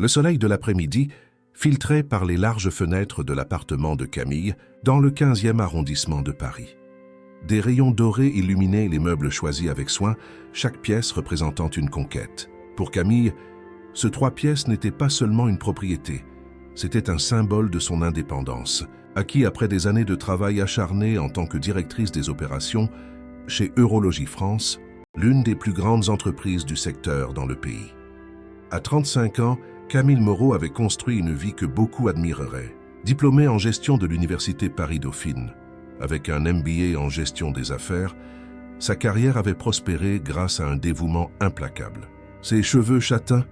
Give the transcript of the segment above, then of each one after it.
Le soleil de l'après-midi filtrait par les larges fenêtres de l'appartement de Camille dans le 15e arrondissement de Paris. Des rayons dorés illuminaient les meubles choisis avec soin, chaque pièce représentant une conquête. Pour Camille, ce 3 pièces n'était pas seulement une propriété, c'était un symbole de son indépendance, acquis après des années de travail acharné en tant que directrice des opérations chez Eurologie France, l'une des plus grandes entreprises du secteur dans le pays. À 35 ans, Camille Moreau avait construit une vie que beaucoup admireraient. Diplômée en gestion de l'université Paris-Dauphine, avec un MBA en gestion des affaires, sa carrière avait prospéré grâce à un dévouement implacable. Ses cheveux châtains,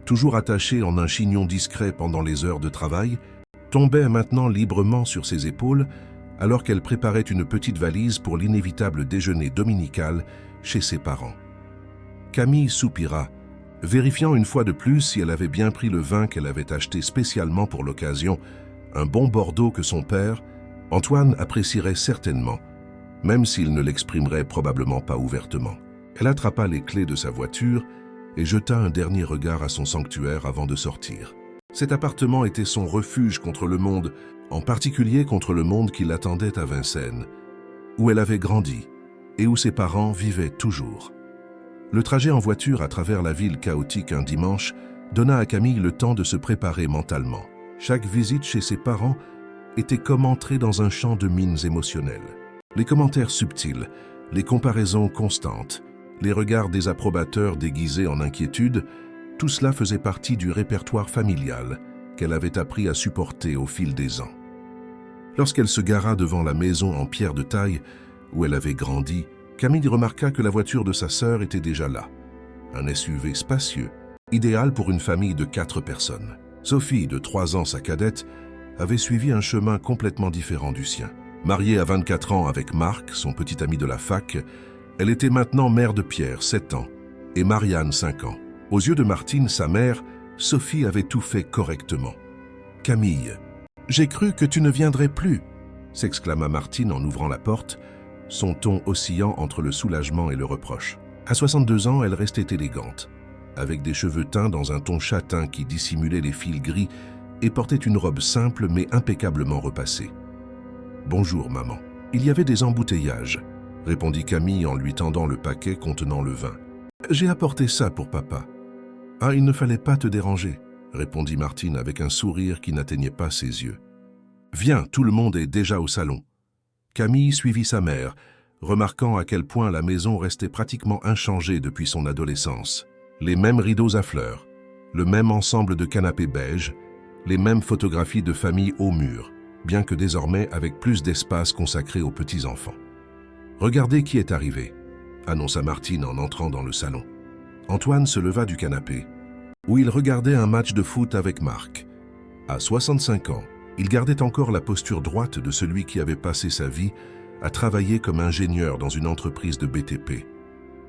toujours attachés en un chignon discret pendant les heures de travail, tombaient maintenant librement sur ses épaules alors qu'elle préparait une petite valise pour l'inévitable déjeuner dominical chez ses parents. Camille soupira, vérifiant une fois de plus si elle avait bien pris le vin qu'elle avait acheté spécialement pour l'occasion, un bon Bordeaux que son père, Antoine, apprécierait certainement, même s'il ne l'exprimerait probablement pas ouvertement. Elle attrapa les clés de sa voiture et jeta un dernier regard à son sanctuaire avant de sortir. Cet appartement était son refuge contre le monde, en particulier contre le monde qui l'attendait à Vincennes, où elle avait grandi et où ses parents vivaient toujours. Le trajet en voiture à travers la ville chaotique un dimanche donna à Camille le temps de se préparer mentalement. Chaque visite chez ses parents était comme entrer dans un champ de mines émotionnelles. Les commentaires subtils, les comparaisons constantes, les regards désapprobateurs déguisés en inquiétude, tout cela faisait partie du répertoire familial qu'elle avait appris à supporter au fil des ans. Lorsqu'elle se gara devant la maison en pierre de taille où elle avait grandi, Camille remarqua que la voiture de sa sœur était déjà là. Un SUV spacieux, idéal pour une famille de 4 personnes. Sophie, de 3 ans, sa cadette, avait suivi un chemin complètement différent du sien. Mariée à 24 ans avec Marc, son petit ami de la fac, elle était maintenant mère de Pierre, 7 ans, et Marianne, 5 ans. Aux yeux de Martine, sa mère, Sophie avait tout fait correctement. « Camille, j'ai cru que tu ne viendrais plus !» s'exclama Martine en ouvrant la porte, son ton oscillant entre le soulagement et le reproche. À 62 ans, elle restait élégante, avec des cheveux teints dans un ton châtain qui dissimulait les fils gris et portait une robe simple mais impeccablement repassée. « Bonjour, maman. » « Il y avait des embouteillages, » répondit Camille en lui tendant le paquet contenant le vin. « J'ai apporté ça pour papa. »« Ah, il ne fallait pas te déranger, » répondit Martine avec un sourire qui n'atteignait pas ses yeux. « Viens, tout le monde est déjà au salon. » Camille suivit sa mère, remarquant à quel point la maison restait pratiquement inchangée depuis son adolescence. Les mêmes rideaux à fleurs, le même ensemble de canapés beige, les mêmes photographies de famille au mur, bien que désormais avec plus d'espace consacré aux petits-enfants. « Regardez qui est arrivé », annonça Martine en entrant dans le salon. Antoine se leva du canapé, où il regardait un match de foot avec Marc. À 65 ans, il gardait encore la posture droite de celui qui avait passé sa vie à travailler comme ingénieur dans une entreprise de BTP.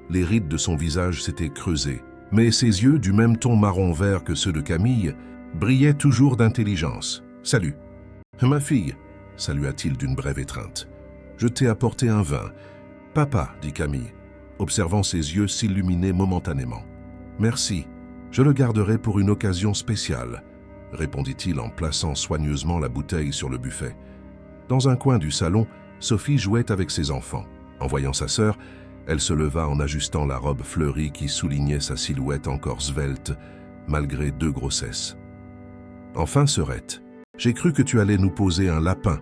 Les rides de son visage s'étaient creusées, mais ses yeux, du même ton marron-vert que ceux de Camille, brillaient toujours d'intelligence. « Salut !»« Ma fille !» salua-t-il d'une brève étreinte. « Je t'ai apporté un vin. »« Papa !» dit Camille, observant ses yeux s'illuminer momentanément. « Merci, je le garderai pour une occasion spéciale, » répondit-il en plaçant soigneusement la bouteille sur le buffet. Dans un coin du salon, Sophie jouait avec ses enfants. En voyant sa sœur, elle se leva en ajustant la robe fleurie qui soulignait sa silhouette encore svelte, malgré 2 grossesses. « Enfin, sœurette, j'ai cru que tu allais nous poser un lapin, »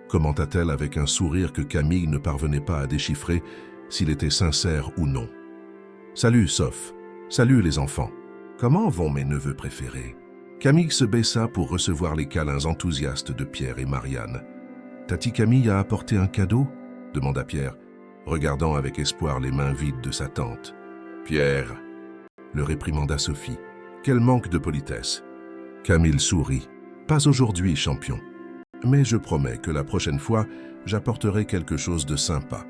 commenta-t-elle avec un sourire que Camille ne parvenait pas à déchiffrer s'il était sincère ou non. « Salut, Soph. Salut, les enfants. Comment vont mes neveux préférés ?» Camille se baissa pour recevoir les câlins enthousiastes de Pierre et Marianne. « Tati Camille a apporté un cadeau ?» demanda Pierre, regardant avec espoir les mains vides de sa tante. « Pierre !» le réprimanda Sophie. « Quel manque de politesse !» Camille sourit. « Pas aujourd'hui, champion. Mais je promets que la prochaine fois, j'apporterai quelque chose de sympa. »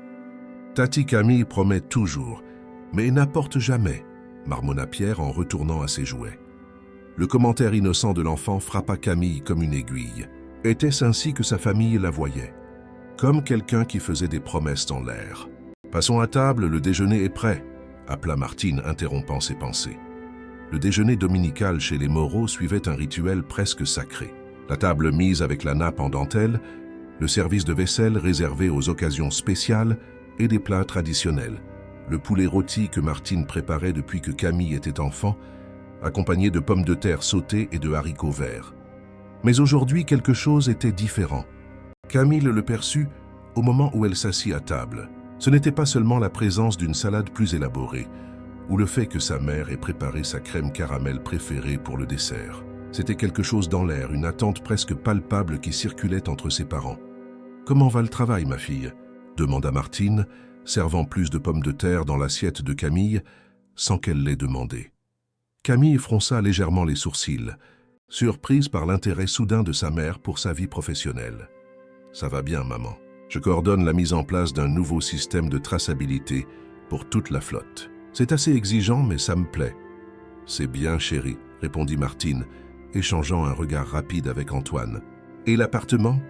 Tati Camille promet toujours, mais n'apporte jamais, marmonna Pierre en retournant à ses jouets. Le commentaire innocent de l'enfant frappa Camille comme une aiguille. Était-ce ainsi que sa famille la voyait? Comme quelqu'un qui faisait des promesses en l'air. « Passons à table, le déjeuner est prêt », appela Martine, interrompant ses pensées. Le déjeuner dominical chez les Moreau suivait un rituel presque sacré. La table mise avec la nappe en dentelle, le service de vaisselle réservé aux occasions spéciales et des plats traditionnels. Le poulet rôti que Martine préparait depuis que Camille était enfant, accompagné de pommes de terre sautées et de haricots verts. Mais aujourd'hui, quelque chose était différent. Camille le perçut au moment où elle s'assit à table. Ce n'était pas seulement la présence d'une salade plus élaborée, ou le fait que sa mère ait préparé sa crème caramel préférée pour le dessert. C'était quelque chose dans l'air, une attente presque palpable qui circulait entre ses parents. « Comment va le travail, ma fille ?» demanda Martine, servant plus de pommes de terre dans l'assiette de Camille, sans qu'elle l'ait demandé. Camille fronça légèrement les sourcils, surprise par l'intérêt soudain de sa mère pour sa vie professionnelle. « Ça va bien, maman. Je coordonne la mise en place d'un nouveau système de traçabilité pour toute la flotte. C'est assez exigeant, mais ça me plaît. »« C'est bien, chérie, » répondit Martine, échangeant un regard rapide avec Antoine. « Et l'appartement ?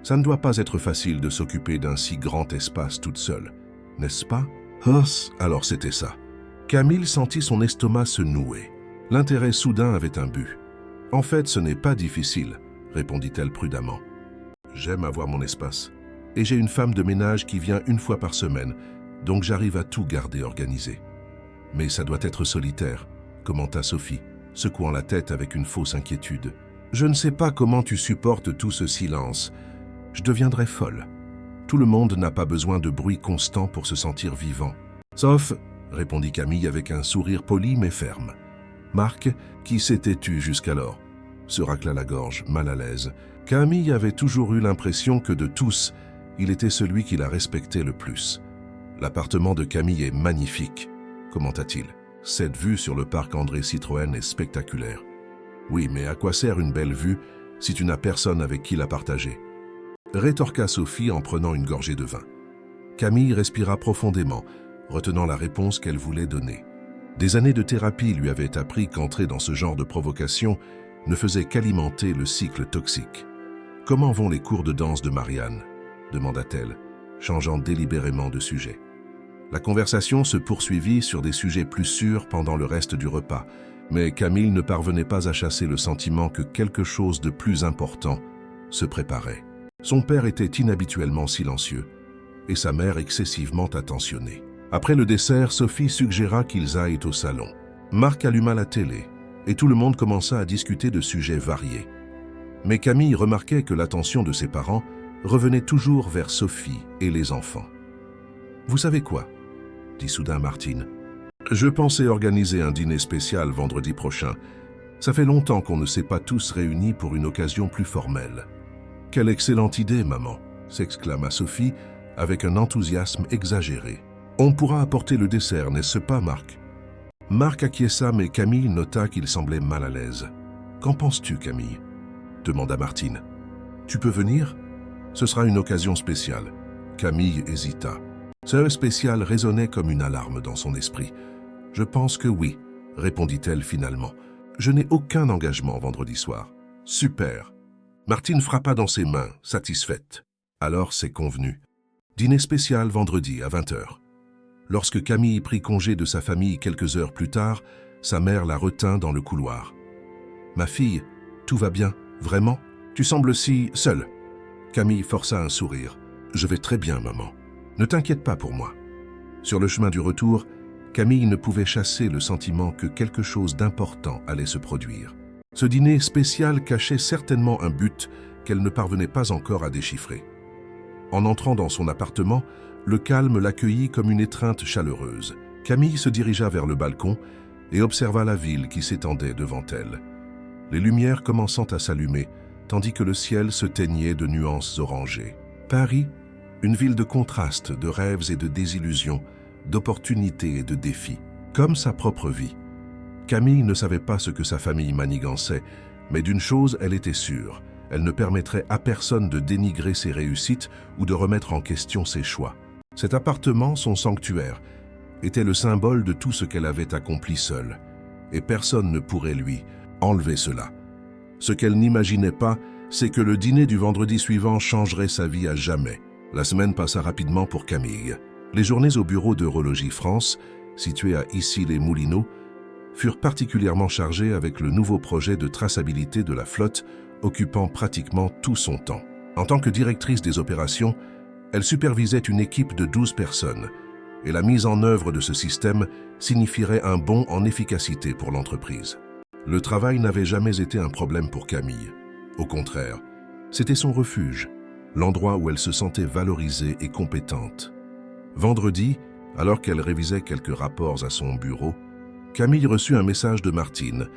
Ça ne doit pas être facile de s'occuper d'un si grand espace toute seule, n'est-ce pas ? » Alors c'était ça. Camille sentit son estomac se nouer. L'intérêt soudain avait un but. « En fait, ce n'est pas difficile, » répondit-elle prudemment. « J'aime avoir mon espace. Et j'ai une femme de ménage qui vient une fois par semaine, donc j'arrive à tout garder organisé. » « Mais ça doit être solitaire, » commenta Sophie, secouant la tête avec une fausse inquiétude. « Je ne sais pas comment tu supportes tout ce silence. Je deviendrais folle. Tout le monde n'a pas besoin de bruit constant pour se sentir vivant. »« Sauf, » répondit Camille avec un sourire poli mais ferme. Marc, qui s'était tu jusqu'alors, se racla la gorge, mal à l'aise. Camille avait toujours eu l'impression que de tous, il était celui qui la respectait le plus. « L'appartement de Camille est magnifique, » commenta-t-il. « Cette vue sur le parc André Citroën est spectaculaire. »« Oui, mais à quoi sert une belle vue si tu n'as personne avec qui la partager ?» rétorqua Sophie en prenant une gorgée de vin. Camille respira profondément, retenant la réponse qu'elle voulait donner. Des années de thérapie lui avaient appris qu'entrer dans ce genre de provocation ne faisait qu'alimenter le cycle toxique. « Comment vont les cours de danse de Marianne ?» demanda-t-elle, changeant délibérément de sujet. La conversation se poursuivit sur des sujets plus sûrs pendant le reste du repas, mais Camille ne parvenait pas à chasser le sentiment que quelque chose de plus important se préparait. Son père était inhabituellement silencieux et sa mère excessivement attentionnée. Après le dessert, Sophie suggéra qu'ils aillent au salon. Marc alluma la télé et tout le monde commença à discuter de sujets variés. Mais Camille remarquait que l'attention de ses parents revenait toujours vers Sophie et les enfants. « Vous savez quoi ?» dit soudain Martine. « Je pensais organiser un dîner spécial vendredi prochain. Ça fait longtemps qu'on ne s'est pas tous réunis pour une occasion plus formelle. »« Quelle excellente idée, maman !» s'exclama Sophie avec un enthousiasme exagéré. « On pourra apporter le dessert, n'est-ce pas, Marc ?» Marc acquiesça, mais Camille nota qu'il semblait mal à l'aise. « Qu'en penses-tu, Camille ?» demanda Martine. « Tu peux venir ? Ce sera une occasion spéciale. » Camille hésita. Ce spécial résonnait comme une alarme dans son esprit. « Je pense que oui, » répondit-elle finalement. « Je n'ai aucun engagement vendredi soir. »« Super !» Martine frappa dans ses mains, satisfaite. « Alors c'est convenu. Dîner spécial vendredi à 20h. » Lorsque Camille prit congé de sa famille quelques heures plus tard, sa mère la retint dans le couloir. « Ma fille, tout va bien, vraiment ? Tu sembles si seule. » Camille força un sourire. « Je vais très bien, maman. Ne t'inquiète pas pour moi. » Sur le chemin du retour, Camille ne pouvait chasser le sentiment que quelque chose d'important allait se produire. Ce dîner spécial cachait certainement un but qu'elle ne parvenait pas encore à déchiffrer. En entrant dans son appartement, le calme l'accueillit comme une étreinte chaleureuse. Camille se dirigea vers le balcon et observa la ville qui s'étendait devant elle. Les lumières commençant à s'allumer, tandis que le ciel se teignait de nuances orangées. Paris, une ville de contrastes, de rêves et de désillusions, d'opportunités et de défis, comme sa propre vie. Camille ne savait pas ce que sa famille manigançait, mais d'une chose elle était sûre, elle ne permettrait à personne de dénigrer ses réussites ou de remettre en question ses choix. Cet appartement, son sanctuaire, était le symbole de tout ce qu'elle avait accompli seule, et personne ne pourrait lui enlever cela. Ce qu'elle n'imaginait pas, c'est que le dîner du vendredi suivant changerait sa vie à jamais. La semaine passa rapidement pour Camille. Les journées au bureau d'Eurologie France, situé à Issy-les-Moulineaux, furent particulièrement chargées avec le nouveau projet de traçabilité de la flotte occupant pratiquement tout son temps. En tant que directrice des opérations, elle supervisait une équipe de 12 personnes et la mise en œuvre de ce système signifierait un bond en efficacité pour l'entreprise. Le travail n'avait jamais été un problème pour Camille. Au contraire, c'était son refuge, l'endroit où elle se sentait valorisée et compétente. Vendredi, alors qu'elle révisait quelques rapports à son bureau, Camille reçut un message de Martine,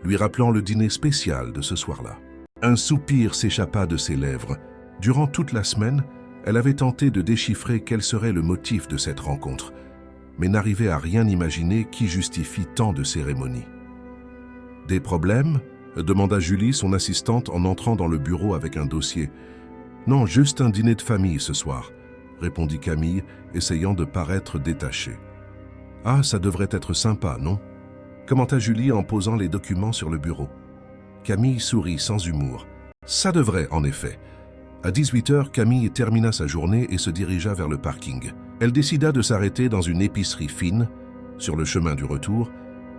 lui rappelant le dîner spécial de ce soir-là. Un soupir s'échappa de ses lèvres. Durant toute la semaine, elle avait tenté de déchiffrer quel serait le motif de cette rencontre, mais n'arrivait à rien imaginer qui justifie tant de cérémonies. « Des problèmes ?» demanda Julie, son assistante, en entrant dans le bureau avec un dossier. « Non, juste un dîner de famille ce soir », répondit Camille, essayant de paraître détachée. « Ah, ça devrait être sympa, non ?» commenta Julie en posant les documents sur le bureau. Camille sourit sans humour. « Ça devrait, en effet. » À 18h, Camille termina sa journée et se dirigea vers le parking. Elle décida de s'arrêter dans une épicerie fine, sur le chemin du retour,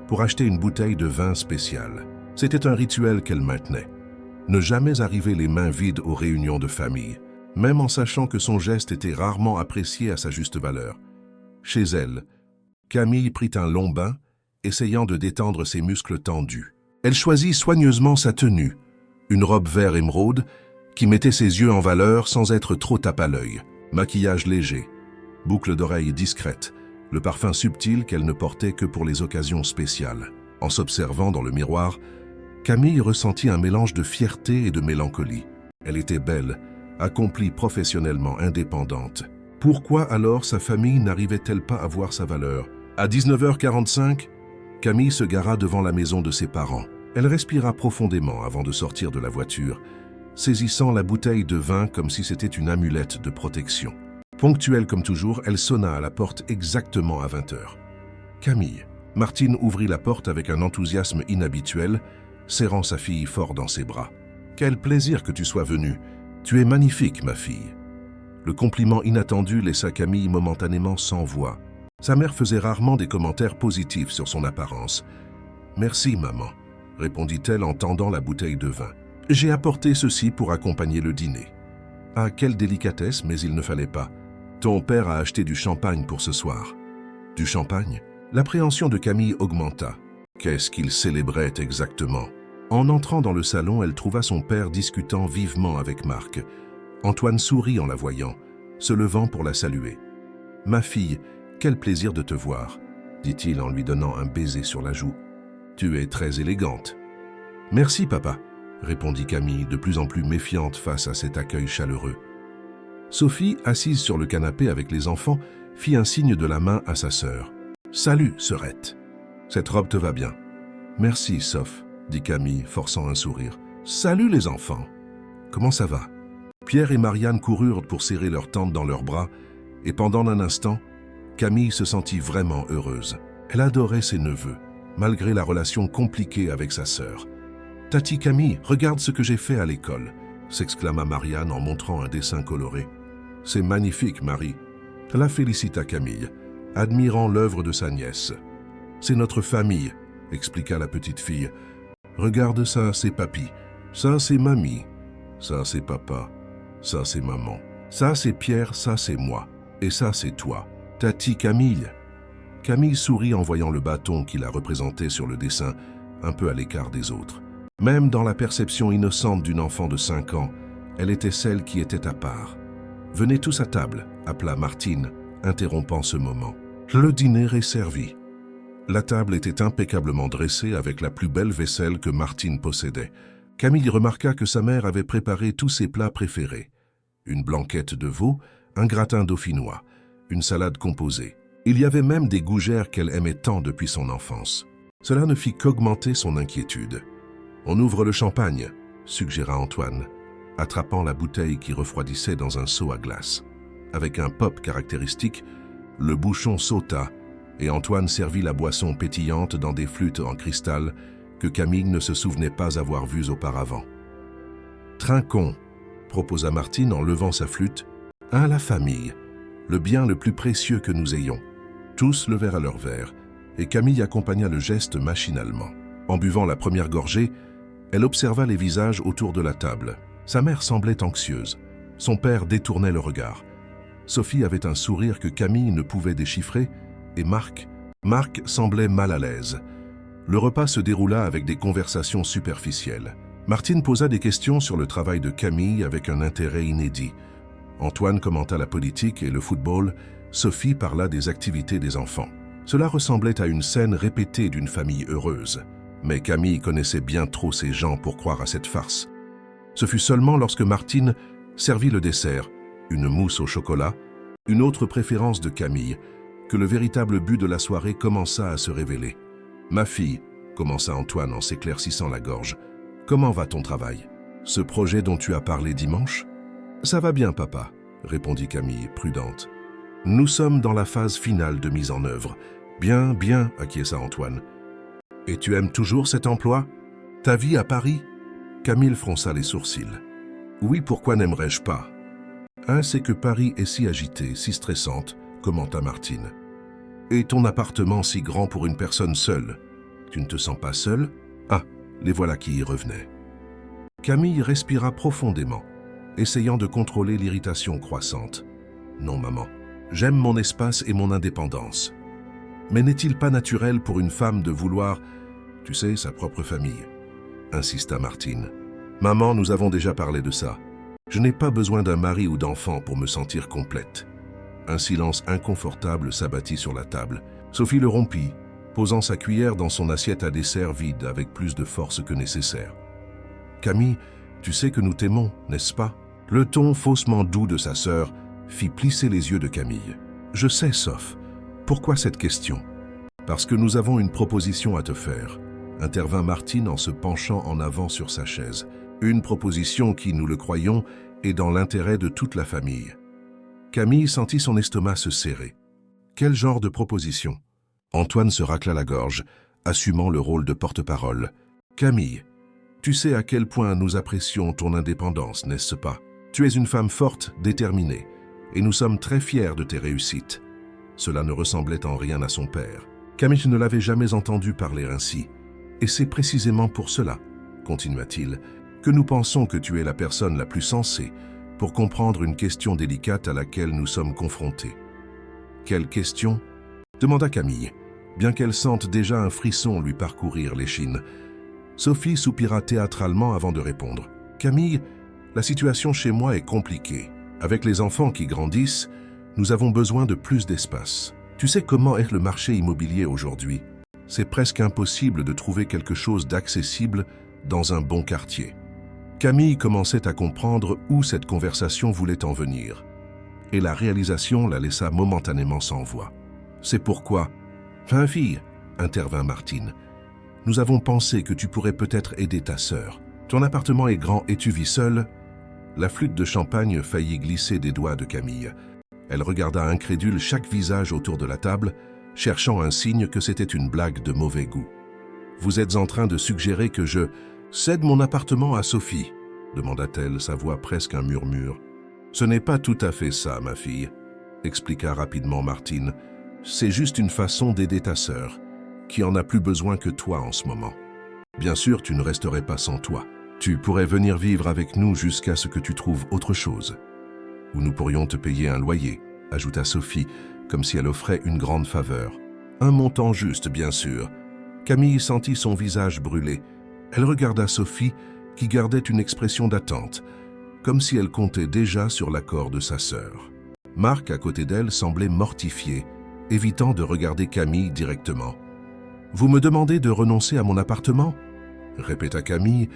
pour acheter une bouteille de vin spécial. C'était un rituel qu'elle maintenait. Ne jamais arriver les mains vides aux réunions de famille, même en sachant que son geste était rarement apprécié à sa juste valeur. Chez elle, Camille prit un long bain, essayant de détendre ses muscles tendus. Elle choisit soigneusement sa tenue, une robe vert émeraude qui mettait ses yeux en valeur sans être trop tape à l'œil. Maquillage léger, boucles d'oreilles discrètes, le parfum subtil qu'elle ne portait que pour les occasions spéciales. En s'observant dans le miroir, Camille ressentit un mélange de fierté et de mélancolie. Elle était belle, accomplie professionnellement, indépendante. Pourquoi alors sa famille n'arrivait-elle pas à voir sa valeur? À 19h45, Camille se gara devant la maison de ses parents. Elle respira profondément avant de sortir de la voiture, saisissant la bouteille de vin comme si c'était une amulette de protection. Ponctuelle comme toujours, elle sonna à la porte exactement à 20h. « Camille !» Martine ouvrit la porte avec un enthousiasme inhabituel, serrant sa fille fort dans ses bras. « Quel plaisir que tu sois venue. Tu es magnifique, ma fille. » Le compliment inattendu laissa Camille momentanément sans voix. Sa mère faisait rarement des commentaires positifs sur son apparence. « Merci, maman, » répondit-elle en tendant la bouteille de vin. « J'ai apporté ceci pour accompagner le dîner. » « Ah, quelle délicatesse, mais il ne fallait pas. Ton père a acheté du champagne pour ce soir. » « Du champagne ?» L'appréhension de Camille augmenta. Qu'est-ce qu'il célébrait exactement? En entrant dans le salon, elle trouva son père discutant vivement avec Marc. Antoine sourit en la voyant, se levant pour la saluer. « Ma fille, quel plaisir de te voir, » dit-il en lui donnant un baiser sur la joue. « Tu es très élégante. »« Merci, papa, » répondit Camille, de plus en plus méfiante face à cet accueil chaleureux. Sophie, assise sur le canapé avec les enfants, fit un signe de la main à sa sœur. « Salut, sœurette. Cette robe te va bien. »« Merci, Soph, » dit Camille, forçant un sourire. « Salut les enfants. Comment ça va ?» Pierre et Marianne coururent pour serrer leur tante dans leurs bras, et pendant un instant, Camille se sentit vraiment heureuse. Elle adorait ses neveux, malgré la relation compliquée avec sa sœur. « Tati Camille, regarde ce que j'ai fait à l'école !» s'exclama Marianne en montrant un dessin coloré. « C'est magnifique, Marie !» La félicita Camille, admirant l'œuvre de sa nièce. « C'est notre famille !» expliqua la petite fille. « Regarde ça, c'est papy. Ça, c'est mamie. Ça, c'est papa. Ça, c'est maman. Ça, c'est Pierre, ça, c'est moi. Et ça, c'est toi. Tati Camille !» Camille sourit en voyant le bâton qui la représentait sur le dessin, un peu à l'écart des autres. Même dans la perception innocente d'une enfant de 5 ans, elle était celle qui était à part. « Venez tous à table », appela Martine, interrompant ce moment. Le dîner est servi. La table était impeccablement dressée avec la plus belle vaisselle que Martine possédait. Camille remarqua que sa mère avait préparé tous ses plats préférés. Une blanquette de veau, un gratin dauphinois, une salade composée. Il y avait même des gougères qu'elle aimait tant depuis son enfance. Cela ne fit qu'augmenter son inquiétude. « On ouvre le champagne », suggéra Antoine, attrapant la bouteille qui refroidissait dans un seau à glace. Avec un pop caractéristique, le bouchon sauta et Antoine servit la boisson pétillante dans des flûtes en cristal que Camille ne se souvenait pas avoir vues auparavant. « Trinquons », proposa Martine en levant sa flûte, « à la famille, le bien le plus précieux que nous ayons. » Tous levèrent à leur verre et Camille accompagna le geste machinalement. En buvant la première gorgée, elle observa les visages autour de la table. Sa mère semblait anxieuse. Son père détournait le regard. Sophie avait un sourire que Camille ne pouvait déchiffrer, et Marc semblait mal à l'aise. Le repas se déroula avec des conversations superficielles. Martine posa des questions sur le travail de Camille avec un intérêt inédit. Antoine commenta la politique et le football, Sophie parla des activités des enfants. Cela ressemblait à une scène répétée d'une famille heureuse. Mais Camille connaissait bien trop ces gens pour croire à cette farce. Ce fut seulement lorsque Martine servit le dessert, une mousse au chocolat, une autre préférence de Camille, que le véritable but de la soirée commença à se révéler. « Ma fille », commença Antoine en s'éclaircissant la gorge, « comment va ton travail? Ce projet dont tu as parlé dimanche ?»« Ça va bien, papa », répondit Camille, prudente. « Nous sommes dans la phase finale de mise en œuvre. »« Bien, bien, » acquiesça Antoine. « Et tu aimes toujours cet emploi? Ta vie à Paris ?» Camille fronça les sourcils. « Oui, pourquoi n'aimerais-je pas? »« C'est que Paris est si agitée, si stressante, » commenta Martine. « Et ton appartement si grand pour une personne seule. Tu ne te sens pas seule? » Ah, les voilà qui y revenaient. Camille respira profondément, essayant de contrôler l'irritation croissante. « Non, maman, j'aime mon espace et mon indépendance. Mais n'est-il pas naturel pour une femme de vouloir, tu sais, sa propre famille ?» insista Martine. « Maman, nous avons déjà parlé de ça. Je n'ai pas besoin d'un mari ou d'enfant pour me sentir complète. » Un silence inconfortable s'abattit sur la table. Sophie le rompit, posant sa cuillère dans son assiette à dessert vide avec plus de force que nécessaire. « Camille, tu sais que nous t'aimons, n'est-ce pas ?» Le ton faussement doux de sa sœur fit plisser les yeux de Camille. « Je sais, Soph. Pourquoi cette question ?»« Parce que nous avons une proposition à te faire. » intervint Martine en se penchant en avant sur sa chaise. « Une proposition qui, nous le croyons, est dans l'intérêt de toute la famille. » Camille sentit son estomac se serrer. Quel genre de proposition? Antoine se racla la gorge, assumant le rôle de porte-parole. Camille, tu sais à quel point nous apprécions ton indépendance, n'est-ce pas? Tu es une femme forte, déterminée, et nous sommes très fiers de tes réussites. Cela ne ressemblait en rien à son père. Camille ne l'avait jamais entendu parler ainsi. Et c'est précisément pour cela, continua-t-il, que nous pensons que tu es la personne la plus sensée pour comprendre une question délicate à laquelle nous sommes confrontés. « Quelle question ?» demanda Camille, bien qu'elle sente déjà un frisson lui parcourir l'échine. Sophie soupira théâtralement avant de répondre. « Camille, la situation chez moi est compliquée. Avec les enfants qui grandissent, nous avons besoin de plus d'espace. Tu sais comment est le marché immobilier aujourd'hui? C'est presque impossible de trouver quelque chose d'accessible dans un bon quartier. » Camille commençait à comprendre où cette conversation voulait en venir, et la réalisation la laissa momentanément sans voix. C'est pourquoi, « Fille, » intervint Martine, « nous avons pensé que tu pourrais peut-être aider ta sœur. Ton appartement est grand et tu vis seule ?» La flûte de champagne faillit glisser des doigts de Camille. Elle regarda incrédule chaque visage autour de la table, cherchant un signe que c'était une blague de mauvais goût. « Vous êtes en train de suggérer que je cède mon appartement à Sophie ?» demanda-t-elle, sa voix presque un murmure. « Ce n'est pas tout à fait ça, ma fille, » expliqua rapidement Martine. « C'est juste une façon d'aider ta sœur, qui en a plus besoin que toi en ce moment. Bien sûr, tu ne resterais pas sans toi. Tu pourrais venir vivre avec nous jusqu'à ce que tu trouves autre chose. Ou nous pourrions te payer un loyer, » ajouta Sophie, comme si elle offrait une grande faveur. Un montant juste, bien sûr. Camille sentit son visage brûler. Elle regarda Sophie, qui gardait une expression d'attente, comme si elle comptait déjà sur l'accord de sa sœur. Marc, à côté d'elle, semblait mortifié, évitant de regarder Camille directement. « Vous me demandez de renoncer à mon appartement ?» répéta Camille,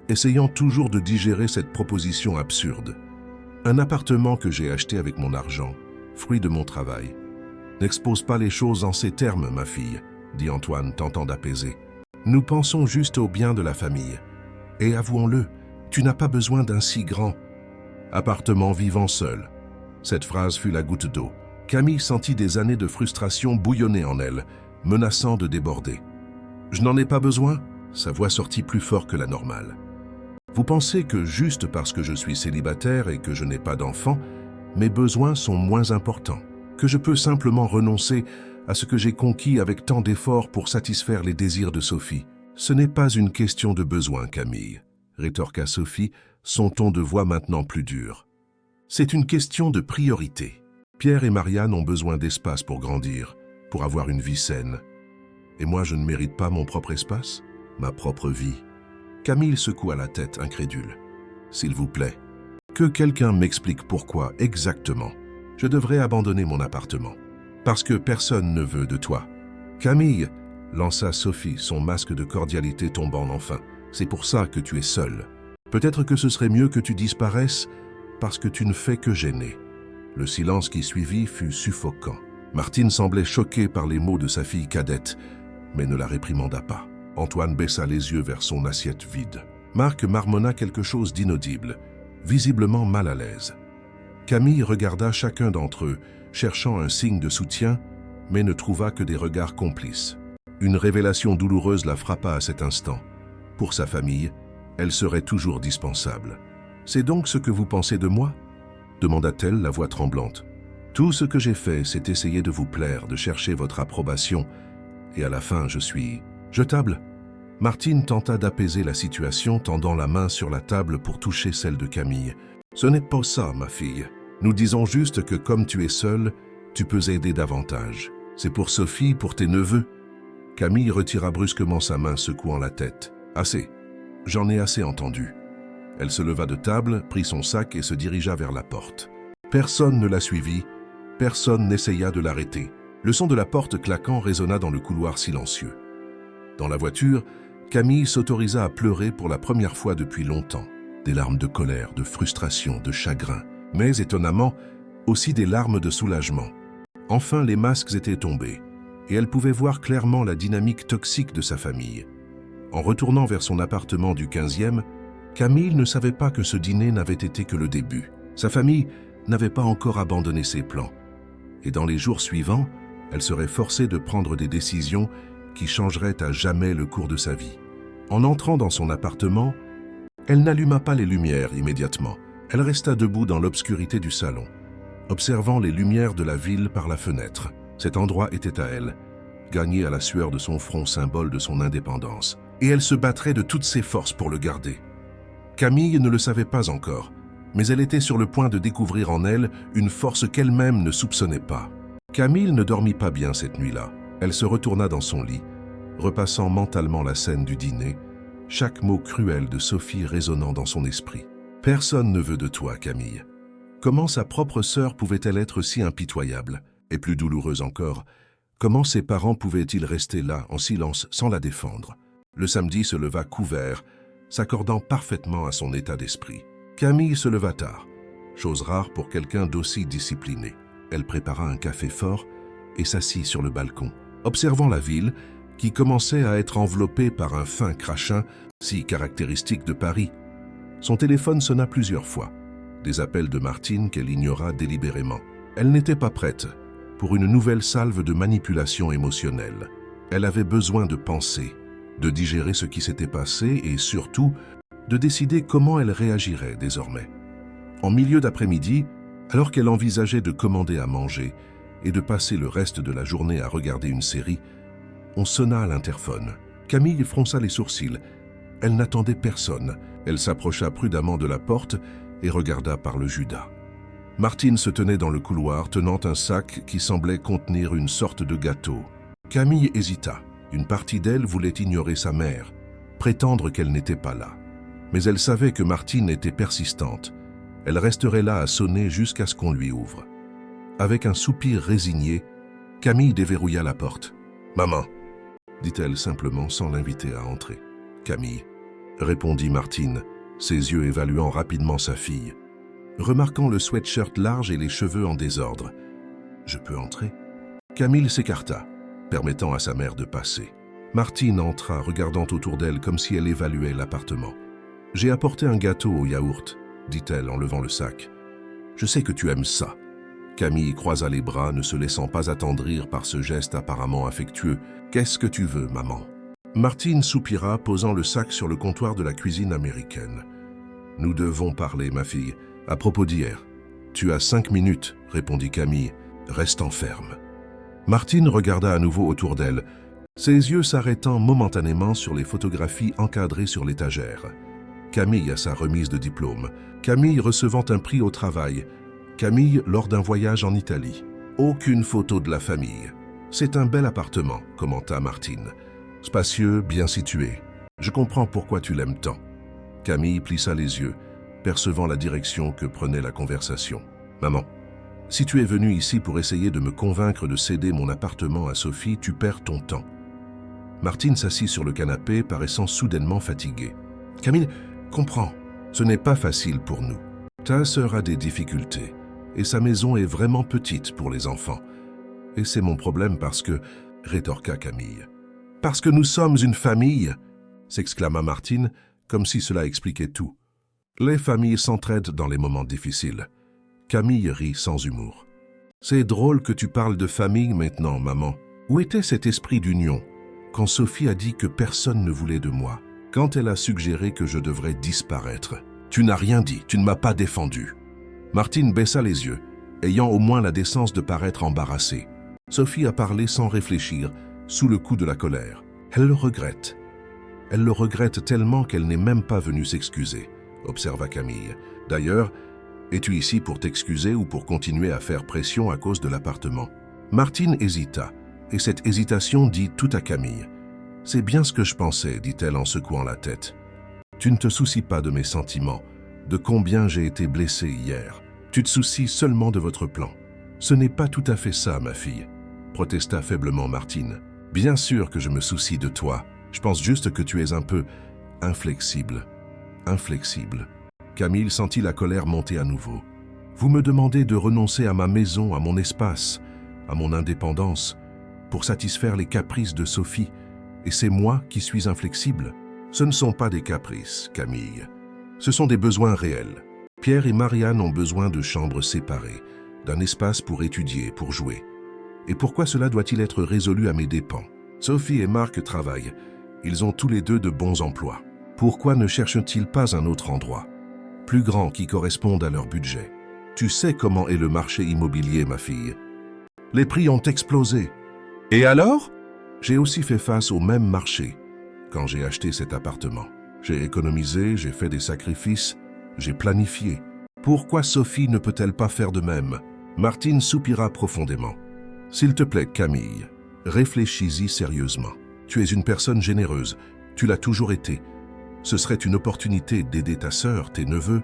essayant toujours de digérer cette proposition absurde. « Un appartement que j'ai acheté avec mon argent, fruit de mon travail. »« N'expose pas les choses en ces termes, ma fille, » dit Antoine, tentant d'apaiser. « Nous pensons juste au bien de la famille. Et avouons-le, tu n'as pas besoin d'un si grand appartement vivant seul. » Cette phrase fut la goutte d'eau. Camille sentit des années de frustration bouillonner en elle, menaçant de déborder. « Je n'en ai pas besoin ?» Sa voix sortit plus fort que la normale. « Vous pensez que juste parce que je suis célibataire et que je n'ai pas d'enfant, mes besoins sont moins importants, que je peux simplement renoncer à ce que j'ai conquis avec tant d'efforts pour satisfaire les désirs de Sophie. Ce n'est pas une question de besoin, Camille, rétorqua Sophie, son ton de voix maintenant plus dur. C'est une question de priorité. Pierre et Marianne ont besoin d'espace pour grandir, pour avoir une vie saine. Et moi, je ne mérite pas mon propre espace, ma propre vie. Camille secoua la tête, incrédule. S'il vous plaît, que quelqu'un m'explique pourquoi exactement je devrais abandonner mon appartement. Parce que personne ne veut de toi. Camille, lança Sophie, son masque de cordialité tombant enfin. C'est pour ça que tu es seule. Peut-être que ce serait mieux que tu disparaisses parce que tu ne fais que gêner. Le silence qui suivit fut suffocant. Martine semblait choquée par les mots de sa fille cadette, mais ne la réprimanda pas. Antoine baissa les yeux vers son assiette vide. Marc marmonna quelque chose d'inaudible, visiblement mal à l'aise. Camille regarda chacun d'entre eux, cherchant un signe de soutien, mais ne trouva que des regards complices. Une révélation douloureuse la frappa à cet instant. Pour sa famille, elle serait toujours dispensable. « C'est donc ce que vous pensez de moi ?» demanda-t-elle, la voix tremblante. « Tout ce que j'ai fait, c'est essayer de vous plaire, de chercher votre approbation, et à la fin, je suis jetable. » Martine tenta d'apaiser la situation, tendant la main sur la table pour toucher celle de Camille. « Ce n'est pas ça, ma fille. Nous disons juste que comme tu es seule, tu peux aider davantage. C'est pour Sophie, pour tes neveux. » Camille retira brusquement sa main, secouant la tête. « Assez. J'en ai assez entendu. » Elle se leva de table, prit son sac et se dirigea vers la porte. Personne ne la suivit, personne n'essaya de l'arrêter. Le son de la porte claquant résonna dans le couloir silencieux. Dans la voiture, Camille s'autorisa à pleurer pour la première fois depuis longtemps. Des larmes de colère, de frustration, de chagrin, mais étonnamment, aussi des larmes de soulagement. Enfin, les masques étaient tombés, et elle pouvait voir clairement la dynamique toxique de sa famille. En retournant vers son appartement du 15e, Camille ne savait pas que ce dîner n'avait été que le début. Sa famille n'avait pas encore abandonné ses plans. Et dans les jours suivants, elle serait forcée de prendre des décisions qui changeraient à jamais le cours de sa vie. En entrant dans son appartement, elle n'alluma pas les lumières immédiatement. Elle resta debout dans l'obscurité du salon, observant les lumières de la ville par la fenêtre. Cet endroit était à elle, gagné à la sueur de son front, symbole de son indépendance. Et elle se battrait de toutes ses forces pour le garder. Camille ne le savait pas encore, mais elle était sur le point de découvrir en elle une force qu'elle-même ne soupçonnait pas. Camille ne dormit pas bien cette nuit-là. Elle se retourna dans son lit, repassant mentalement la scène du dîner, chaque mot cruel de Sophie résonnant dans son esprit. « Personne ne veut de toi, Camille. » Comment sa propre sœur pouvait-elle être si impitoyable? Et plus douloureuse encore, comment ses parents pouvaient-ils rester là, en silence, sans la défendre? Le samedi se leva couvert, s'accordant parfaitement à son état d'esprit. Camille se leva tard, chose rare pour quelqu'un d'aussi discipliné. Elle prépara un café fort et s'assit sur le balcon, observant la ville qui commençait à être enveloppée par un fin crachin si caractéristique de Paris. Son téléphone sonna plusieurs fois, des appels de Martine qu'elle ignora délibérément. Elle n'était pas prête pour une nouvelle salve de manipulation émotionnelle. Elle avait besoin de penser, de digérer ce qui s'était passé et surtout de décider comment elle réagirait désormais. En milieu d'après-midi, alors qu'elle envisageait de commander à manger et de passer le reste de la journée à regarder une série, on sonna à l'interphone. Camille fronça les sourcils. Elle n'attendait personne. Elle s'approcha prudemment de la porte et regarda par le judas. Martine se tenait dans le couloir, tenant un sac qui semblait contenir une sorte de gâteau. Camille hésita. Une partie d'elle voulait ignorer sa mère, prétendre qu'elle n'était pas là. Mais elle savait que Martine était persistante. Elle resterait là à sonner jusqu'à ce qu'on lui ouvre. Avec un soupir résigné, Camille déverrouilla la porte. « Maman !» dit-elle simplement sans l'inviter à entrer. « Camille !» répondit Martine, ses yeux évaluant rapidement sa fille. Remarquant le sweatshirt large et les cheveux en désordre. « Je peux entrer ?» Camille s'écarta, permettant à sa mère de passer. Martine entra, regardant autour d'elle comme si elle évaluait l'appartement. « J'ai apporté un gâteau au yaourt, » dit-elle en levant le sac. « Je sais que tu aimes ça. » Camille croisa les bras, ne se laissant pas attendrir par ce geste apparemment affectueux. « Qu'est-ce que tu veux, maman ?» Martine soupira, posant le sac sur le comptoir de la cuisine américaine. « Nous devons parler, ma fille, à propos d'hier. »« Tu as 5 minutes, » répondit Camille, restant ferme. Martine regarda à nouveau autour d'elle, ses yeux s'arrêtant momentanément sur les photographies encadrées sur l'étagère. Camille à sa remise de diplôme, Camille recevant un prix au travail, Camille lors d'un voyage en Italie. Aucune photo de la famille. C'est un bel appartement, commenta Martine. Spacieux, bien situé. Je comprends pourquoi tu l'aimes tant. Camille plissa les yeux, percevant la direction que prenait la conversation. Maman, si tu es venue ici pour essayer de me convaincre de céder mon appartement à Sophie, tu perds ton temps. Martine s'assit sur le canapé, paraissant soudainement fatiguée. Camille, comprends, ce n'est pas facile pour nous. Ta sœur a des difficultés, et sa maison est vraiment petite pour les enfants. Et c'est mon problème parce que, rétorqua Camille. Parce que nous sommes une famille, s'exclama Martine, comme si cela expliquait tout. Les familles s'entraident dans les moments difficiles. Camille rit sans humour. C'est drôle que tu parles de famille maintenant, maman. Où était cet esprit d'union quand Sophie a dit que personne ne voulait de moi, quand elle a suggéré que je devrais disparaître? Tu n'as rien dit, tu ne m'as pas défendu. Martine baissa les yeux, ayant au moins la décence de paraître embarrassée. Sophie a parlé sans réfléchir, sous le coup de la colère. Elle le regrette. Elle le regrette tellement qu'elle n'est même pas venue s'excuser, observa Camille. D'ailleurs, es-tu ici pour t'excuser ou pour continuer à faire pression à cause de l'appartement? Martine hésita, et cette hésitation dit tout à Camille. C'est bien ce que je pensais, dit-elle en secouant la tête. Tu ne te soucies pas de mes sentiments, de combien j'ai été blessée hier. Tu te soucies seulement de votre plan. Ce n'est pas tout à fait ça, ma fille, protesta faiblement Martine. Bien sûr que je me soucie de toi. Je pense juste que tu es un peu inflexible. Inflexible. Camille sentit la colère monter à nouveau. Vous me demandez de renoncer à ma maison, à mon espace, à mon indépendance, pour satisfaire les caprices de Sophie, et c'est moi qui suis inflexible. Ce ne sont pas des caprices, Camille. Ce sont des besoins réels. Pierre et Marianne ont besoin de chambres séparées, d'un espace pour étudier, pour jouer. Et pourquoi cela doit-il être résolu à mes dépens? Sophie et Marc travaillent. Ils ont tous les deux de bons emplois. Pourquoi ne cherchent-ils pas un autre endroit, plus grand qui corresponde à leur budget? Tu sais comment est le marché immobilier, ma fille. Les prix ont explosé. Et alors? J'ai aussi fait face au même marché quand j'ai acheté cet appartement. J'ai économisé, j'ai fait des sacrifices, j'ai planifié. Pourquoi Sophie ne peut-elle pas faire de même? Martine soupira profondément. S'il te plaît, Camille, réfléchis-y sérieusement. Tu es une personne généreuse, tu l'as toujours été. Ce serait une opportunité d'aider ta sœur, tes neveux.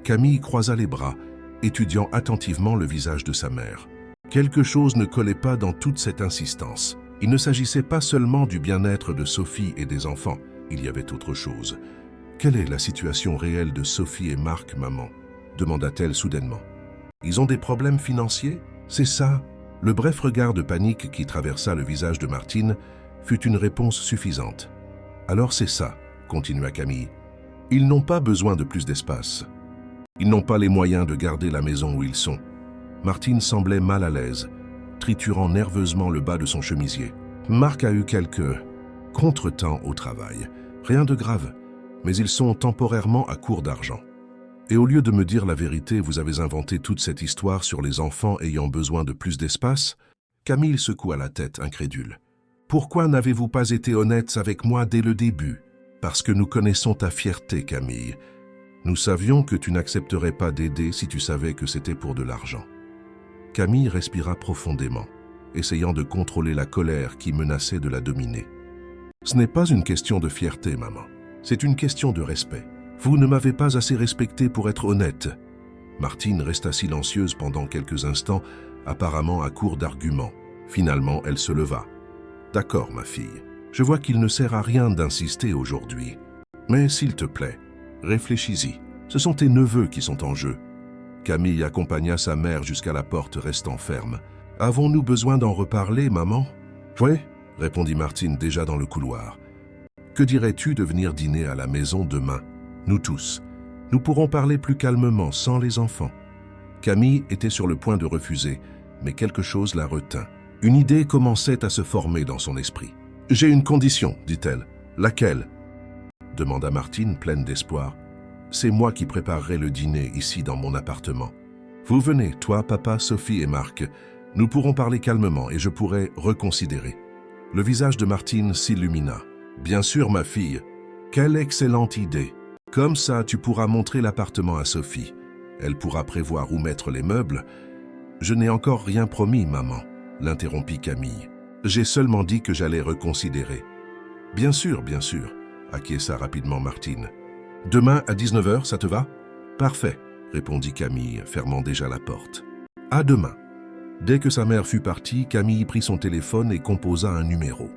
Camille croisa les bras, étudiant attentivement le visage de sa mère. Quelque chose ne collait pas dans toute cette insistance. Il ne s'agissait pas seulement du bien-être de Sophie et des enfants, il y avait autre chose. Quelle est la situation réelle de Sophie et Marc, maman? Demanda-t-elle soudainement. Ils ont des problèmes financiers? C'est ça? Le bref regard de panique qui traversa le visage de Martine fut une réponse suffisante. Alors c'est ça, continua Camille. Ils n'ont pas besoin de plus d'espace. Ils n'ont pas les moyens de garder la maison où ils sont. Martine semblait mal à l'aise, triturant nerveusement le bas de son chemisier. Marc a eu quelques contretemps au travail. Rien de grave, mais ils sont temporairement à court d'argent. Et au lieu de me dire la vérité, vous avez inventé toute cette histoire sur les enfants ayant besoin de plus d'espace? Camille secoua la tête, incrédule. Pourquoi n'avez-vous pas été honnête avec moi dès le début? Parce que nous connaissons ta fierté, Camille. Nous savions que tu n'accepterais pas d'aider si tu savais que c'était pour de l'argent. Camille respira profondément, essayant de contrôler la colère qui menaçait de la dominer. Ce n'est pas une question de fierté, maman. C'est une question de respect. Vous ne m'avez pas assez respecté pour être honnête. Martine resta silencieuse pendant quelques instants, apparemment à court d'arguments. Finalement, elle se leva. D'accord, ma fille. Je vois qu'il ne sert à rien d'insister aujourd'hui. Mais s'il te plaît, réfléchis-y. Ce sont tes neveux qui sont en jeu. Camille accompagna sa mère jusqu'à la porte restant ferme. « Avons-nous besoin d'en reparler, maman ?»« Oui, » répondit Martine déjà dans le couloir. « Que dirais-tu de venir dîner à la maison demain, nous tous? Nous pourrons parler plus calmement, sans les enfants. » Camille était sur le point de refuser, mais quelque chose la retint. Une idée commençait à se former dans son esprit. « J'ai une condition, dit-elle. Laquelle ?» demanda Martine, pleine d'espoir. « C'est moi qui préparerai le dîner ici dans mon appartement. Vous venez, toi, papa, Sophie et Marc. Nous pourrons parler calmement et je pourrai reconsidérer. Le visage de Martine s'illumina. Bien sûr, ma fille. Quelle excellente idée. Comme ça, tu pourras montrer l'appartement à Sophie. Elle pourra prévoir où mettre les meubles. Je n'ai encore rien promis, maman, l'interrompit Camille. J'ai seulement dit que j'allais reconsidérer. Bien sûr, acquiesça rapidement Martine. Demain à 19h, ça te va? Parfait, répondit Camille, fermant déjà la porte. À demain. Dès que sa mère fut partie, Camille prit son téléphone et composa un numéro.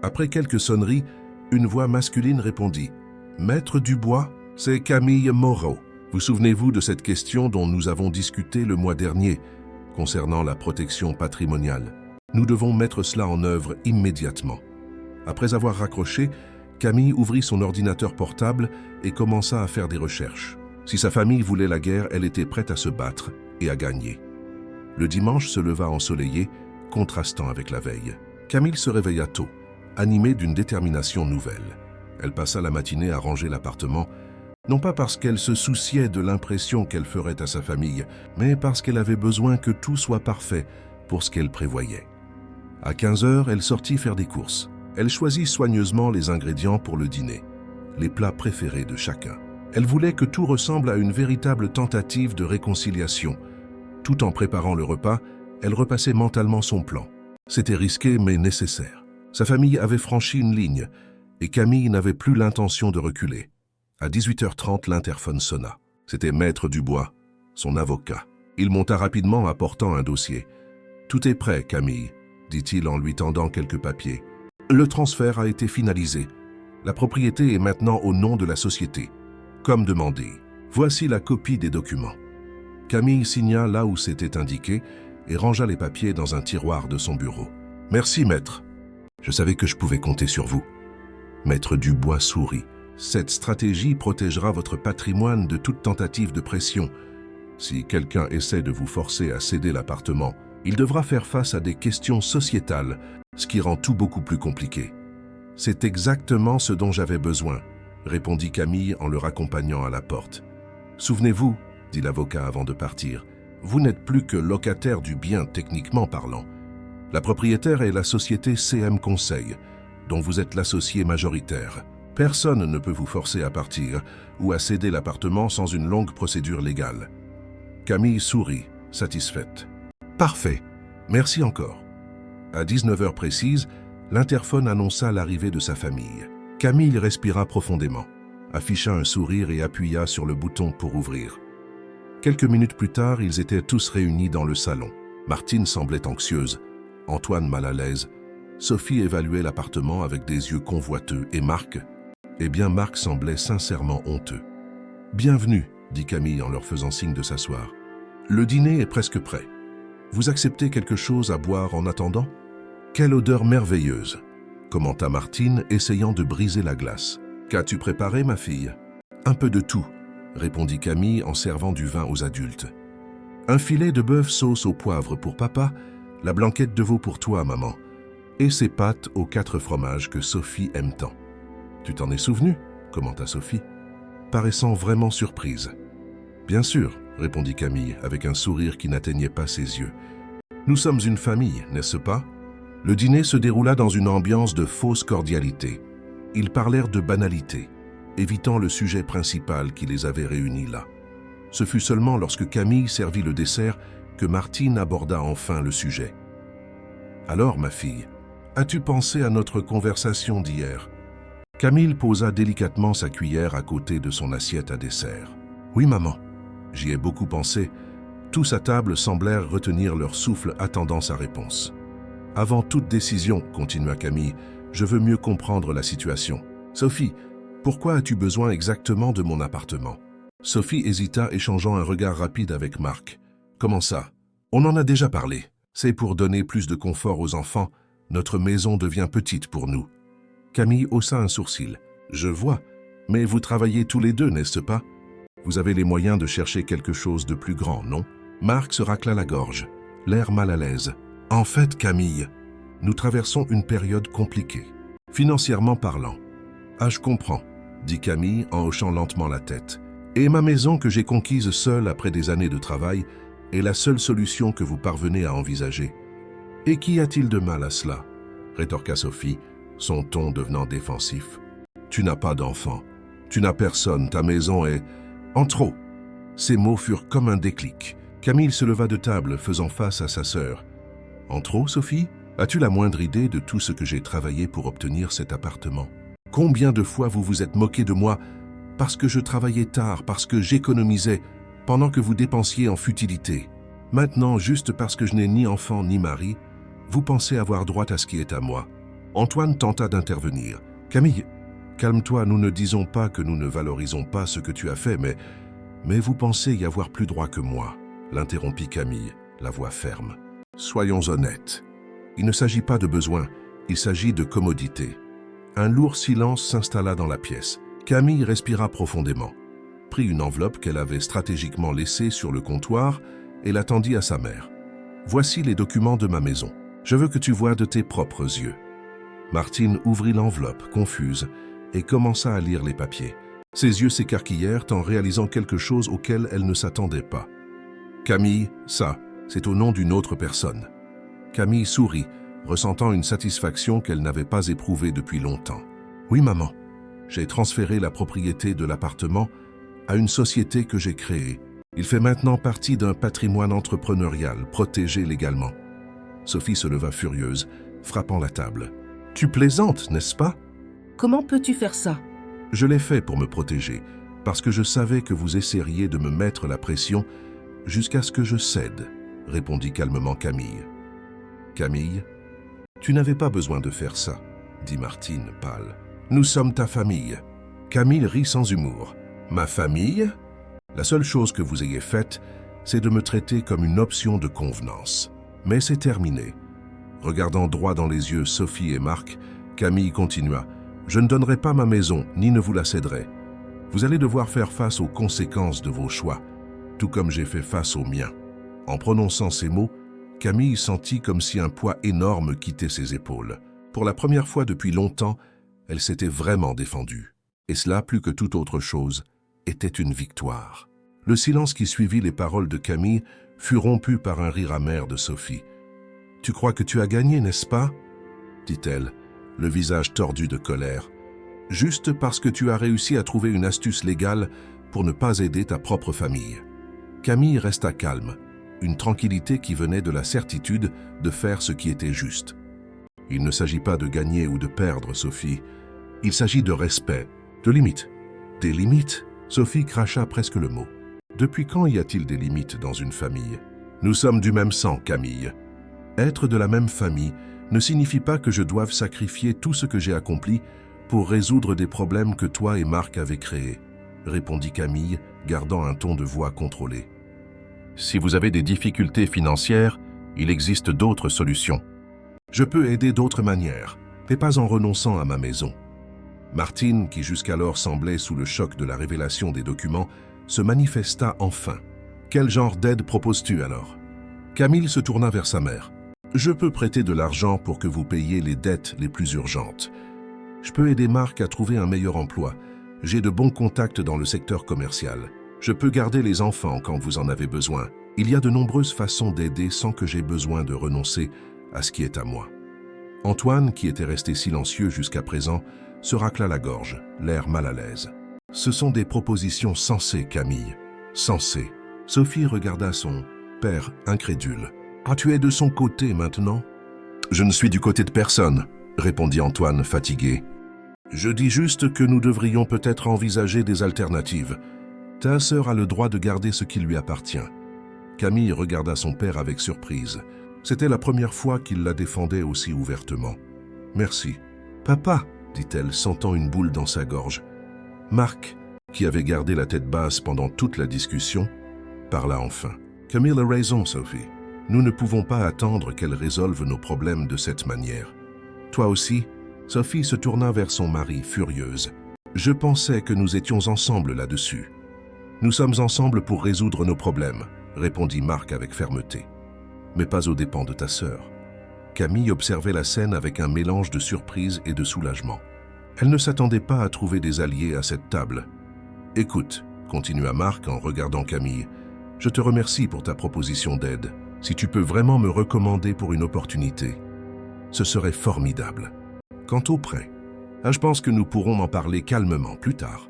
Après quelques sonneries, une voix masculine répondit. Maître Dubois, c'est Camille Moreau. Vous souvenez-vous de cette question dont nous avons discuté le mois dernier concernant la protection patrimoniale? Nous devons mettre cela en œuvre immédiatement. Après avoir raccroché, Camille ouvrit son ordinateur portable et commença à faire des recherches. Si sa famille voulait la guerre, elle était prête à se battre et à gagner. Le dimanche se leva ensoleillé, contrastant avec la veille. Camille se réveilla tôt, animée d'une détermination nouvelle. Elle passa la matinée à ranger l'appartement, non pas parce qu'elle se souciait de l'impression qu'elle ferait à sa famille, mais parce qu'elle avait besoin que tout soit parfait pour ce qu'elle prévoyait. À 15h, elle sortit faire des courses. Elle choisit soigneusement les ingrédients pour le dîner, les plats préférés de chacun. Elle voulait que tout ressemble à une véritable tentative de réconciliation. Tout en préparant le repas, elle repassait mentalement son plan. C'était risqué mais nécessaire. Sa famille avait franchi une ligne et Camille n'avait plus l'intention de reculer. À 18h30, l'interphone sonna. C'était Maître Dubois, son avocat. Il monta rapidement apportant un dossier. « Tout est prêt, Camille », dit-il en lui tendant quelques papiers. « Le transfert a été finalisé. La propriété est maintenant au nom de la société. Comme demandé, voici la copie des documents. » Camille signa là où c'était indiqué et rangea les papiers dans un tiroir de son bureau. « Merci, maître. Je savais que je pouvais compter sur vous. » Maître Dubois sourit. « Cette stratégie protégera votre patrimoine de toute tentative de pression. Si quelqu'un essaie de vous forcer à céder l'appartement, il devra faire face à des questions sociétales, ce qui rend tout beaucoup plus compliqué. »« C'est exactement ce dont j'avais besoin, » répondit Camille en le raccompagnant à la porte. « Souvenez-vous, » dit l'avocat avant de partir, « vous n'êtes plus que locataire du bien techniquement parlant. La propriétaire est la société CM Conseil, dont vous êtes l'associé majoritaire. Personne ne peut vous forcer à partir ou à céder l'appartement sans une longue procédure légale. » Camille sourit, satisfaite. « Parfait, merci encore. » À 19h précise, l'interphone annonça l'arrivée de sa famille. Camille respira profondément, afficha un sourire et appuya sur le bouton pour ouvrir. Quelques minutes plus tard, ils étaient tous réunis dans le salon. Martine semblait anxieuse, Antoine mal à l'aise, Sophie évaluait l'appartement avec des yeux convoiteux et Marc semblait sincèrement honteux. « Bienvenue, » dit Camille en leur faisant signe de s'asseoir. « Le dîner est presque prêt. Vous acceptez quelque chose à boire en attendant ? » « Quelle odeur merveilleuse !» commenta Martine, essayant de briser la glace. « Qu'as-tu préparé, ma fille ?»« Un peu de tout, » répondit Camille en servant du vin aux adultes. « Un filet de bœuf sauce au poivre pour papa, la blanquette de veau pour toi, maman, et ces pâtes aux 4 fromages que Sophie aime tant. »« Tu t'en es souvenu ?» commenta Sophie, paraissant vraiment surprise. « Bien sûr, » répondit Camille avec un sourire qui n'atteignait pas ses yeux. « Nous sommes une famille, n'est-ce pas ?» Le dîner se déroula dans une ambiance de fausse cordialité. Ils parlèrent de banalité, évitant le sujet principal qui les avait réunis là. Ce fut seulement lorsque Camille servit le dessert que Martine aborda enfin le sujet. « Alors, ma fille, as-tu pensé à notre conversation d'hier ?» Camille posa délicatement sa cuillère à côté de son assiette à dessert. « Oui, maman, j'y ai beaucoup pensé. » Tous à table semblèrent retenir leur souffle attendant sa réponse. « Avant toute décision, » continua Camille, « je veux mieux comprendre la situation. Sophie, pourquoi as-tu besoin exactement de mon appartement ?» Sophie hésita, échangeant un regard rapide avec Marc. « Comment ça ? On en a déjà parlé. C'est pour donner plus de confort aux enfants. Notre maison devient petite pour nous. » Camille haussa un sourcil. « Je vois, mais vous travaillez tous les deux, n'est-ce pas ? Vous avez les moyens de chercher quelque chose de plus grand, non ?» Marc se racla la gorge, l'air mal à l'aise. « En fait, Camille, nous traversons une période compliquée, financièrement parlant. »« Ah, je comprends, » dit Camille en hochant lentement la tête. « Et ma maison que j'ai conquise seule après des années de travail est la seule solution que vous parvenez à envisager. Et qu'y a-t-il de mal à cela? Rétorqua Sophie, son ton devenant défensif. Tu n'as pas d'enfant. Tu n'as personne, ta maison est... En trop. Ces mots furent comme un déclic. Camille se leva de table, faisant face à sa sœur. En trop, Sophie? As-tu la moindre idée de tout ce que j'ai travaillé pour obtenir cet appartement? Combien de fois vous vous êtes moqué de moi parce que je travaillais tard, parce que j'économisais, pendant que vous dépensiez en futilité. Maintenant, juste parce que je n'ai ni enfant ni mari, vous pensez avoir droit à ce qui est à moi. Antoine tenta d'intervenir. Camille, calme-toi, nous ne disons pas que nous ne valorisons pas ce que tu as fait, mais vous pensez y avoir plus droit que moi, l'interrompit Camille, la voix ferme. Soyons honnêtes. Il ne s'agit pas de besoin, il s'agit de commodité. Un lourd silence s'installa dans la pièce. Camille respira profondément, prit une enveloppe qu'elle avait stratégiquement laissée sur le comptoir et la tendit à sa mère. Voici les documents de ma maison. Je veux que tu vois de tes propres yeux. Martine ouvrit l'enveloppe, confuse, et commença à lire les papiers. Ses yeux s'écarquillèrent en réalisant quelque chose auquel elle ne s'attendait pas. Camille, ça, c'est au nom d'une autre personne. Camille sourit, ressentant une satisfaction qu'elle n'avait pas éprouvée depuis longtemps. Oui, maman. J'ai transféré la propriété de l'appartement à une société que j'ai créée. Il fait maintenant partie d'un patrimoine entrepreneurial protégé légalement. Sophie se leva furieuse, frappant la table. « Tu plaisantes, n'est-ce pas ?»« Comment peux-tu faire ça ?»« Je l'ai fait pour me protéger, parce que je savais que vous essaieriez de me mettre la pression jusqu'à ce que je cède, » répondit calmement Camille. « Camille, tu n'avais pas besoin de faire ça, » dit Martine, pâle. Nous sommes ta famille. Camille rit sans humour. Ma famille? La seule chose que vous ayez faite, c'est de me traiter comme une option de convenance. Mais c'est terminé. Regardant droit dans les yeux Sophie et Marc, Camille continua. Je ne donnerai pas ma maison, ni ne vous la céderai. Vous allez devoir faire face aux conséquences de vos choix, tout comme j'ai fait face aux miens. En prononçant ces mots, Camille sentit comme si un poids énorme quittait ses épaules. Pour la première fois depuis longtemps, elle s'était vraiment défendue. Et cela, plus que toute autre chose, était une victoire. Le silence qui suivit les paroles de Camille fut rompu par un rire amer de Sophie. « Tu crois que tu as gagné, n'est-ce pas ?» dit-elle, le visage tordu de colère. « Juste parce que tu as réussi à trouver une astuce légale pour ne pas aider ta propre famille. » Camille resta calme, une tranquillité qui venait de la certitude de faire ce qui était juste. « Il ne s'agit pas de gagner ou de perdre, Sophie. Il s'agit de respect, de limites. » « Des limites ?» Sophie cracha presque le mot. « Depuis quand y a-t-il des limites dans une famille ? Nous sommes du même sang, Camille. Être de la même famille ne signifie pas que je doive sacrifier tout ce que j'ai accompli pour résoudre des problèmes que toi et Marc avez créés, » répondit Camille, gardant un ton de voix contrôlé. « Si vous avez des difficultés financières, il existe d'autres solutions. Je peux aider d'autres manières, mais pas en renonçant à ma maison. » Martine, qui jusqu'alors semblait sous le choc de la révélation des documents, se manifesta enfin. « Quel genre d'aide proposes-tu alors ?» Camille se tourna vers sa mère. « Je peux prêter de l'argent pour que vous payiez les dettes les plus urgentes. Je peux aider Marc à trouver un meilleur emploi. J'ai de bons contacts dans le secteur commercial. Je peux garder les enfants quand vous en avez besoin. Il y a de nombreuses façons d'aider sans que j'aie besoin de renoncer à ce qui est à moi. » Antoine, qui était resté silencieux jusqu'à présent, se racla la gorge, l'air mal à l'aise. « Ce sont des propositions sensées, Camille. Sensées. » Sophie regarda son père incrédule. « Ah, tu es de son côté maintenant ?»« Je ne suis du côté de personne, » répondit Antoine fatigué. « Je dis juste que nous devrions peut-être envisager des alternatives. Ta sœur a le droit de garder ce qui lui appartient. » Camille regarda son père avec surprise. C'était la première fois qu'il la défendait aussi ouvertement. « Merci. »« Papa !» dit-elle, sentant une boule dans sa gorge. Marc, qui avait gardé la tête basse pendant toute la discussion, parla enfin. « Camille a raison, Sophie. Nous ne pouvons pas attendre qu'elle résolve nos problèmes de cette manière. Toi aussi ?» Sophie se tourna vers son mari, furieuse. « Je pensais que nous étions ensemble là-dessus. »« Nous sommes ensemble pour résoudre nos problèmes, » répondit Marc avec fermeté. « Mais pas aux dépens de ta sœur. » Camille observait la scène avec un mélange de surprise et de soulagement. Elle ne s'attendait pas à trouver des alliés à cette table. « Écoute, » continua Marc en regardant Camille, « Je te remercie pour ta proposition d'aide. Si tu peux vraiment me recommander pour une opportunité, ce serait formidable. Quant au prêt, je pense que nous pourrons en parler calmement plus tard.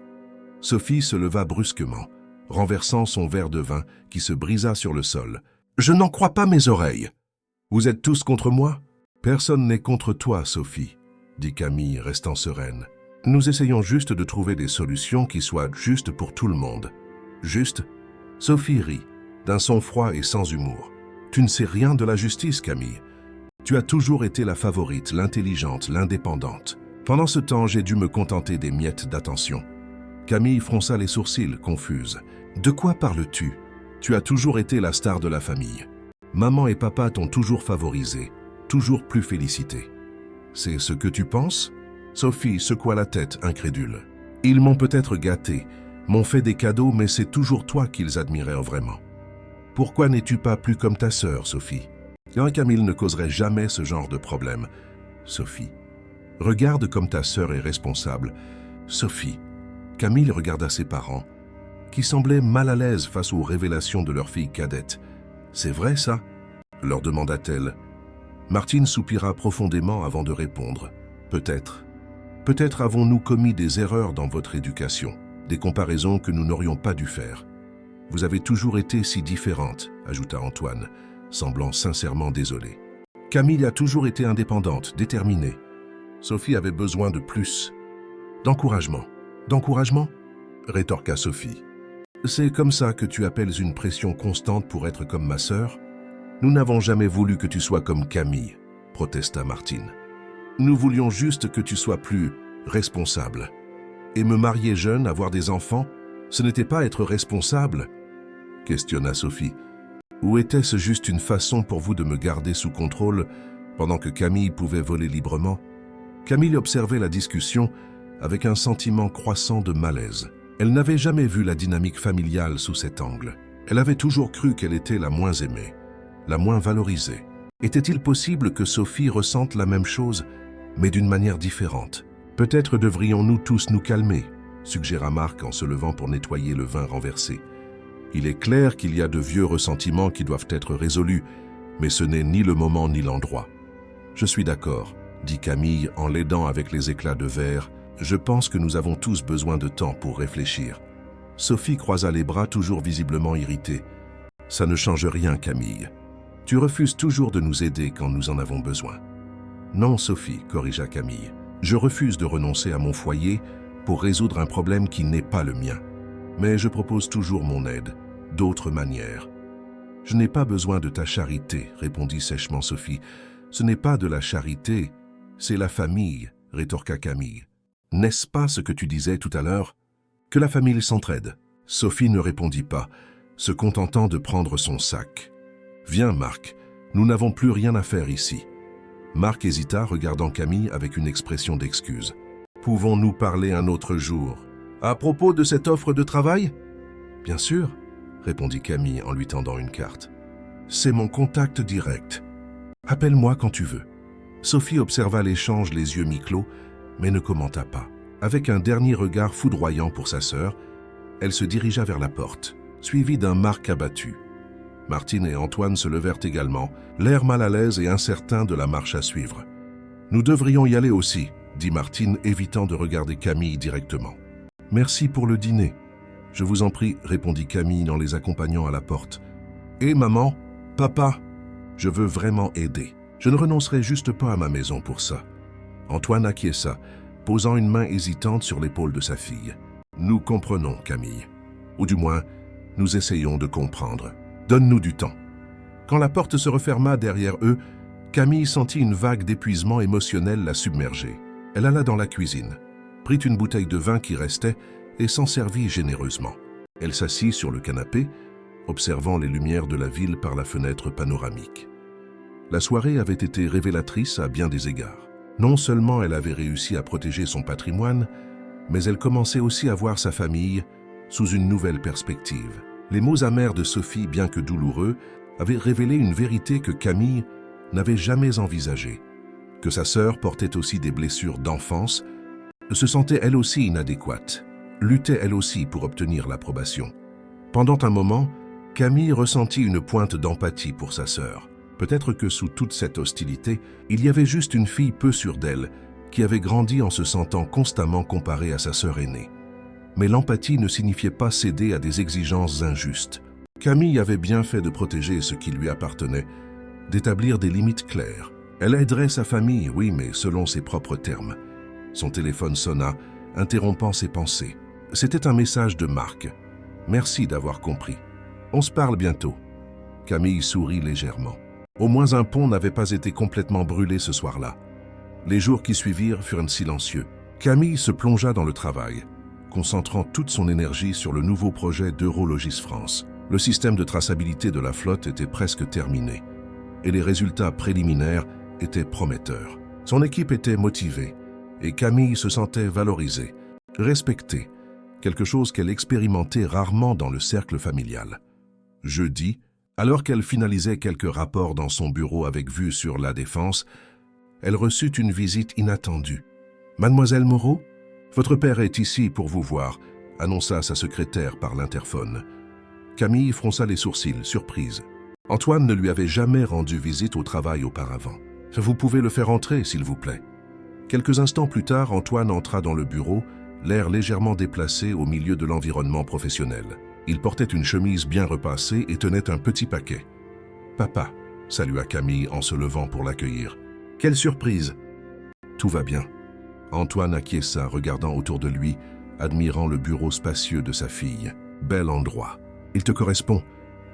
Sophie se leva brusquement, renversant son verre de vin qui se brisa sur le sol. Je n'en crois pas mes oreilles. Vous êtes tous contre moi? Personne n'est contre toi, Sophie, dit Camille, restant sereine. Nous essayons juste de trouver des solutions qui soient justes pour tout le monde. Juste? Sophie rit, d'un son froid et sans humour. Tu ne sais rien de la justice, Camille. Tu as toujours été la favorite, l'intelligente, l'indépendante. Pendant ce temps, j'ai dû me contenter des miettes d'attention. Camille fronça les sourcils, confuse. De quoi parles-tu? Tu as toujours été la star de la famille. Maman et papa t'ont toujours favorisée, toujours plus félicitée. C'est ce que tu penses? Sophie secoua la tête, incrédule. Ils m'ont peut-être gâtée, m'ont fait des cadeaux, mais c'est toujours toi qu'ils admirèrent vraiment. Pourquoi n'es-tu pas plus comme ta sœur, Sophie? Camille ne causerait jamais ce genre de problème. Sophie, regarde comme ta sœur est responsable. Sophie, Camille regarda ses parents, qui semblaient mal à l'aise face aux révélations de leur fille cadette. C'est vrai ça? Leur demanda-t-elle. Martine soupira profondément avant de répondre. Peut-être. Peut-être avons-nous commis des erreurs dans votre éducation, des comparaisons que nous n'aurions pas dû faire. Vous avez toujours été si différente, ajouta Antoine, semblant sincèrement désolé. Camille a toujours été indépendante, déterminée. Sophie avait besoin de plus. D'encouragement. D'encouragement? Rétorqua Sophie. C'est comme ça que tu appelles une pression constante pour être comme ma sœur? Nous n'avons jamais voulu que tu sois comme Camille, protesta Martine. Nous voulions juste que tu sois plus responsable. Et me marier jeune, avoir des enfants, ce n'était pas être responsable? Questionna Sophie. Ou était-ce juste une façon pour vous de me garder sous contrôle pendant que Camille pouvait voler librement? Camille observait la discussion avec un sentiment croissant de malaise. Elle n'avait jamais vu la dynamique familiale sous cet angle. Elle avait toujours cru qu'elle était la moins aimée, la moins valorisée. Était-il possible que Sophie ressente la même chose, mais d'une manière différente? Peut-être devrions-nous tous nous calmer, suggéra Marc en se levant pour nettoyer le vin renversé. Il est clair qu'il y a de vieux ressentiments qui doivent être résolus, mais ce n'est ni le moment ni l'endroit. Je suis d'accord, dit Camille en l'aidant avec les éclats de verre. Je pense que nous avons tous besoin de temps pour réfléchir. Sophie croisa les bras, toujours visiblement irritée. Ça ne change rien, Camille. Tu refuses toujours de nous aider quand nous en avons besoin. Non, Sophie, corrigea Camille. Je refuse de renoncer à mon foyer pour résoudre un problème qui n'est pas le mien. Mais je propose toujours mon aide, d'autres manières. Je n'ai pas besoin de ta charité, répondit sèchement Sophie. Ce n'est pas de la charité, c'est la famille, rétorqua Camille. N'est-ce pas ce que tu disais tout à l'heure? Que la famille s'entraide. Sophie ne répondit pas, se contentant de prendre son sac. Viens, Marc, nous n'avons plus rien à faire ici. Marc hésita, regardant Camille avec une expression d'excuse. Pouvons-nous parler un autre jour? À propos de cette offre de travail? Bien sûr, répondit Camille en lui tendant une carte. C'est mon contact direct. Appelle-moi quand tu veux. Sophie observa l'échange les yeux mi-clos, mais ne commenta pas. Avec un dernier regard foudroyant pour sa sœur, elle se dirigea vers la porte, suivie d'un Marc abattu. Martine et Antoine se levèrent également, l'air mal à l'aise et incertain de la marche à suivre. « Nous devrions y aller aussi », dit Martine, évitant de regarder Camille directement. « Merci pour le dîner. »« Je vous en prie », répondit Camille en les accompagnant à la porte. « Et maman, papa, je veux vraiment aider. Je ne renoncerai juste pas à ma maison pour ça. » Antoine acquiesça, posant une main hésitante sur l'épaule de sa fille. « Nous comprenons, Camille. Ou du moins, nous essayons de comprendre. Donne-nous du temps. » Quand la porte se referma derrière eux, Camille sentit une vague d'épuisement émotionnel la submerger. Elle alla dans la cuisine, prit une bouteille de vin qui restait et s'en servit généreusement. Elle s'assit sur le canapé, observant les lumières de la ville par la fenêtre panoramique. La soirée avait été révélatrice à bien des égards. Non seulement elle avait réussi à protéger son patrimoine, mais elle commençait aussi à voir sa famille sous une nouvelle perspective. Les mots amers de Sophie, bien que douloureux, avaient révélé une vérité que Camille n'avait jamais envisagée. Que sa sœur portait aussi des blessures d'enfance, se sentait elle aussi inadéquate, luttait elle aussi pour obtenir l'approbation. Pendant un moment, Camille ressentit une pointe d'empathie pour sa sœur. Peut-être que sous toute cette hostilité, il y avait juste une fille peu sûre d'elle, qui avait grandi en se sentant constamment comparée à sa sœur aînée. Mais l'empathie ne signifiait pas céder à des exigences injustes. Camille avait bien fait de protéger ce qui lui appartenait, d'établir des limites claires. Elle aiderait sa famille, oui, mais selon ses propres termes. Son téléphone sonna, interrompant ses pensées. C'était un message de Marc. « Merci d'avoir compris. On se parle bientôt. » Camille sourit légèrement. Au moins un pont n'avait pas été complètement brûlé ce soir-là. Les jours qui suivirent furent silencieux. Camille se plongea dans le travail, concentrant toute son énergie sur le nouveau projet d'Eurologis France. Le système de traçabilité de la flotte était presque terminé, et les résultats préliminaires étaient prometteurs. Son équipe était motivée, et Camille se sentait valorisée, respectée, quelque chose qu'elle expérimentait rarement dans le cercle familial. Jeudi, alors qu'elle finalisait quelques rapports dans son bureau avec vue sur la Défense, elle reçut une visite inattendue. « Mademoiselle Moreau, votre père est ici pour vous voir », annonça sa secrétaire par l'interphone. Camille fronça les sourcils, surprise. Antoine ne lui avait jamais rendu visite au travail auparavant. « Vous pouvez le faire entrer, s'il vous plaît. » Quelques instants plus tard, Antoine entra dans le bureau, l'air légèrement déplacé au milieu de l'environnement professionnel. Il portait une chemise bien repassée et tenait un petit paquet. « Papa », salua Camille en se levant pour l'accueillir. « Quelle surprise !»« Tout va bien. » Antoine acquiesça, regardant autour de lui, admirant le bureau spacieux de sa fille. « Bel endroit. »« Il te correspond. »«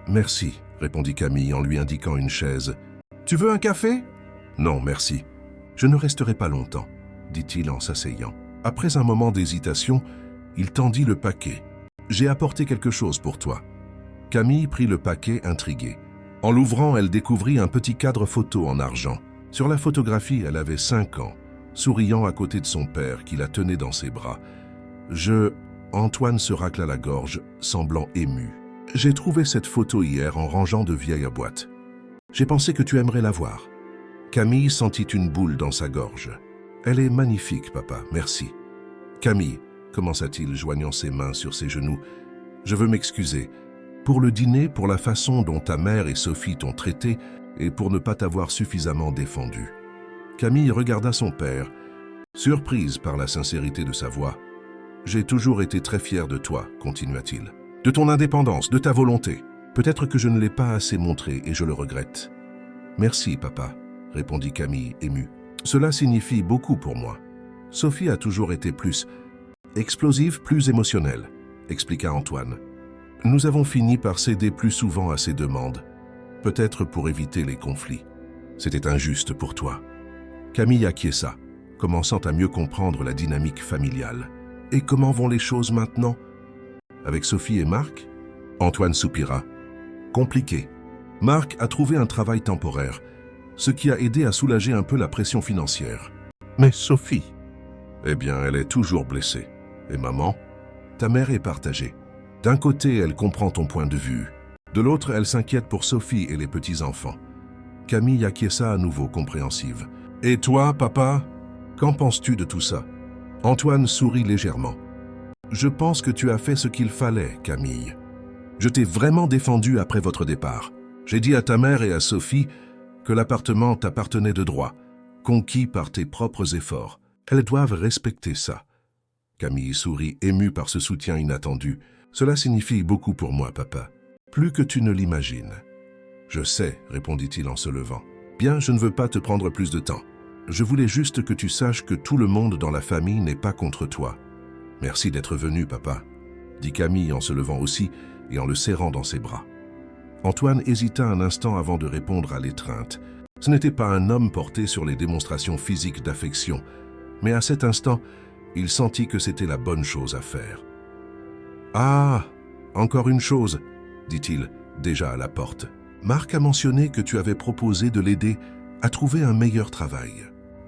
Merci », répondit Camille en lui indiquant une chaise. « Tu veux un café ?»« Non, merci. Je ne resterai pas longtemps, » dit-il en s'asseyant. Après un moment d'hésitation, il tendit le paquet. « J'ai apporté quelque chose pour toi. » Camille prit le paquet, intriguée. En l'ouvrant, elle découvrit un petit cadre photo en argent. Sur la photographie, elle avait 5 ans, souriant à côté de son père qui la tenait dans ses bras. Antoine se racla la gorge, semblant ému. « J'ai trouvé cette photo hier en rangeant de vieilles boîtes. J'ai pensé que tu aimerais la voir. » Camille sentit une boule dans sa gorge. « Elle est magnifique, papa, merci. »« Camille, » commença-t-il, joignant ses mains sur ses genoux, « je veux m'excuser. Pour le dîner, pour la façon dont ta mère et Sophie t'ont traité et pour ne pas t'avoir suffisamment défendu. » Camille regarda son père, surprise par la sincérité de sa voix. « J'ai toujours été très fier de toi, » continua-t-il. « De ton indépendance, de ta volonté. Peut-être que je ne l'ai pas assez montré et je le regrette. »« Merci, papa, » répondit Camille, émue. « Cela signifie beaucoup pour moi. Sophie a toujours été plus explosive, plus émotionnelle, » expliqua Antoine. « Nous avons fini par céder plus souvent à ses demandes, peut-être pour éviter les conflits. C'était injuste pour toi. » Camille acquiesça, commençant à mieux comprendre la dynamique familiale. « Et comment vont les choses maintenant? Avec Sophie et Marc ?» Antoine soupira. « Compliqué. Marc a trouvé un travail temporaire, ce qui a aidé à soulager un peu la pression financière. Mais Sophie? Eh bien, elle est toujours blessée. Et maman? Ta mère est partagée. D'un côté, elle comprend ton point de vue. De l'autre, elle s'inquiète pour Sophie et les petits-enfants. » Camille acquiesça à nouveau, compréhensive. « Et toi, papa? Qu'en penses-tu de tout ça ?» Antoine sourit légèrement. « Je pense que tu as fait ce qu'il fallait, Camille. Je t'ai vraiment défendu après votre départ. J'ai dit à ta mère et à Sophie que l'appartement t'appartenait de droit, conquis par tes propres efforts. Elles doivent respecter ça. » Camille sourit, émue par ce soutien inattendu. « Cela signifie beaucoup pour moi, papa. Plus que tu ne l'imagines. »« Je sais, » répondit-il en se levant. « Bien, je ne veux pas te prendre plus de temps. Je voulais juste que tu saches que tout le monde dans la famille n'est pas contre toi. »« Merci d'être venu, papa, » dit Camille en se levant aussi et en le serrant dans ses bras. Antoine hésita un instant avant de répondre à l'étreinte. Ce n'était pas un homme porté sur les démonstrations physiques d'affection, mais à cet instant, il sentit que c'était la bonne chose à faire. « Ah, encore une chose, » dit-il, déjà à la porte. « Marc a mentionné que tu avais proposé de l'aider à trouver un meilleur travail. »«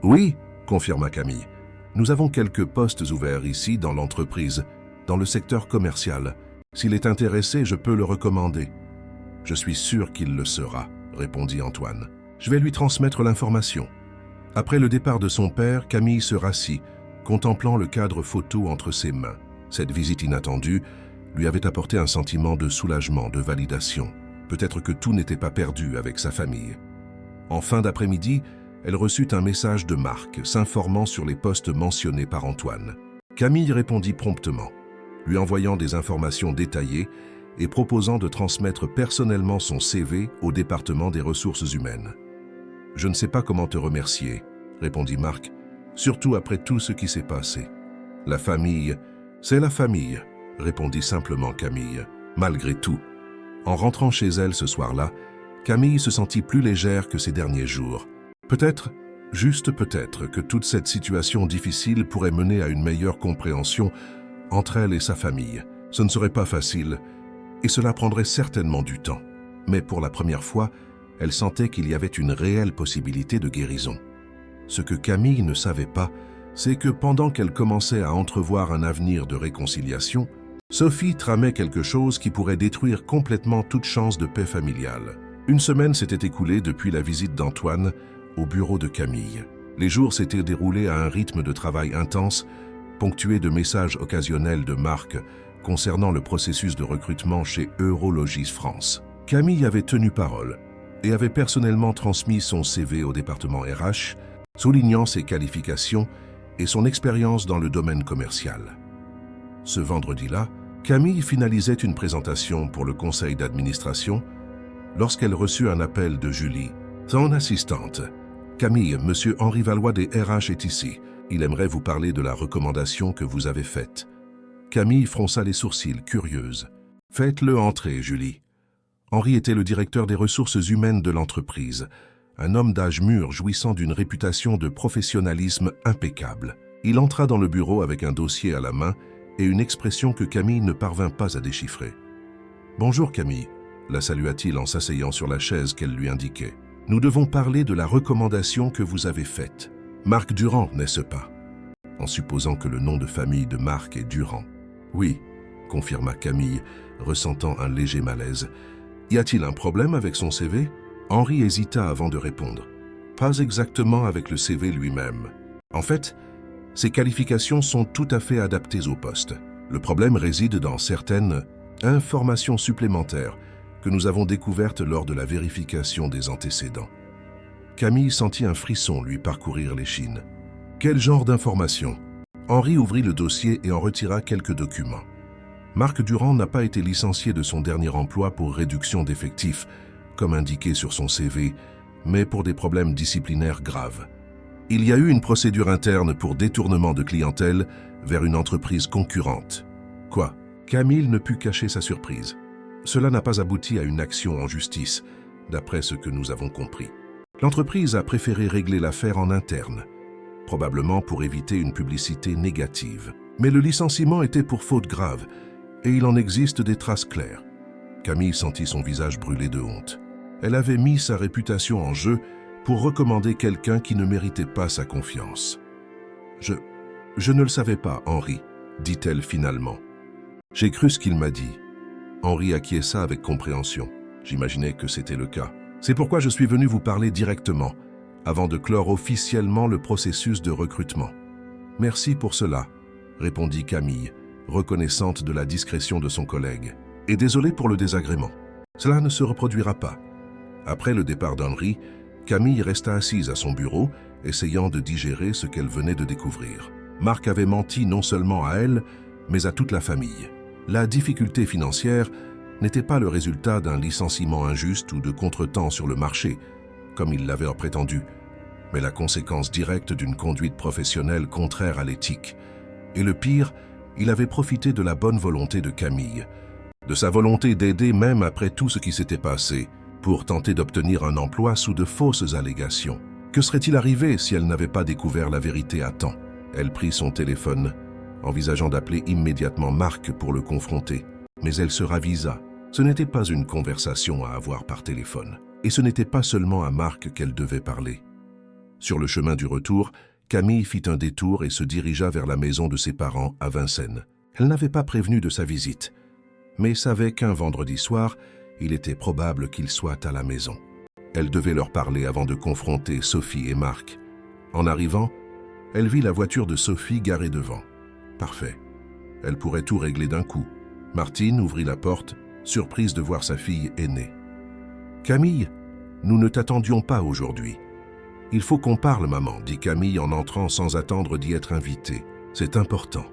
Oui, » confirma Camille. « Nous avons quelques postes ouverts ici dans l'entreprise, dans le secteur commercial. S'il est intéressé, je peux le recommander. »« Je suis sûr qu'il le sera, » répondit Antoine. « Je vais lui transmettre l'information. » Après le départ de son père, Camille se rassit, contemplant le cadre photo entre ses mains. Cette visite inattendue lui avait apporté un sentiment de soulagement, de validation. Peut-être que tout n'était pas perdu avec sa famille. En fin d'après-midi, elle reçut un message de Marc s'informant sur les postes mentionnés par Antoine. Camille répondit promptement, lui envoyant des informations détaillées et proposant de transmettre personnellement son CV au département des ressources humaines. « Je ne sais pas comment te remercier », répondit Marc, « surtout après tout ce qui s'est passé. »« La famille, c'est la famille », répondit simplement Camille, malgré tout. En rentrant chez elle ce soir-là, Camille se sentit plus légère que ces derniers jours. Peut-être, juste peut-être, que toute cette situation difficile pourrait mener à une meilleure compréhension entre elle et sa famille. Ce ne serait pas facile, et cela prendrait certainement du temps. Mais pour la première fois, elle sentait qu'il y avait une réelle possibilité de guérison. Ce que Camille ne savait pas, c'est que pendant qu'elle commençait à entrevoir un avenir de réconciliation, Sophie tramait quelque chose qui pourrait détruire complètement toute chance de paix familiale. Une semaine s'était écoulée depuis la visite d'Antoine au bureau de Camille. Les jours s'étaient déroulés à un rythme de travail intense, ponctué de messages occasionnels de Marc concernant le processus de recrutement chez Eurologis France. Camille avait tenu parole et avait personnellement transmis son CV au département RH, soulignant ses qualifications et son expérience dans le domaine commercial. Ce vendredi-là, Camille finalisait une présentation pour le conseil d'administration lorsqu'elle reçut un appel de Julie, son assistante. « Camille, monsieur Henri Valois des RH est ici. Il aimerait vous parler de la recommandation que vous avez faite. » Camille fronça les sourcils, curieuse. « Faites-le entrer, Julie. » Henri était le directeur des ressources humaines de l'entreprise, un homme d'âge mûr jouissant d'une réputation de professionnalisme impeccable. Il entra dans le bureau avec un dossier à la main et une expression que Camille ne parvint pas à déchiffrer. « Bonjour Camille », la salua-t-il en s'asseyant sur la chaise qu'elle lui indiquait. « Nous devons parler de la recommandation que vous avez faite. Marc Durand, n'est-ce pas ?» En supposant que le nom de famille de Marc est Durand. « Oui », confirma Camille, ressentant un léger malaise. « Y a-t-il un problème avec son CV ?» Henri hésita avant de répondre. « Pas exactement avec le CV lui-même. En fait, ses qualifications sont tout à fait adaptées au poste. Le problème réside dans certaines informations supplémentaires que nous avons découvertes lors de la vérification des antécédents. » Camille sentit un frisson lui parcourir l'échine. « Quel genre d'informations ?» Henri ouvrit le dossier et en retira quelques documents. Marc Durand n'a pas été licencié de son dernier emploi pour réduction d'effectifs, comme indiqué sur son CV, mais pour des problèmes disciplinaires graves. Il y a eu une procédure interne pour détournement de clientèle vers une entreprise concurrente. Quoi? Camille ne put cacher sa surprise. Cela n'a pas abouti à une action en justice, d'après ce que nous avons compris. L'entreprise a préféré régler l'affaire en interne, probablement pour éviter une publicité négative. Mais le licenciement était pour faute grave, et il en existe des traces claires. Camille sentit son visage brûler de honte. Elle avait mis sa réputation en jeu pour recommander quelqu'un qui ne méritait pas sa confiance. « Je ne le savais pas, Henri, » dit-elle finalement. « J'ai cru ce qu'il m'a dit. » Henri acquiesça avec compréhension. J'imaginais que c'était le cas. C'est pourquoi je suis venu vous parler directement, avant de clore officiellement le processus de recrutement. « Merci pour cela, » répondit Camille, reconnaissante de la discrétion de son collègue. « Et désolée pour le désagrément. Cela ne se reproduira pas. » Après le départ d'Henri, Camille resta assise à son bureau, essayant de digérer ce qu'elle venait de découvrir. Marc avait menti non seulement à elle, mais à toute la famille. La difficulté financière n'était pas le résultat d'un licenciement injuste ou de contretemps sur le marché, comme il l'avait prétendu, mais la conséquence directe d'une conduite professionnelle contraire à l'éthique. Et le pire, il avait profité de la bonne volonté de Camille, de sa volonté d'aider même après tout ce qui s'était passé, pour tenter d'obtenir un emploi sous de fausses allégations. Que serait-il arrivé si elle n'avait pas découvert la vérité à temps? Elle prit son téléphone, envisageant d'appeler immédiatement Marc pour le confronter. Mais elle se ravisa. Ce n'était pas une conversation à avoir par téléphone. Et ce n'était pas seulement à Marc qu'elle devait parler. Sur le chemin du retour, Camille fit un détour et se dirigea vers la maison de ses parents à Vincennes. Elle n'avait pas prévenu de sa visite, mais savait qu'un vendredi soir, il était probable qu'il soit à la maison. Elle devait leur parler avant de confronter Sophie et Marc. En arrivant, elle vit la voiture de Sophie garée devant. Parfait. Elle pourrait tout régler d'un coup. Martine ouvrit la porte, surprise de voir sa fille aînée. « Camille, nous ne t'attendions pas aujourd'hui. »« Il faut qu'on parle, maman, » dit Camille en entrant sans attendre d'y être invitée. « C'est important. »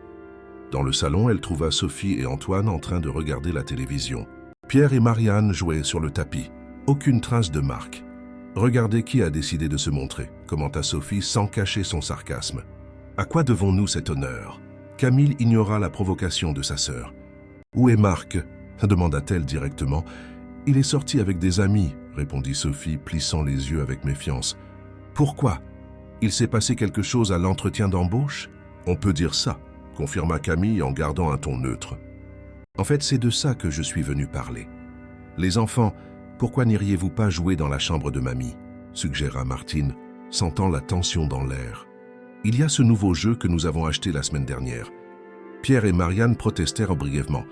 Dans le salon, elle trouva Sophie et Antoine en train de regarder la télévision. Pierre et Marianne jouaient sur le tapis. Aucune trace de Marc. « Regardez qui a décidé de se montrer » commenta Sophie sans cacher son sarcasme. « À quoi devons-nous cet honneur ?» Camille ignora la provocation de sa sœur. « Où est Marc ?» demanda-t-elle directement. « Il est sorti avec des amis » répondit Sophie, plissant les yeux avec méfiance. « Pourquoi? Il s'est passé quelque chose à l'entretien d'embauche ?»« On peut dire ça » confirma Camille en gardant un ton neutre. « En fait, c'est de ça que je suis venu parler. Les enfants, pourquoi n'iriez-vous pas jouer dans la chambre de mamie ?» suggéra Martine, sentant la tension dans l'air. « Il y a ce nouveau jeu que nous avons acheté la semaine dernière. » Pierre et Marianne protestèrent brièvement,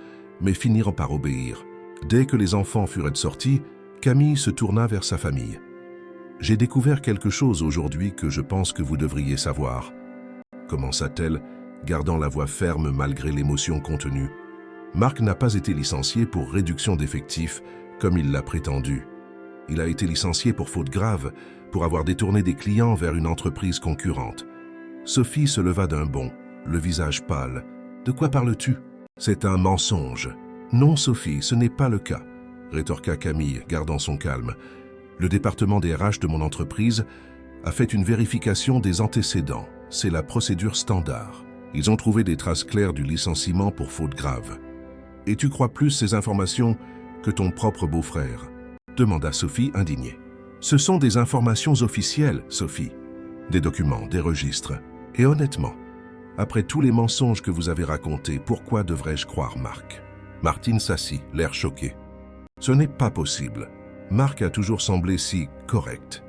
mais finirent par obéir. Dès que les enfants furent sortis, Camille se tourna vers sa famille. « J'ai découvert quelque chose aujourd'hui que je pense que vous devriez savoir. » commença-t-elle, gardant la voix ferme malgré l'émotion contenue. Marc n'a pas été licencié pour réduction d'effectifs, comme il l'a prétendu. Il a été licencié pour faute grave, pour avoir détourné des clients vers une entreprise concurrente. Sophie se leva d'un bond, le visage pâle. « De quoi parles-tu » ? « C'est un mensonge. »« Non, Sophie, ce n'est pas le cas, » rétorqua Camille, gardant son calme. « Le département des RH de mon entreprise a fait une vérification des antécédents. C'est la procédure standard. Ils ont trouvé des traces claires du licenciement pour faute grave. Et tu crois plus ces informations que ton propre beau-frère ?» demanda Sophie indignée. « Ce sont des informations officielles, Sophie. Des documents, des registres. Et honnêtement, après tous les mensonges que vous avez racontés, pourquoi devrais-je croire Marc ?» Martine s'assit, l'air choqué. « Ce n'est pas possible. Marc a toujours semblé si correct. »«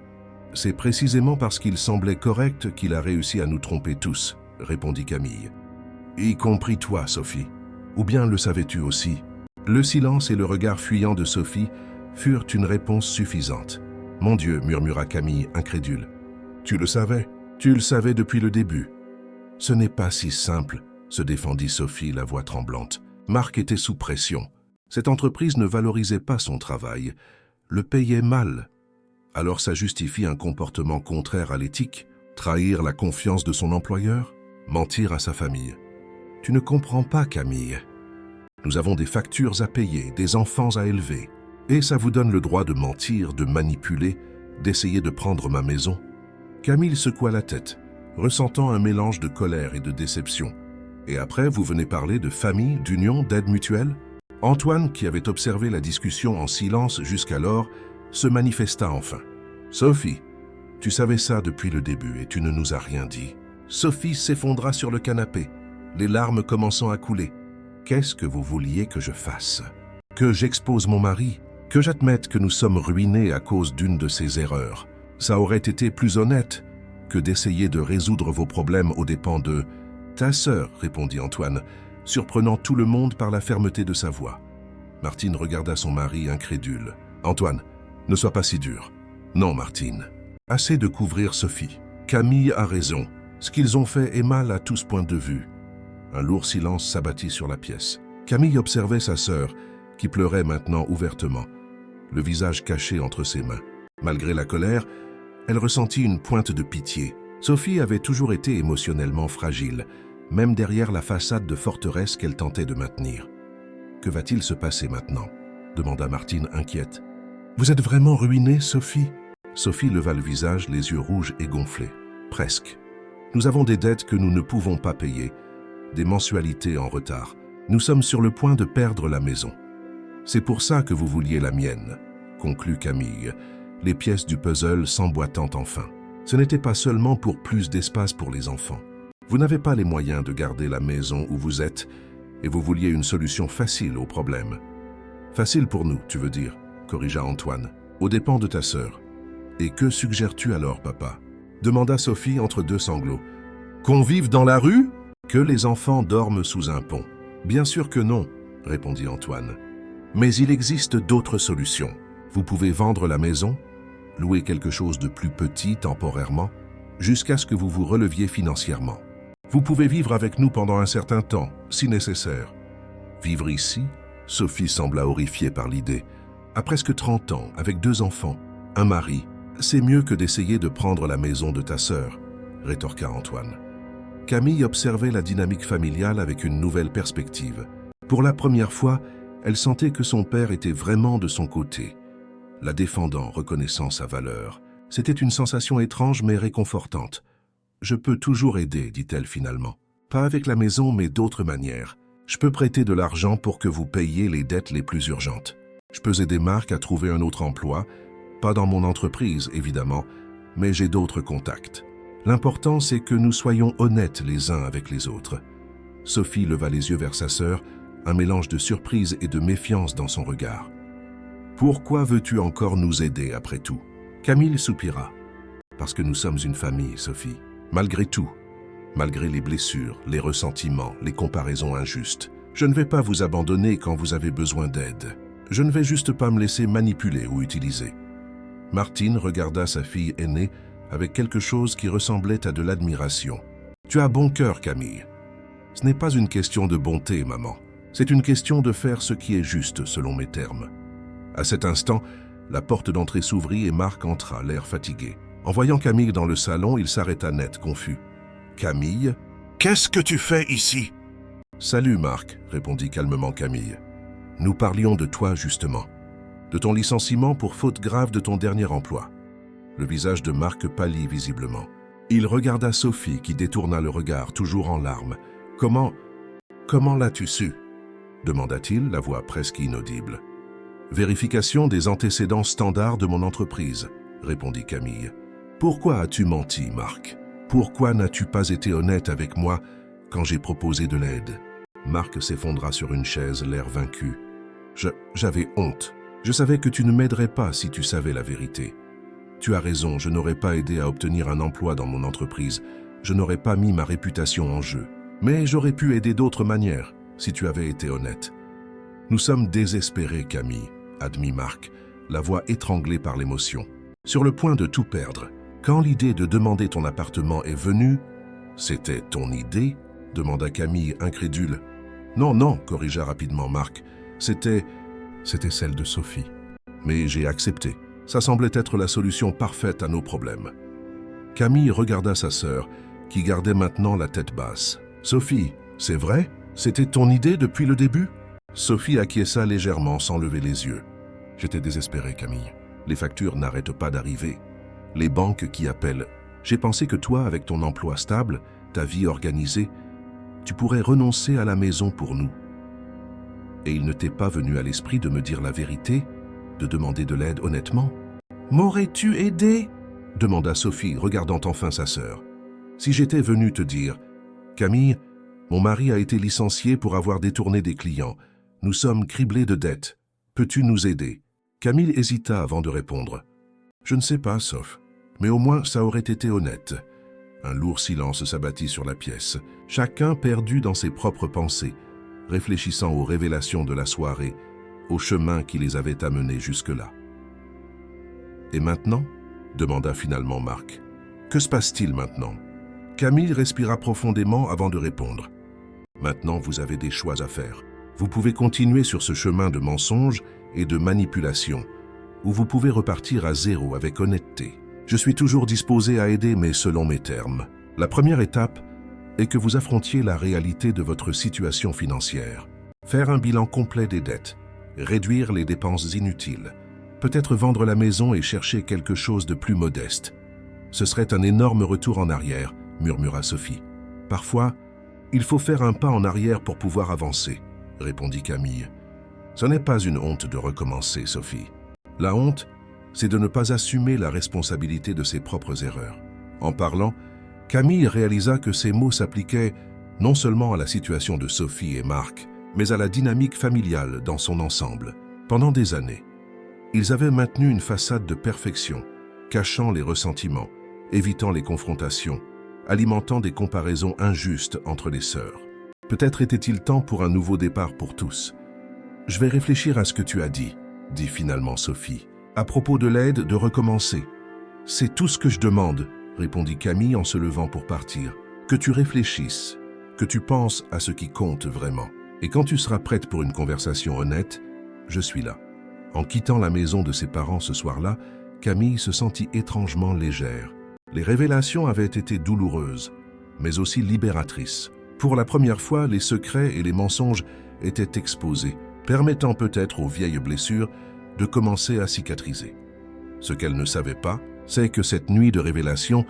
C'est précisément parce qu'il semblait correct qu'il a réussi à nous tromper tous, » répondit Camille. « Y compris toi, Sophie. Ou bien le savais-tu aussi ?» Le silence et le regard fuyant de Sophie furent une réponse suffisante. « Mon Dieu, » murmura Camille, incrédule. « Tu le savais. Tu le savais depuis le début. » « Ce n'est pas si simple, » se défendit Sophie, la voix tremblante. Marc était sous pression. Cette entreprise ne valorisait pas son travail, le payait mal. Alors ça justifie un comportement contraire à l'éthique, trahir la confiance de son employeur, mentir à sa famille. Tu ne comprends pas, Camille. Nous avons des factures à payer, des enfants à élever. Et ça vous donne le droit de mentir, de manipuler, d'essayer de prendre ma maison. Camille secoua la tête, ressentant un mélange de colère et de déception. Et après, vous venez parler de famille, d'union, d'aide mutuelle ? Antoine, qui avait observé la discussion en silence jusqu'alors, se manifesta enfin. « Sophie, tu savais ça depuis le début et tu ne nous as rien dit. » Sophie s'effondra sur le canapé, les larmes commençant à couler. « Qu'est-ce que vous vouliez que je fasse ? Que j'expose mon mari ? Que j'admette que nous sommes ruinés à cause d'une de ses erreurs ? Ça aurait été plus honnête que d'essayer de résoudre vos problèmes aux dépens de ta sœur, répondit Antoine, surprenant tout le monde par la fermeté de sa voix. Martine regarda son mari incrédule. Antoine, ne sois pas si dur. Non, Martine. Assez de couvrir Sophie. Camille a raison. Ce qu'ils ont fait est mal à tous points de vue. Un lourd silence s'abattit sur la pièce. Camille observait sa sœur, qui pleurait maintenant ouvertement, le visage caché entre ses mains. Malgré la colère, elle ressentit une pointe de pitié. Sophie avait toujours été émotionnellement fragile, même derrière la façade de forteresse qu'elle tentait de maintenir. « Que va-t-il se passer maintenant ?» demanda Martine inquiète. « Vous êtes vraiment ruinée, Sophie ?» Sophie leva le visage, les yeux rouges et gonflés. « Presque. Nous avons des dettes que nous ne pouvons pas payer, des mensualités en retard. Nous sommes sur le point de perdre la maison. C'est pour ça que vous vouliez la mienne, » conclut Camille, les pièces du puzzle s'emboîtant enfin. Ce n'était pas seulement pour plus d'espace pour les enfants. Vous n'avez pas les moyens de garder la maison où vous êtes et vous vouliez une solution facile au problème. Facile pour nous, tu veux dire, corrigea Antoine, aux dépens de ta sœur. Et que suggères-tu alors, papa ? Demanda Sophie entre deux sanglots. Qu'on vive dans la rue ? Que les enfants dorment sous un pont ? Bien sûr que non, répondit Antoine. Mais il existe d'autres solutions. Vous pouvez vendre la maison, louer quelque chose de plus petit temporairement, jusqu'à ce que vous vous releviez financièrement. Vous pouvez vivre avec nous pendant un certain temps, si nécessaire. Vivre ici? Sophie sembla horrifiée par l'idée. À presque 30 ans, avec 2 enfants, un mari, c'est mieux que d'essayer de prendre la maison de ta sœur, rétorqua Antoine. Camille observait la dynamique familiale avec une nouvelle perspective. Pour la première fois, elle sentait que son père était vraiment de son côté, la défendant, reconnaissant sa valeur. C'était une sensation étrange mais réconfortante. « Je peux toujours aider », dit-elle finalement. « Pas avec la maison, mais d'autres manières. Je peux prêter de l'argent pour que vous payiez les dettes les plus urgentes. Je peux aider Marc à trouver un autre emploi, pas dans mon entreprise, évidemment, mais j'ai d'autres contacts. L'important, c'est que nous soyons honnêtes les uns avec les autres. » Sophie leva les yeux vers sa sœur, un mélange de surprise et de méfiance dans son regard. « Pourquoi veux-tu encore nous aider après tout ?» Camille soupira. « Parce que nous sommes une famille, Sophie. Malgré tout, malgré les blessures, les ressentiments, les comparaisons injustes, je ne vais pas vous abandonner quand vous avez besoin d'aide. Je ne vais juste pas me laisser manipuler ou utiliser. » Martine regarda sa fille aînée avec quelque chose qui ressemblait à de l'admiration. « Tu as bon cœur, Camille. Ce n'est pas une question de bonté, maman. C'est une question de faire ce qui est juste, selon mes termes. » À cet instant, la porte d'entrée s'ouvrit et Marc entra, l'air fatigué. En voyant Camille dans le salon, il s'arrêta net, confus. « Camille, qu'est-ce que tu fais ici ?»« Salut, Marc, » répondit calmement Camille. « Nous parlions de toi, justement. De ton licenciement pour faute grave de ton dernier emploi. » Le visage de Marc pâlit visiblement. Il regarda Sophie qui détourna le regard, toujours en larmes. « Comment l'as-tu su ?» demanda-t-il, la voix presque inaudible. « Vérification des antécédents standards de mon entreprise, » répondit Camille. « Pourquoi as-tu menti, Marc? Pourquoi n'as-tu pas été honnête avec moi quand j'ai proposé de l'aide ?» Marc s'effondra sur une chaise, l'air vaincu. « J'avais honte. Je savais que tu ne m'aiderais pas si tu savais la vérité. Tu as raison, je n'aurais pas aidé à obtenir un emploi dans mon entreprise. Je n'aurais pas mis ma réputation en jeu. Mais j'aurais pu aider d'autres manières, si tu avais été honnête. » « Nous sommes désespérés, Camille, » admit Marc, la voix étranglée par l'émotion. Sur le point de tout perdre. Quand l'idée de demander ton appartement est venue, « C'était ton idée ?» demanda Camille, incrédule. « Non, » corrigea rapidement Marc. « C'était celle de Sophie. Mais j'ai accepté. Ça semblait être la solution parfaite à nos problèmes. » Camille regarda sa sœur, qui gardait maintenant la tête basse. « Sophie, c'est vrai? C'était ton idée depuis le début ?» Sophie acquiesça légèrement sans lever les yeux. « J'étais désespéré, Camille. Les factures n'arrêtent pas d'arriver. Les banques qui appellent. J'ai pensé que toi, avec ton emploi stable, ta vie organisée, tu pourrais renoncer à la maison pour nous. Et il ne t'est pas venu à l'esprit de me dire la vérité, de demander de l'aide honnêtement? »« M'aurais-tu aidé ?» demanda Sophie, regardant enfin sa sœur. « Si j'étais venu te dire, Camille, mon mari a été licencié pour avoir détourné des clients. Nous sommes criblés de dettes. Peux-tu nous aider ?» Camille hésita avant de répondre. « Je ne sais pas, Soph, mais au moins ça aurait été honnête. » Un lourd silence s'abattit sur la pièce, chacun perdu dans ses propres pensées, réfléchissant aux révélations de la soirée, au chemin qui les avait amenés jusque-là. « Et maintenant ?» demanda finalement Marc. « Que se passe-t-il maintenant ?» Camille respira profondément avant de répondre. « Maintenant, vous avez des choix à faire. Vous pouvez continuer sur ce chemin de mensonges et de manipulation, ou vous pouvez repartir à zéro avec honnêteté. Je suis toujours disposé à aider, mais selon mes termes. La première étape est que vous affrontiez la réalité de votre situation financière. Faire un bilan complet des dettes, réduire les dépenses inutiles, peut-être vendre la maison et chercher quelque chose de plus modeste. Ce serait un énorme retour en arrière, murmura Sophie. Parfois, il faut faire un pas en arrière pour pouvoir avancer, répondit Camille. Ce n'est pas une honte de recommencer, Sophie. La honte, c'est de ne pas assumer la responsabilité de ses propres erreurs. En parlant, Camille réalisa que ces mots s'appliquaient non seulement à la situation de Sophie et Marc, mais à la dynamique familiale dans son ensemble. Pendant des années, ils avaient maintenu une façade de perfection, cachant les ressentiments, évitant les confrontations, alimentant des comparaisons injustes entre les sœurs. Peut-être était-il temps pour un nouveau départ pour tous. « Je vais réfléchir à ce que tu as dit », dit finalement Sophie. « À propos de l'aide, de recommencer. »« C'est tout ce que je demande », répondit Camille en se levant pour partir. « Que tu réfléchisses, que tu penses à ce qui compte vraiment. » Et quand tu seras prête pour une conversation honnête, je suis là. » En quittant la maison de ses parents ce soir-là, Camille se sentit étrangement légère. Les révélations avaient été douloureuses, mais aussi libératrices. Pour la première fois, les secrets et les mensonges étaient exposés, permettant peut-être aux vieilles blessures de commencer à cicatriser. Ce qu'elle ne savait pas, c'est que cette nuit de révélation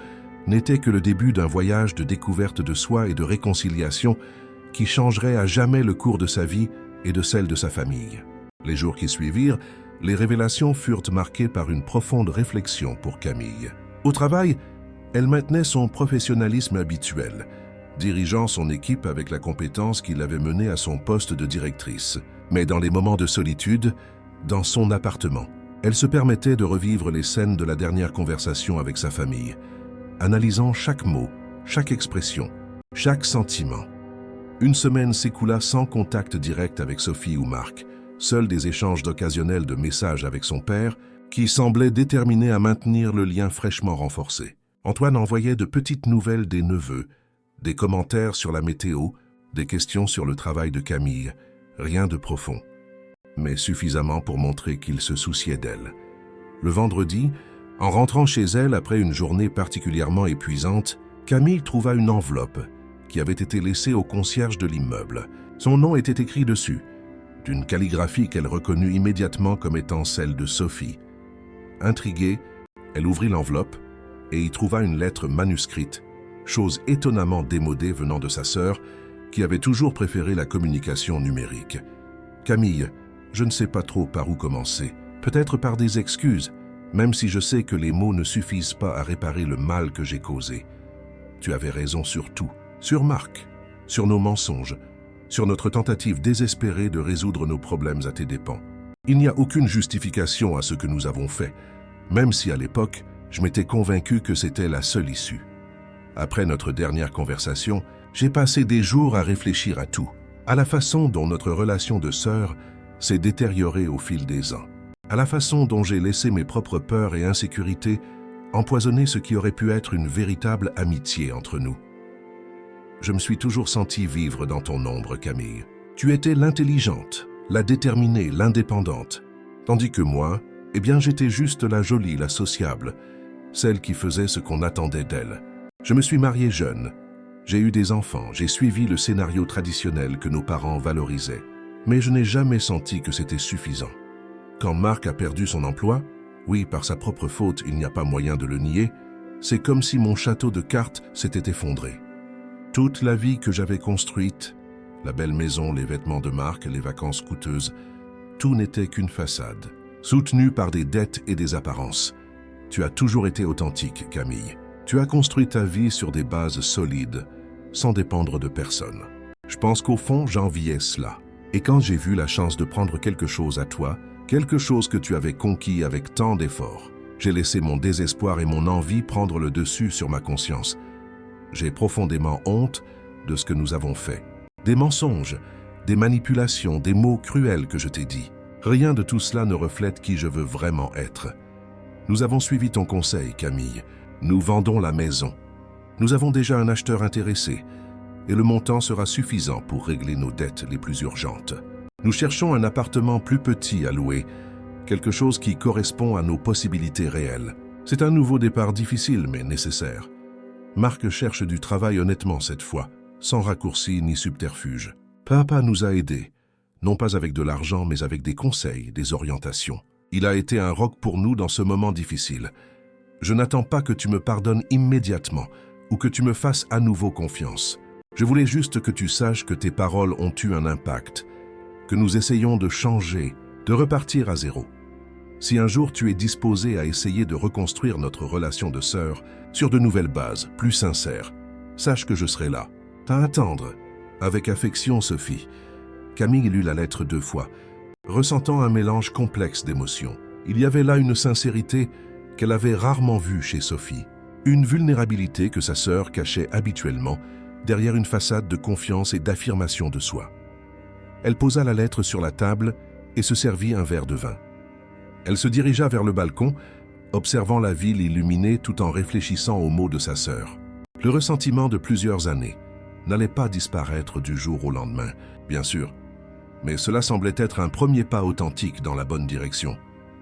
n'était que le début d'un voyage de découverte de soi et de réconciliation qui changerait à jamais le cours de sa vie et de celle de sa famille. Les jours qui suivirent, les révélations furent marquées par une profonde réflexion pour Camille. Au travail, elle maintenait son professionnalisme habituel, dirigeant son équipe avec la compétence qui l'avait menée à son poste de directrice. Mais dans les moments de solitude, dans son appartement, elle se permettait de revivre les scènes de la dernière conversation avec sa famille, analysant chaque mot, chaque expression, chaque sentiment. Une semaine s'écoula sans contact direct avec Sophie ou Marc, seuls des échanges occasionnels de messages avec son père, qui semblait déterminé à maintenir le lien fraîchement renforcé. Antoine envoyait de petites nouvelles des neveux, des commentaires sur la météo, des questions sur le travail de Camille, rien de profond, mais suffisamment pour montrer qu'il se souciait d'elle. Le vendredi, en rentrant chez elle après une journée particulièrement épuisante, Camille trouva une enveloppe qui avait été laissée au concierge de l'immeuble. Son nom était écrit dessus, d'une calligraphie qu'elle reconnut immédiatement comme étant celle de Sophie. Intriguée, elle ouvrit l'enveloppe et y trouva une lettre manuscrite, chose étonnamment démodée venant de sa sœur, qui avait toujours préféré la communication numérique. « Camille, je ne sais pas trop par où commencer, peut-être par des excuses, même si je sais que les mots ne suffisent pas à réparer le mal que j'ai causé. Tu avais raison sur tout, sur Marc, sur nos mensonges, sur notre tentative désespérée de résoudre nos problèmes à tes dépens. Il n'y a aucune justification à ce que nous avons fait, même si à l'époque, je m'étais convaincu que c'était la seule issue. Après notre dernière conversation, j'ai passé des jours à réfléchir à tout, à la façon dont notre relation de sœur s'est détériorée au fil des ans, à la façon dont j'ai laissé mes propres peurs et insécurités empoisonner ce qui aurait pu être une véritable amitié entre nous. Je me suis toujours senti vivre dans ton ombre, Camille. Tu étais l'intelligente, la déterminée, l'indépendante, tandis que moi, eh bien j'étais juste la jolie, la sociable, celle qui faisait ce qu'on attendait d'elle. Je me suis marié jeune, j'ai eu des enfants, j'ai suivi le scénario traditionnel que nos parents valorisaient, mais je n'ai jamais senti que c'était suffisant. Quand Marc a perdu son emploi, oui, par sa propre faute, il n'y a pas moyen de le nier, c'est comme si mon château de cartes s'était effondré. Toute la vie que j'avais construite, la belle maison, les vêtements de Marc, les vacances coûteuses, tout n'était qu'une façade, soutenue par des dettes et des apparences. Tu as toujours été authentique, Camille. Tu as construit ta vie sur des bases solides, sans dépendre de personne. Je pense qu'au fond, j'enviais cela. Et quand j'ai vu la chance de prendre quelque chose à toi, quelque chose que tu avais conquis avec tant d'efforts, j'ai laissé mon désespoir et mon envie prendre le dessus sur ma conscience. J'ai profondément honte de ce que nous avons fait. Des mensonges, des manipulations, des mots cruels que je t'ai dit. Rien de tout cela ne reflète qui je veux vraiment être. Nous avons suivi ton conseil, Camille. Nous vendons la maison. Nous avons déjà un acheteur intéressé et le montant sera suffisant pour régler nos dettes les plus urgentes. Nous cherchons un appartement plus petit à louer, quelque chose qui correspond à nos possibilités réelles. C'est un nouveau départ difficile mais nécessaire. Marc cherche du travail honnêtement cette fois, sans raccourci ni subterfuge. Papa nous a aidés, non pas avec de l'argent mais avec des conseils, des orientations. Il a été un roc pour nous dans ce moment difficile. Je n'attends pas que tu me pardonnes immédiatement ou que tu me fasses à nouveau confiance. Je voulais juste que tu saches que tes paroles ont eu un impact, que nous essayons de changer, de repartir à zéro. Si un jour tu es disposé à essayer de reconstruire notre relation de sœur sur de nouvelles bases, plus sincères, sache que je serai là, à attendre. Avec affection, Sophie. Camille lut la lettre 2 fois, ressentant un mélange complexe d'émotions. Il y avait là une sincérité qu'elle avait rarement vue chez Sophie, une vulnérabilité que sa sœur cachait habituellement derrière une façade de confiance et d'affirmation de soi. Elle posa la lettre sur la table et se servit un verre de vin. Elle se dirigea vers le balcon, observant la ville illuminée tout en réfléchissant aux mots de sa sœur. Le ressentiment de plusieurs années, n'allait pas disparaître du jour au lendemain, bien sûr. Mais cela semblait être un premier pas authentique dans la bonne direction.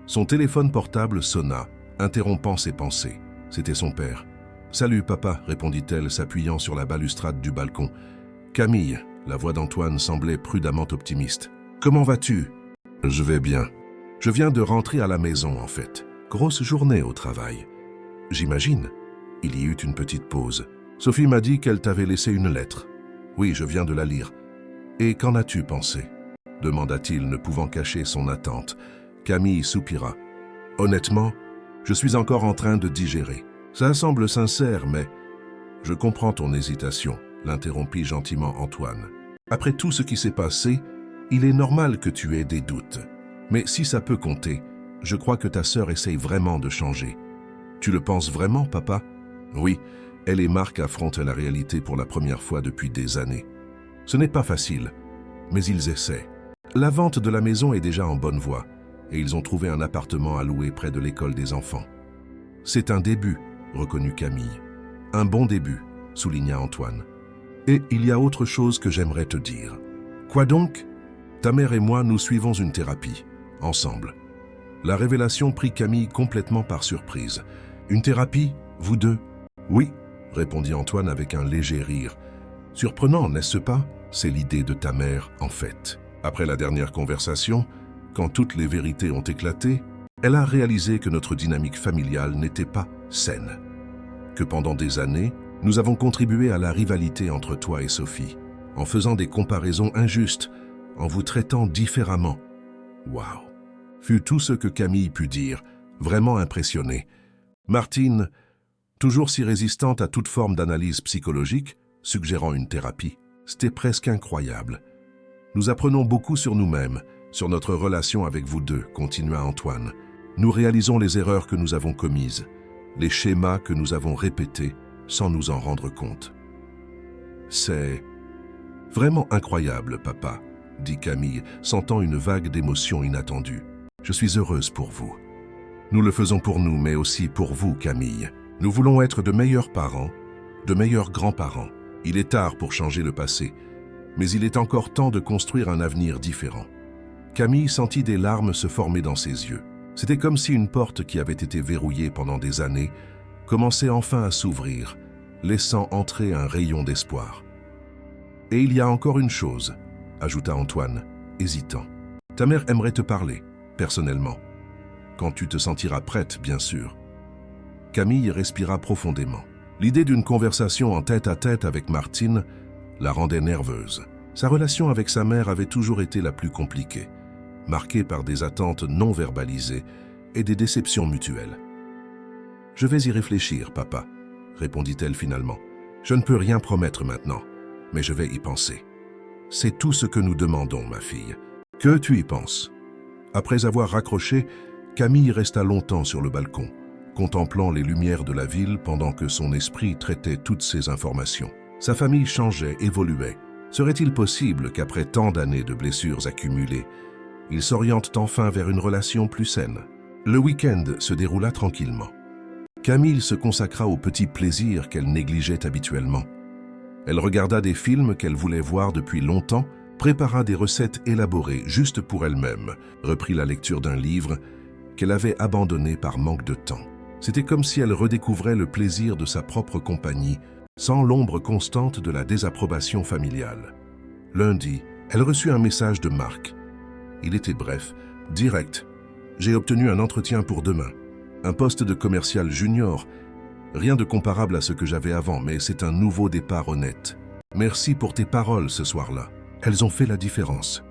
Son téléphone portable sonna, interrompant ses pensées. C'était son père. « Salut, papa », répondit-elle, s'appuyant sur la balustrade du balcon. « Camille », la voix d'Antoine semblait prudemment optimiste. « Comment vas-tu ?»« Je vais bien. Je viens de rentrer à la maison, en fait. Grosse journée au travail. »« J'imagine. » Il y eut une petite pause. « Sophie m'a dit qu'elle t'avait laissé une lettre. »« Oui, je viens de la lire. »« Et qu'en as-tu pensé ?» demanda-t-il, ne pouvant cacher son attente. Camille soupira. « Honnêtement, je suis encore en train de digérer. Ça semble sincère, mais... » « Je comprends ton hésitation, » l'interrompit gentiment Antoine. « Après tout ce qui s'est passé, il est normal que tu aies des doutes. Mais si ça peut compter, je crois que ta sœur essaye vraiment de changer. Tu le penses vraiment, papa ? Oui, elle et Marc affrontent la réalité pour la première fois depuis des années. Ce n'est pas facile, mais ils essaient. La vente de la maison est déjà en bonne voie, et ils ont trouvé un appartement à louer près de l'école des enfants. C'est un début, reconnut Camille. Un bon début, souligna Antoine. Et il y a autre chose que j'aimerais te dire. Quoi donc ? Ta mère et moi, nous suivons une thérapie, ensemble. La révélation prit Camille complètement par surprise. Une thérapie, vous deux ? Oui, répondit Antoine avec un léger rire. Surprenant, n'est-ce pas ? C'est l'idée de ta mère, en fait. Après la dernière conversation, quand toutes les vérités ont éclaté, elle a réalisé que notre dynamique familiale n'était pas saine. Que pendant des années, nous avons contribué à la rivalité entre toi et Sophie, en faisant des comparaisons injustes, en vous traitant différemment. Waouh ! Fut tout ce que Camille put dire, vraiment impressionnée. Martine, toujours si résistante à toute forme d'analyse psychologique, suggérant une thérapie. C'était presque incroyable. Nous apprenons beaucoup sur nous-mêmes, sur notre relation avec vous deux, continua Antoine. Nous réalisons les erreurs que nous avons commises, les schémas que nous avons répétés sans nous en rendre compte. C'est vraiment incroyable, papa, dit Camille, sentant une vague d'émotion inattendue. Je suis heureuse pour vous. Nous le faisons pour nous, mais aussi pour vous, Camille. Nous voulons être de meilleurs parents, de meilleurs grands-parents. Il est tard pour changer le passé, mais il est encore temps de construire un avenir différent. Camille sentit des larmes se former dans ses yeux. C'était comme si une porte qui avait été verrouillée pendant des années commençait enfin à s'ouvrir, laissant entrer un rayon d'espoir. « Et il y a encore une chose, » ajouta Antoine, hésitant. « Ta mère aimerait te parler, personnellement. Quand tu te sentiras prête, bien sûr. » Camille respira profondément. L'idée d'une conversation en tête-à-tête avec Martine la rendait nerveuse. Sa relation avec sa mère avait toujours été la plus compliquée, marquée par des attentes non verbalisées et des déceptions mutuelles. « Je vais y réfléchir, papa, » répondit-elle finalement. « Je ne peux rien promettre maintenant, mais je vais y penser. C'est tout ce que nous demandons, ma fille. Que tu y penses ?» Après avoir raccroché, Camille resta longtemps sur le balcon, contemplant les lumières de la ville pendant que son esprit traitait toutes ces informations. Sa famille changeait, évoluait. Serait-il possible qu'après tant d'années de blessures accumulées, ils s'orientent enfin vers une relation plus saine? Le week-end se déroula tranquillement. Camille se consacra aux petits plaisirs qu'elle négligeait habituellement. Elle regarda des films qu'elle voulait voir depuis longtemps, prépara des recettes élaborées juste pour elle-même, reprit la lecture d'un livre qu'elle avait abandonné par manque de temps. C'était comme si elle redécouvrait le plaisir de sa propre compagnie, sans l'ombre constante de la désapprobation familiale. Lundi, elle reçut un message de Marc. Il était bref, direct. « J'ai obtenu un entretien pour demain. Un poste de commercial junior. Rien de comparable à ce que j'avais avant, mais c'est un nouveau départ honnête. Merci pour tes paroles ce soir-là. Elles ont fait la différence. »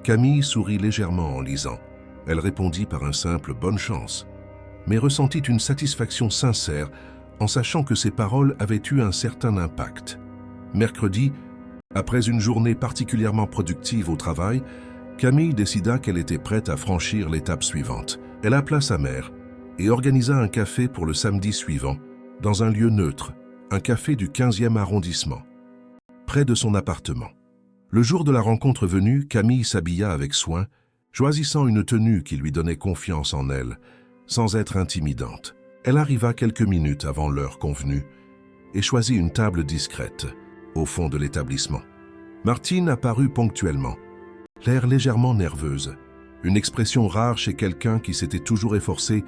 Camille sourit légèrement en lisant. Elle répondit par un simple « bonne chance », mais ressentit une satisfaction sincère en sachant que ses paroles avaient eu un certain impact. Mercredi, après une journée particulièrement productive au travail, Camille décida qu'elle était prête à franchir l'étape suivante. Elle appela sa mère et organisa un café pour le samedi suivant, dans un lieu neutre, un café du 15e arrondissement, près de son appartement. Le jour de la rencontre venue, Camille s'habilla avec soin, choisissant une tenue qui lui donnait confiance en elle, sans être intimidante. Elle arriva quelques minutes avant l'heure convenue et choisit une table discrète, au fond de l'établissement. Martine apparut ponctuellement, l'air légèrement nerveuse, une expression rare chez quelqu'un qui s'était toujours efforcé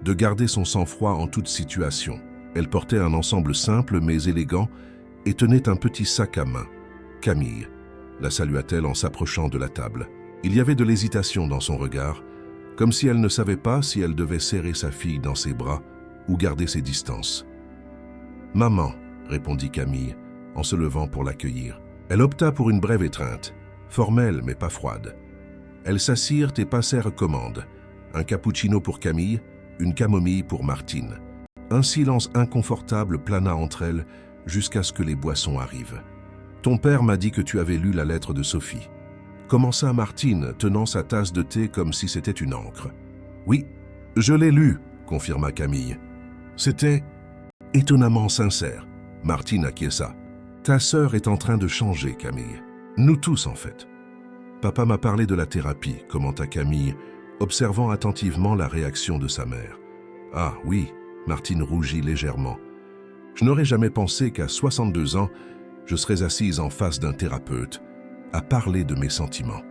de garder son sang-froid en toute situation. Elle portait un ensemble simple mais élégant et tenait un petit sac à main. « Camille », la salua-t-elle en s'approchant de la table. Il y avait de l'hésitation dans son regard, comme si elle ne savait pas si elle devait serrer sa fille dans ses bras ou garder ses distances. « Maman », répondit Camille, en se levant pour l'accueillir. Elle opta pour une brève étreinte, formelle mais pas froide. Elles s'assirent et passèrent commande. Un cappuccino pour Camille, une camomille pour Martine. Un silence inconfortable plana entre elles jusqu'à ce que les boissons arrivent. « Ton père m'a dit que tu avais lu la lettre de Sophie. » Commença Martine, tenant sa tasse de thé comme si c'était une encre. « Oui, je l'ai lu, » confirma Camille. « C'était étonnamment sincère. » Martine acquiesça. « Ta sœur est en train de changer, Camille. Nous tous, en fait. » « Papa m'a parlé de la thérapie, » commenta Camille, observant attentivement la réaction de sa mère. « Ah oui, » Martine rougit légèrement. « Je n'aurais jamais pensé qu'à 62 ans, je serais assise en face d'un thérapeute, à parler de mes sentiments.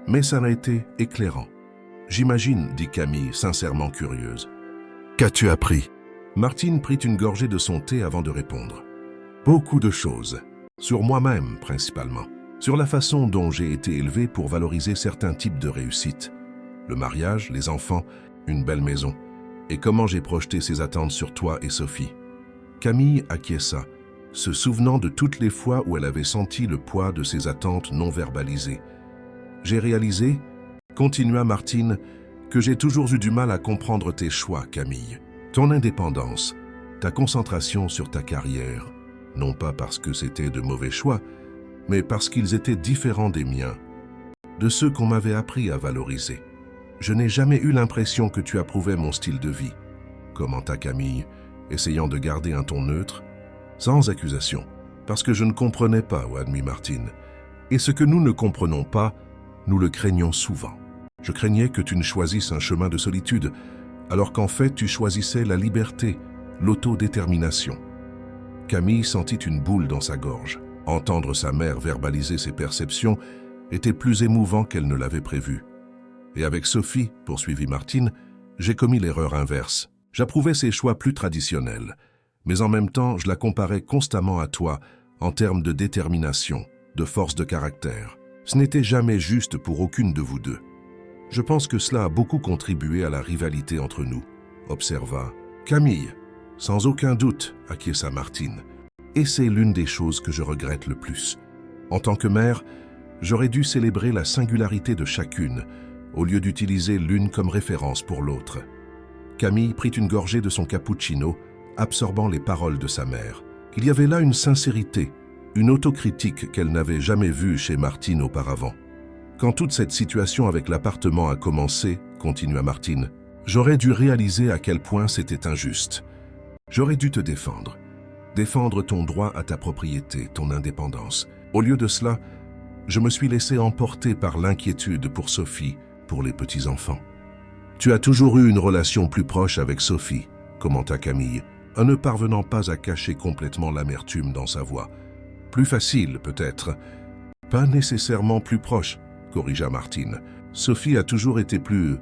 Mais ça a été éclairant. J'imagine, dit Camille, sincèrement curieuse. Qu'as-tu appris? Martine prit une gorgée de son thé avant de répondre. Beaucoup de choses. Sur moi-même, principalement. Sur la façon dont j'ai été élevée pour valoriser certains types de réussite. Le mariage, les enfants, une belle maison. Et comment j'ai projeté ces attentes sur toi et Sophie. Camille acquiesça, se souvenant de toutes les fois où elle avait senti le poids de ses attentes non verbalisées. J'ai réalisé, continua Martine, que j'ai toujours eu du mal à comprendre tes choix, Camille. Ton indépendance, ta concentration sur ta carrière, non pas parce que c'était de mauvais choix, mais parce qu'ils étaient différents des miens, de ceux qu'on m'avait appris à valoriser. Je n'ai jamais eu l'impression que tu approuvais mon style de vie, commenta Camille, essayant de garder un ton neutre, sans accusation, parce que je ne comprenais pas, admit Martine. Et ce que nous ne comprenons pas, nous le craignons souvent. Je craignais que tu ne choisisses un chemin de solitude, alors qu'en fait tu choisissais la liberté, l'autodétermination. Camille sentit une boule dans sa gorge. Entendre sa mère verbaliser ses perceptions était plus émouvant qu'elle ne l'avait prévu. Et avec Sophie, poursuivit Martine, j'ai commis l'erreur inverse. J'approuvais ses choix plus traditionnels, mais en même temps, je la comparais constamment à toi en termes de détermination, de force de caractère. Ce n'était jamais juste pour aucune de vous deux. Je pense que cela a beaucoup contribué à la rivalité entre nous, observa Camille. Sans aucun doute, acquiesça Martine. Et c'est l'une des choses que je regrette le plus. En tant que mère, j'aurais dû célébrer la singularité de chacune, au lieu d'utiliser l'une comme référence pour l'autre. Camille prit une gorgée de son cappuccino, absorbant les paroles de sa mère. Il y avait là une sincérité, une autocritique qu'elle n'avait jamais vue chez Martine auparavant. Quand toute cette situation avec l'appartement a commencé, continua Martine, j'aurais dû réaliser à quel point c'était injuste. J'aurais dû te défendre. Défendre ton droit à ta propriété, ton indépendance. Au lieu de cela, je me suis laissé emporter par l'inquiétude pour Sophie, pour les petits-enfants. Tu as toujours eu une relation plus proche avec Sophie, commenta Camille, en ne parvenant pas à cacher complètement l'amertume dans sa voix. Plus facile, peut-être. Pas nécessairement plus proche, corrigea Martine. Sophie a toujours été plus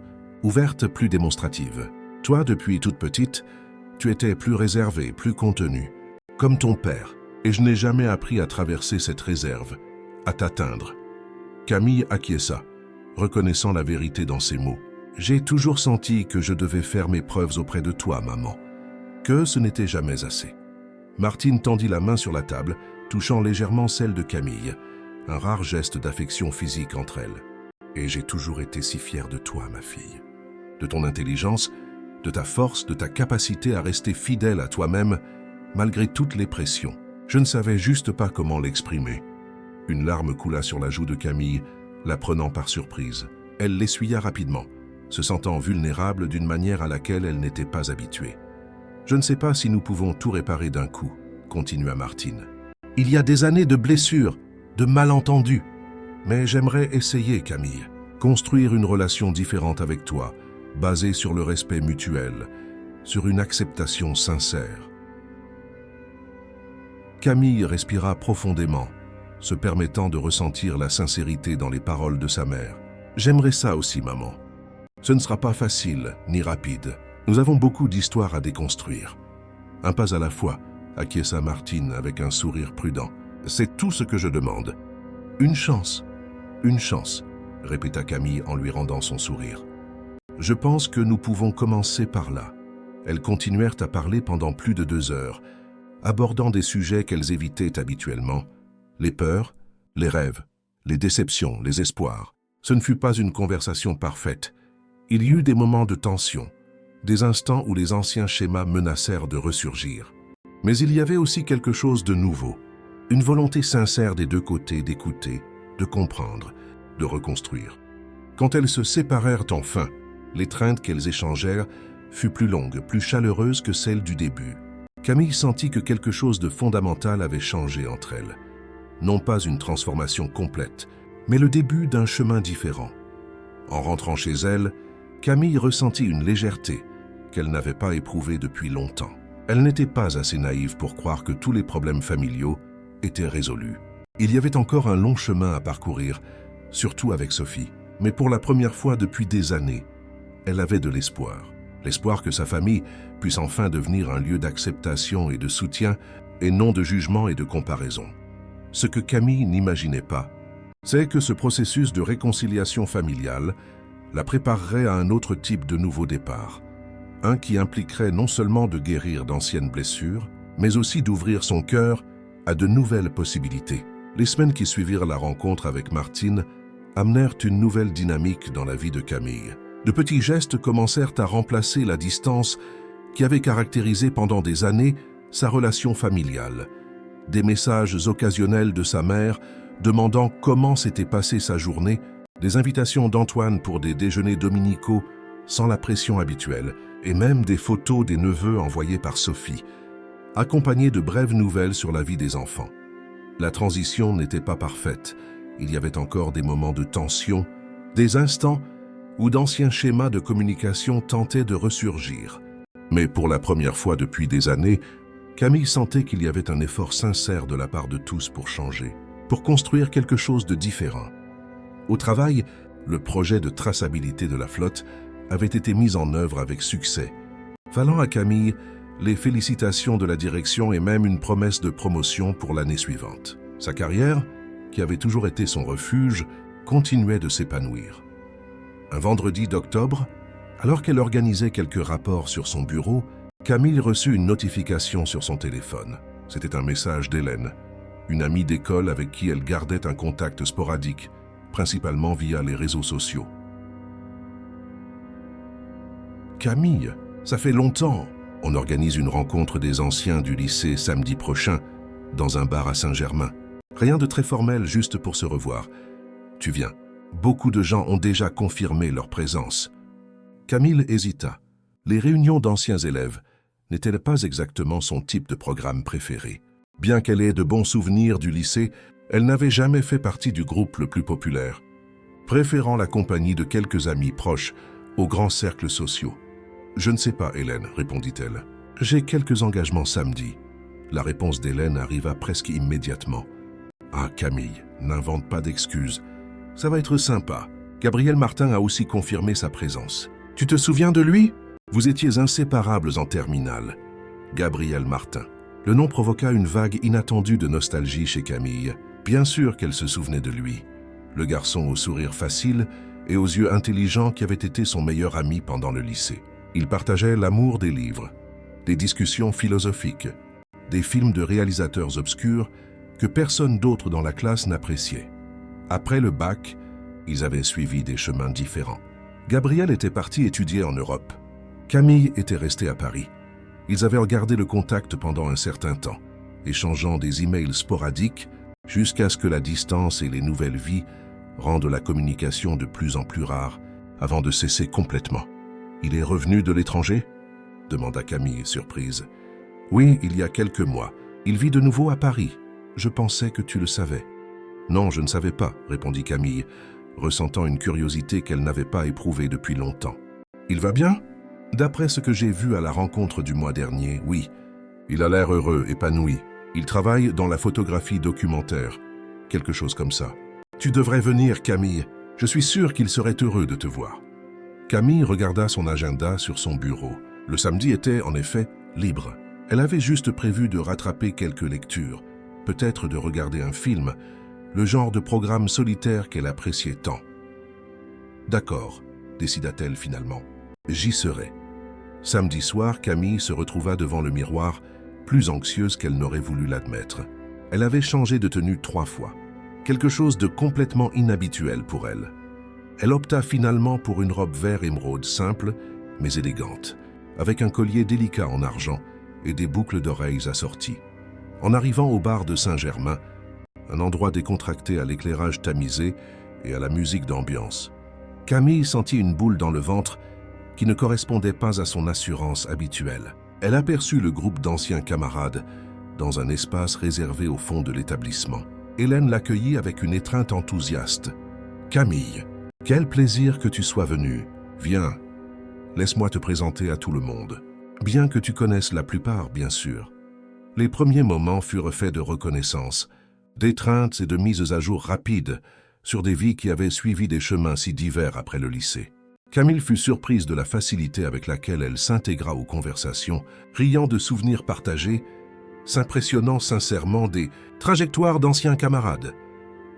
ouverte, plus démonstrative. Toi, depuis toute petite, tu étais plus réservée, plus contenue. Comme ton père, et je n'ai jamais appris à traverser cette réserve, à t'atteindre. Camille acquiesça, reconnaissant la vérité dans ses mots. J'ai toujours senti que je devais faire mes preuves auprès de toi, maman, que ce n'était jamais assez. Martine tendit la main sur la table, touchant légèrement celle de Camille, un rare geste d'affection physique entre elles. Et j'ai toujours été si fier de toi, ma fille. De ton intelligence, de ta force, de ta capacité à rester fidèle à toi-même, malgré toutes les pressions. Je ne savais juste pas comment l'exprimer. Une larme coula sur la joue de Camille, la prenant par surprise. Elle l'essuya rapidement, se sentant vulnérable d'une manière à laquelle elle n'était pas habituée. Je ne sais pas si nous pouvons tout réparer d'un coup, continua Martine. Il y a des années de blessures, de malentendus. Mais j'aimerais essayer, Camille, construire une relation différente avec toi, basée sur le respect mutuel, sur une acceptation sincère. Camille respira profondément, se permettant de ressentir la sincérité dans les paroles de sa mère. « J'aimerais ça aussi, maman. Ce ne sera pas facile, ni rapide. Nous avons beaucoup d'histoires à déconstruire. Un pas à la fois, acquiesça Martine avec un sourire prudent. C'est tout ce que je demande. Une chance, répéta Camille en lui rendant son sourire. Je pense que nous pouvons commencer par là. Elles continuèrent à parler pendant plus de 2 heures, abordant des sujets qu'elles évitaient habituellement. Les peurs, les rêves, les déceptions, les espoirs. Ce ne fut pas une conversation parfaite. Il y eut des moments de tension, des instants où les anciens schémas menacèrent de ressurgir. Mais il y avait aussi quelque chose de nouveau, une volonté sincère des 2 côtés d'écouter, de comprendre, de reconstruire. Quand elles se séparèrent enfin, l'étreinte qu'elles échangèrent fut plus longue, plus chaleureuse que celle du début. Camille sentit que quelque chose de fondamental avait changé entre elles. Non pas une transformation complète, mais le début d'un chemin différent. En rentrant chez elle, Camille ressentit une légèreté qu'elle n'avait pas éprouvée depuis longtemps. Elle n'était pas assez naïve pour croire que tous les problèmes familiaux étaient résolus. Il y avait encore un long chemin à parcourir, surtout avec Sophie. Mais pour la première fois depuis des années, elle avait de l'espoir. L'espoir que sa famille puisse enfin devenir un lieu d'acceptation et de soutien, et non de jugement et de comparaison. Ce que Camille n'imaginait pas, c'est que ce processus de réconciliation familiale la préparerait à un autre type de nouveau départ. Un qui impliquerait non seulement de guérir d'anciennes blessures, mais aussi d'ouvrir son cœur à de nouvelles possibilités. Les semaines qui suivirent la rencontre avec Martine amenèrent une nouvelle dynamique dans la vie de Camille. De petits gestes commencèrent à remplacer la distance qui avait caractérisé pendant des années sa relation familiale. Des messages occasionnels de sa mère demandant comment s'était passée sa journée, des invitations d'Antoine pour des déjeuners dominicaux sans la pression habituelle, et même des photos des neveux envoyés par Sophie, accompagnées de brèves nouvelles sur la vie des enfants. La transition n'était pas parfaite. Il y avait encore des moments de tension, des instants où d'anciens schémas de communication tentaient de ressurgir. Mais pour la première fois depuis des années, Camille sentait qu'il y avait un effort sincère de la part de tous pour changer, pour construire quelque chose de différent. Au travail, le projet de traçabilité de la flotte avait été mis en œuvre avec succès, valant à Camille les félicitations de la direction et même une promesse de promotion pour l'année suivante. Sa carrière, qui avait toujours été son refuge, continuait de s'épanouir. Un vendredi d'octobre, alors qu'elle organisait quelques rapports sur son bureau, Camille reçut une notification sur son téléphone. C'était un message d'Hélène, une amie d'école avec qui elle gardait un contact sporadique, principalement via les réseaux sociaux. « Camille, ça fait longtemps. On organise une rencontre des anciens du lycée samedi prochain, dans un bar à Saint-Germain. Rien de très formel, juste pour se revoir. Tu viens. Beaucoup de gens ont déjà confirmé leur présence. » Camille hésita. Les réunions d'anciens élèves n'étaient pas exactement son type de programme préféré. Bien qu'elle ait de bons souvenirs du lycée, elle n'avait jamais fait partie du groupe le plus populaire, préférant la compagnie de quelques amis proches aux grands cercles sociaux. « Je ne sais pas, Hélène, répondit-elle. J'ai quelques engagements samedi. » La réponse d'Hélène arriva presque immédiatement. « Ah, Camille, n'invente pas d'excuses. Ça va être sympa. Gabriel Martin a aussi confirmé sa présence. Tu te souviens de lui? Vous étiez inséparables en terminale. » Gabriel Martin. Le nom provoqua une vague inattendue de nostalgie chez Camille. Bien sûr qu'elle se souvenait de lui. Le garçon au sourire facile et aux yeux intelligents qui avait été son meilleur ami pendant le lycée. Il partageait l'amour des livres, des discussions philosophiques, des films de réalisateurs obscurs que personne d'autre dans la classe n'appréciait. Après le bac, ils avaient suivi des chemins différents. Gabriel était parti étudier en Europe. Camille était restée à Paris. Ils avaient gardé le contact pendant un certain temps, échangeant des emails sporadiques jusqu'à ce que la distance et les nouvelles vies rendent la communication de plus en plus rare avant de cesser complètement. « Il est revenu de l'étranger ?» demanda Camille, surprise. « Oui, il y a quelques mois. Il vit de nouveau à Paris. Je pensais que tu le savais. »« Non, je ne savais pas, » répondit Camille, ressentant une curiosité qu'elle n'avait pas éprouvée depuis longtemps. « Il va bien ?» D'après ce que j'ai vu à la rencontre du mois dernier, oui. Il a l'air heureux, épanoui. Il travaille dans la photographie documentaire, quelque chose comme ça. Tu devrais venir, Camille. Je suis sûr qu'il serait heureux de te voir. Camille regarda son agenda sur son bureau. Le samedi était, en effet, libre. Elle avait juste prévu de rattraper quelques lectures, peut-être de regarder un film, le genre de programme solitaire qu'elle appréciait tant. D'accord, décida-t-elle finalement. J'y serai. Samedi soir, Camille se retrouva devant le miroir, plus anxieuse qu'elle n'aurait voulu l'admettre. Elle avait changé de tenue 3 fois, quelque chose de complètement inhabituel pour elle. Elle opta finalement pour une robe vert émeraude simple, mais élégante, avec un collier délicat en argent et des boucles d'oreilles assorties. En arrivant au bar de Saint-Germain, un endroit décontracté à l'éclairage tamisé et à la musique d'ambiance, Camille sentit une boule dans le ventre qui ne correspondait pas à son assurance habituelle. Elle aperçut le groupe d'anciens camarades dans un espace réservé au fond de l'établissement. Hélène l'accueillit avec une étreinte enthousiaste. « Camille, quel plaisir que tu sois venue. Viens, laisse-moi te présenter à tout le monde. Bien que tu connaisses la plupart, bien sûr. » Les premiers moments furent faits de reconnaissance, d'étreintes et de mises à jour rapides sur des vies qui avaient suivi des chemins si divers après le lycée. Camille fut surprise de la facilité avec laquelle elle s'intégra aux conversations, riant de souvenirs partagés, s'impressionnant sincèrement des trajectoires d'anciens camarades.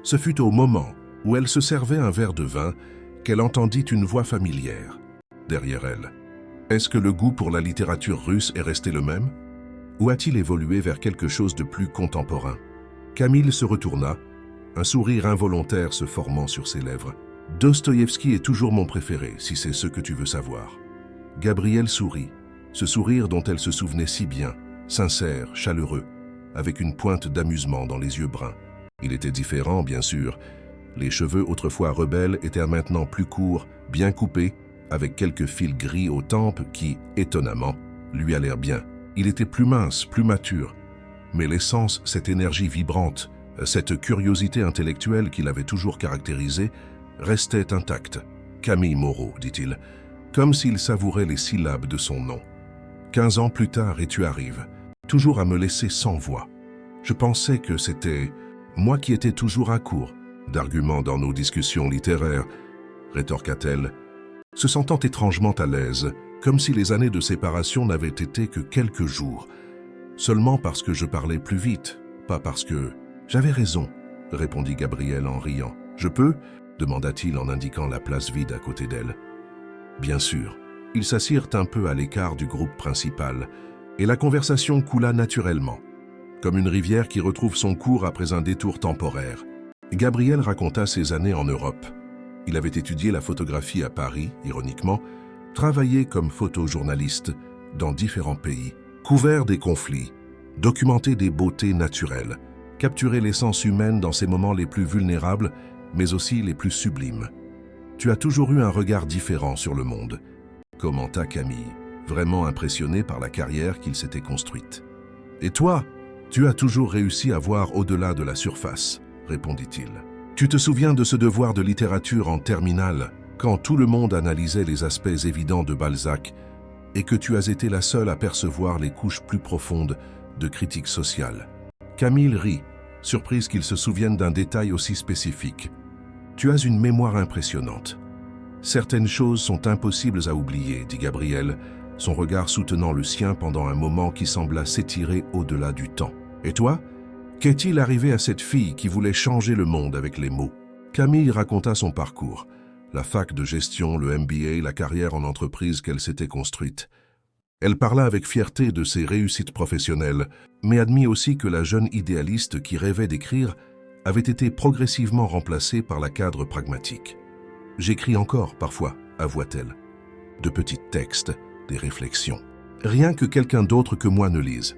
Ce fut au moment où elle se servait un verre de vin qu'elle entendit une voix familière derrière elle. Est-ce que le goût pour la littérature russe est resté le même? Ou a-t-il évolué vers quelque chose de plus contemporain? Camille se retourna, un sourire involontaire se formant sur ses lèvres. « Dostoïevski est toujours mon préféré, si c'est ce que tu veux savoir. » Gabriel sourit, ce sourire dont elle se souvenait si bien, sincère, chaleureux, avec une pointe d'amusement dans les yeux bruns. Il était différent, bien sûr. Les cheveux autrefois rebelles étaient maintenant plus courts, bien coupés, avec quelques fils gris aux tempes qui, étonnamment, lui allèrent bien. Il était plus mince, plus mature. Mais l'essence, cette énergie vibrante, cette curiosité intellectuelle qui l'avait toujours caractérisé, restait intacte. « Camille Moreau, dit-il, comme s'il savourait les syllabes de son nom. 15 ans plus tard et tu arrives, toujours à me laisser sans voix. Je pensais que c'était moi qui étais toujours à court d'arguments dans nos discussions littéraires, rétorqua-t-elle, se sentant étrangement à l'aise, comme si les années de séparation n'avaient été que quelques jours, seulement parce que je parlais plus vite, pas parce que... J'avais raison, répondit Gabriel en riant. Je peux? Demanda-t-il en indiquant la place vide à côté d'elle. Bien sûr. Ils s'assirent un peu à l'écart du groupe principal, et la conversation coula naturellement, comme une rivière qui retrouve son cours après un détour temporaire. Gabriel raconta ses années en Europe. Il avait étudié la photographie à Paris, ironiquement, travaillé comme photojournaliste dans différents pays, couvert des conflits, documenté des beautés naturelles, capturé l'essence humaine dans ses moments les plus vulnérables, mais aussi les plus sublimes. « Tu as toujours eu un regard différent sur le monde », commenta Camille, vraiment impressionné par la carrière qu'il s'était construite. « Et toi, tu as toujours réussi à voir au-delà de la surface », répondit-il. « Tu te souviens de ce devoir de littérature en terminale, quand tout le monde analysait les aspects évidents de Balzac et que tu as été la seule à percevoir les couches plus profondes de critique sociale. » Camille rit, surprise qu'il se souvienne d'un détail aussi spécifique. « Tu as une mémoire impressionnante. Certaines choses sont impossibles à oublier, dit Gabriel, son regard soutenant le sien pendant un moment qui sembla s'étirer au-delà du temps. Et toi, qu'est-il arrivé à cette fille qui voulait changer le monde avec les mots? Camille raconta son parcours, la fac de gestion, le MBA, la carrière en entreprise qu'elle s'était construite. Elle parla avec fierté de ses réussites professionnelles, mais admit aussi que la jeune idéaliste qui rêvait d'écrire avait été progressivement remplacée par la cadre pragmatique. « J'écris encore, parfois, avoua-t-elle. De petits textes, des réflexions. Rien que quelqu'un d'autre que moi ne lise.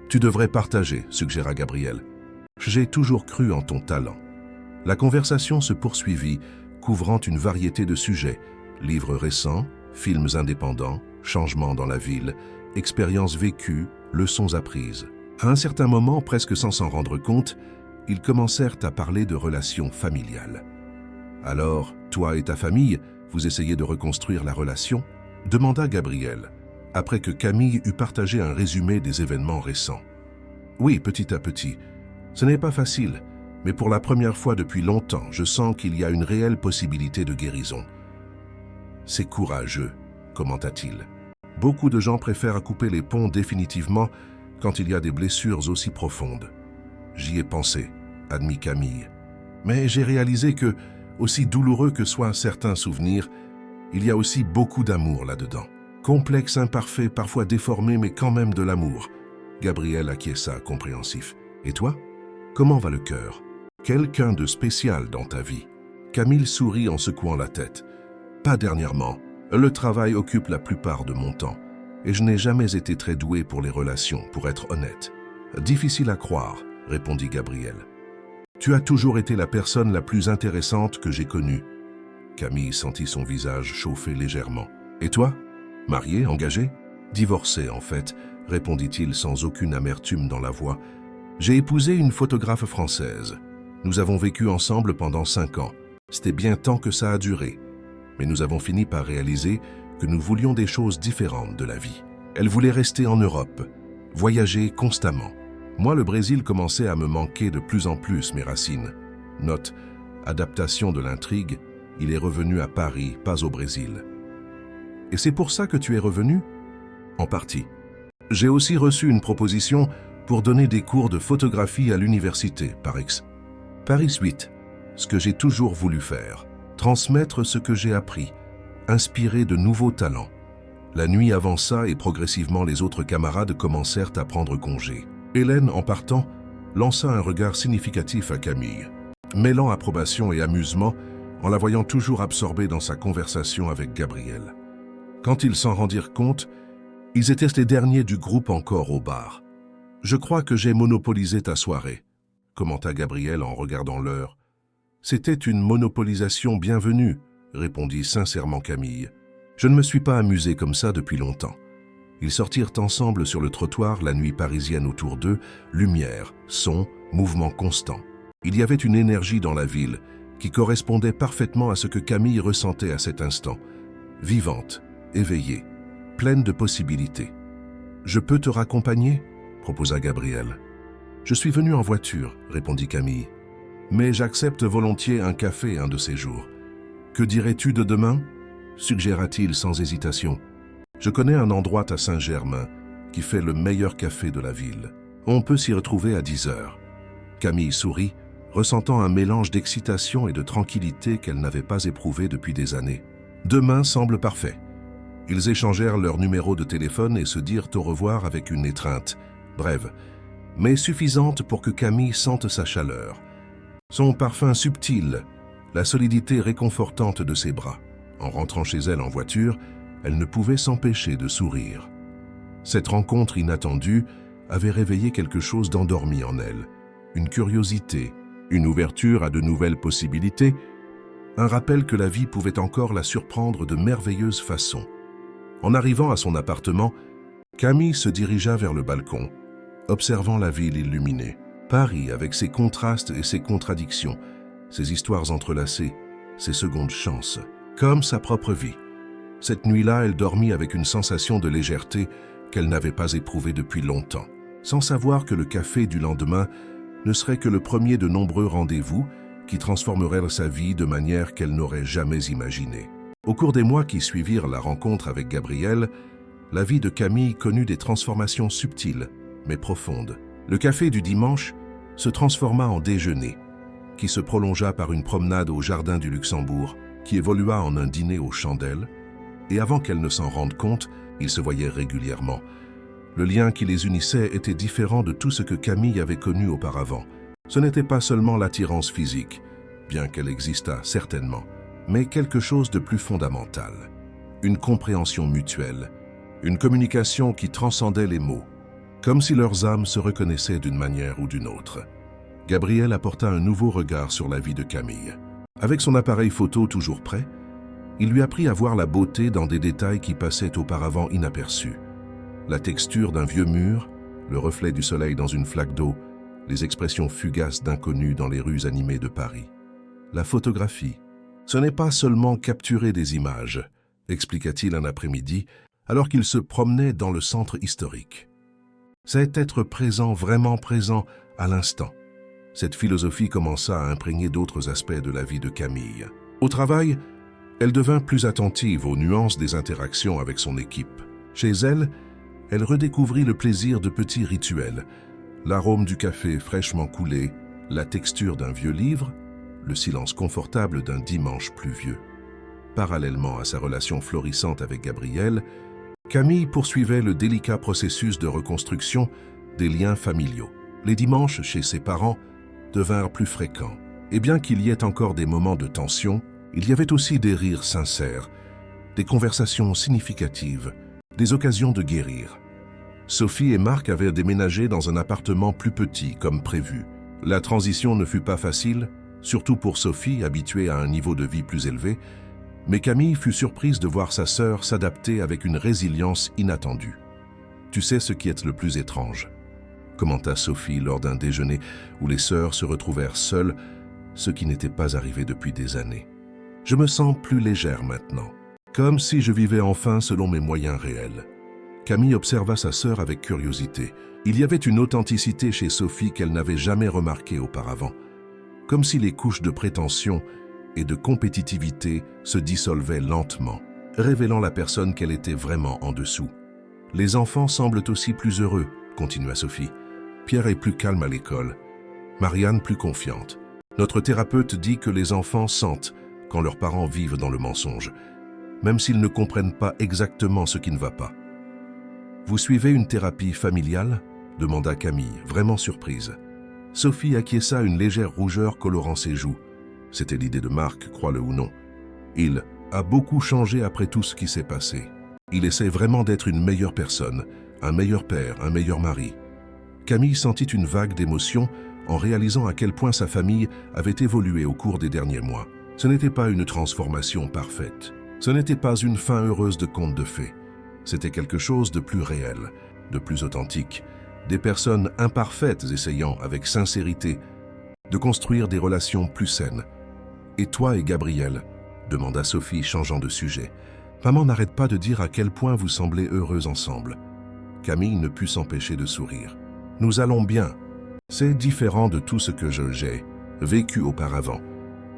Tu devrais partager, suggéra Gabriel. J'ai toujours cru en ton talent. » La conversation se poursuivit, couvrant une variété de sujets, livres récents, films indépendants, changements dans la ville, expériences vécues, leçons apprises. À un certain moment, presque sans s'en rendre compte, ils commencèrent à parler de relations familiales. « Alors, toi et ta famille, vous essayez de reconstruire la relation ?» demanda Gabriel, après que Camille eut partagé un résumé des événements récents. Oui, petit à petit. Ce n'est pas facile, mais pour la première fois depuis longtemps, je sens qu'il y a une réelle possibilité de guérison. C'est courageux, commenta-t-il. Beaucoup de gens préfèrent couper les ponts définitivement quand il y a des blessures aussi profondes. J'y ai pensé, admit Camille. Mais j'ai réalisé que, aussi douloureux que soient certains souvenirs, il y a aussi beaucoup d'amour là-dedans. Complexe, imparfait, parfois déformé, mais quand même de l'amour. Gabriel acquiesça, compréhensif. Et toi? Comment va le cœur? Quelqu'un de spécial dans ta vie? Camille sourit en secouant la tête. Pas dernièrement. Le travail occupe la plupart de mon temps. Et je n'ai jamais été très doué pour les relations, pour être honnête. Difficile à croire, répondit Gabriel. Tu as toujours été la personne la plus intéressante que j'ai connue. Camille sentit son visage chauffer légèrement. Et toi? Marié, engagé? Divorcé, en fait, répondit-il sans aucune amertume dans la voix. J'ai épousé une photographe française. Nous avons vécu ensemble pendant 5 ans. C'était bien temps que ça a duré. Mais nous avons fini par réaliser que nous voulions des choses différentes de la vie. Elle voulait rester en Europe, voyager constamment. Moi, le Brésil commençait à me manquer de plus en plus mes racines. Note, adaptation de l'intrigue, il est revenu à Paris, pas au Brésil. Et c'est pour ça que tu es revenu? En partie. J'ai aussi reçu une proposition pour donner des cours de photographie à l'université, Paris 8, ce que j'ai toujours voulu faire. Transmettre ce que j'ai appris, inspirer de nouveaux talents. La nuit avança et progressivement les autres camarades commencèrent à prendre congé. Hélène, en partant, lança un regard significatif à Camille, mêlant approbation et amusement en la voyant toujours absorbée dans sa conversation avec Gabriel. Quand ils s'en rendirent compte, ils étaient les derniers du groupe encore au bar. « Je crois que j'ai monopolisé ta soirée », commenta Gabriel en regardant l'heure. « C'était une monopolisation bienvenue », répondit sincèrement Camille. « Je ne me suis pas amusé comme ça depuis longtemps. » Ils sortirent ensemble sur le trottoir, la nuit parisienne autour d'eux, lumière, son, mouvement constant. Il y avait une énergie dans la ville qui correspondait parfaitement à ce que Camille ressentait à cet instant, vivante, éveillée, pleine de possibilités. « Je peux te raccompagner ?» proposa Gabriel. « Je suis venu en voiture, » répondit Camille. « Mais j'accepte volontiers un café un de ces jours. »« Que dirais-tu de demain ?» suggéra-t-il sans hésitation. « Je connais un endroit à Saint-Germain qui fait le meilleur café de la ville. On peut s'y retrouver à 10 heures. » Camille sourit, ressentant un mélange d'excitation et de tranquillité qu'elle n'avait pas éprouvé depuis des années. Demain semble parfait. Ils échangèrent leur numéro de téléphone et se dirent au revoir avec une étreinte, brève, mais suffisante pour que Camille sente sa chaleur. Son parfum subtil, la solidité réconfortante de ses bras. En rentrant chez elle en voiture, elle ne pouvait s'empêcher de sourire. Cette rencontre inattendue avait réveillé quelque chose d'endormi en elle. Une curiosité, une ouverture à de nouvelles possibilités, un rappel que la vie pouvait encore la surprendre de merveilleuses façons. En arrivant à son appartement, Camille se dirigea vers le balcon, observant la ville illuminée. Paris avec ses contrastes et ses contradictions, ses histoires entrelacées, ses secondes chances, comme sa propre vie. Cette nuit-là, elle dormit avec une sensation de légèreté qu'elle n'avait pas éprouvée depuis longtemps, sans savoir que le café du lendemain ne serait que le premier de nombreux rendez-vous qui transformeraient sa vie de manière qu'elle n'aurait jamais imaginée. Au cours des mois qui suivirent la rencontre avec Gabriel, la vie de Camille connut des transformations subtiles, mais profondes. Le café du dimanche se transforma en déjeuner, qui se prolongea par une promenade au jardin du Luxembourg, qui évolua en un dîner aux chandelles, et avant qu'elle ne s'en rende compte, ils se voyaient régulièrement. Le lien qui les unissait était différent de tout ce que Camille avait connu auparavant. Ce n'était pas seulement l'attirance physique, bien qu'elle existât certainement, mais quelque chose de plus fondamental. Une compréhension mutuelle, une communication qui transcendait les mots, comme si leurs âmes se reconnaissaient d'une manière ou d'une autre. Gabriel apporta un nouveau regard sur la vie de Camille. Avec son appareil photo toujours prêt, il lui apprit à voir la beauté dans des détails qui passaient auparavant inaperçus. La texture d'un vieux mur, le reflet du soleil dans une flaque d'eau, les expressions fugaces d'inconnus dans les rues animées de Paris. La photographie, ce n'est pas seulement capturer des images, expliqua-t-il un après-midi, alors qu'il se promenait dans le centre historique. C'est être présent, vraiment présent, à l'instant. Cette philosophie commença à imprégner d'autres aspects de la vie de Camille. Au travail, elle devint plus attentive aux nuances des interactions avec son équipe. Chez elle, elle redécouvrit le plaisir de petits rituels, l'arôme du café fraîchement coulé, la texture d'un vieux livre, le silence confortable d'un dimanche pluvieux. Parallèlement à sa relation florissante avec Gabriel, Camille poursuivait le délicat processus de reconstruction des liens familiaux. Les dimanches chez ses parents devinrent plus fréquents. Et bien qu'il y ait encore des moments de tension, il y avait aussi des rires sincères, des conversations significatives, des occasions de guérir. Sophie et Marc avaient déménagé dans un appartement plus petit, comme prévu. La transition ne fut pas facile, surtout pour Sophie, habituée à un niveau de vie plus élevé, mais Camille fut surprise de voir sa sœur s'adapter avec une résilience inattendue. « Tu sais ce qui est le plus étrange ?» commenta Sophie lors d'un déjeuner où les sœurs se retrouvèrent seules, ce qui n'était pas arrivé depuis des années. « Je me sens plus légère maintenant, comme si je vivais enfin selon mes moyens réels. » Camille observa sa sœur avec curiosité. Il y avait une authenticité chez Sophie qu'elle n'avait jamais remarquée auparavant, comme si les couches de prétention et de compétitivité se dissolvaient lentement, révélant la personne qu'elle était vraiment en dessous. « Les enfants semblent aussi plus heureux, » continua Sophie. « Pierre est plus calme à l'école, Marianne plus confiante. Notre thérapeute dit que les enfants sentent quand leurs parents vivent dans le mensonge, même s'ils ne comprennent pas exactement ce qui ne va pas. » « Vous suivez une thérapie familiale ?» demanda Camille, vraiment surprise. Sophie acquiesça une légère rougeur colorant ses joues. C'était l'idée de Marc, crois-le ou non. Il a beaucoup changé après tout ce qui s'est passé. Il essaie vraiment d'être une meilleure personne, un meilleur père, un meilleur mari. Camille sentit une vague d'émotion en réalisant à quel point sa famille avait évolué au cours des derniers mois. Ce n'était pas une transformation parfaite. Ce n'était pas une fin heureuse de conte de fées. C'était quelque chose de plus réel, de plus authentique, des personnes imparfaites essayant, avec sincérité, de construire des relations plus saines. « Et toi et Gabriel ?» demanda Sophie, changeant de sujet. « Maman n'arrête pas de dire à quel point vous semblez heureux ensemble. » Camille ne put s'empêcher de sourire. « Nous allons bien. C'est différent de tout ce que j'ai vécu auparavant,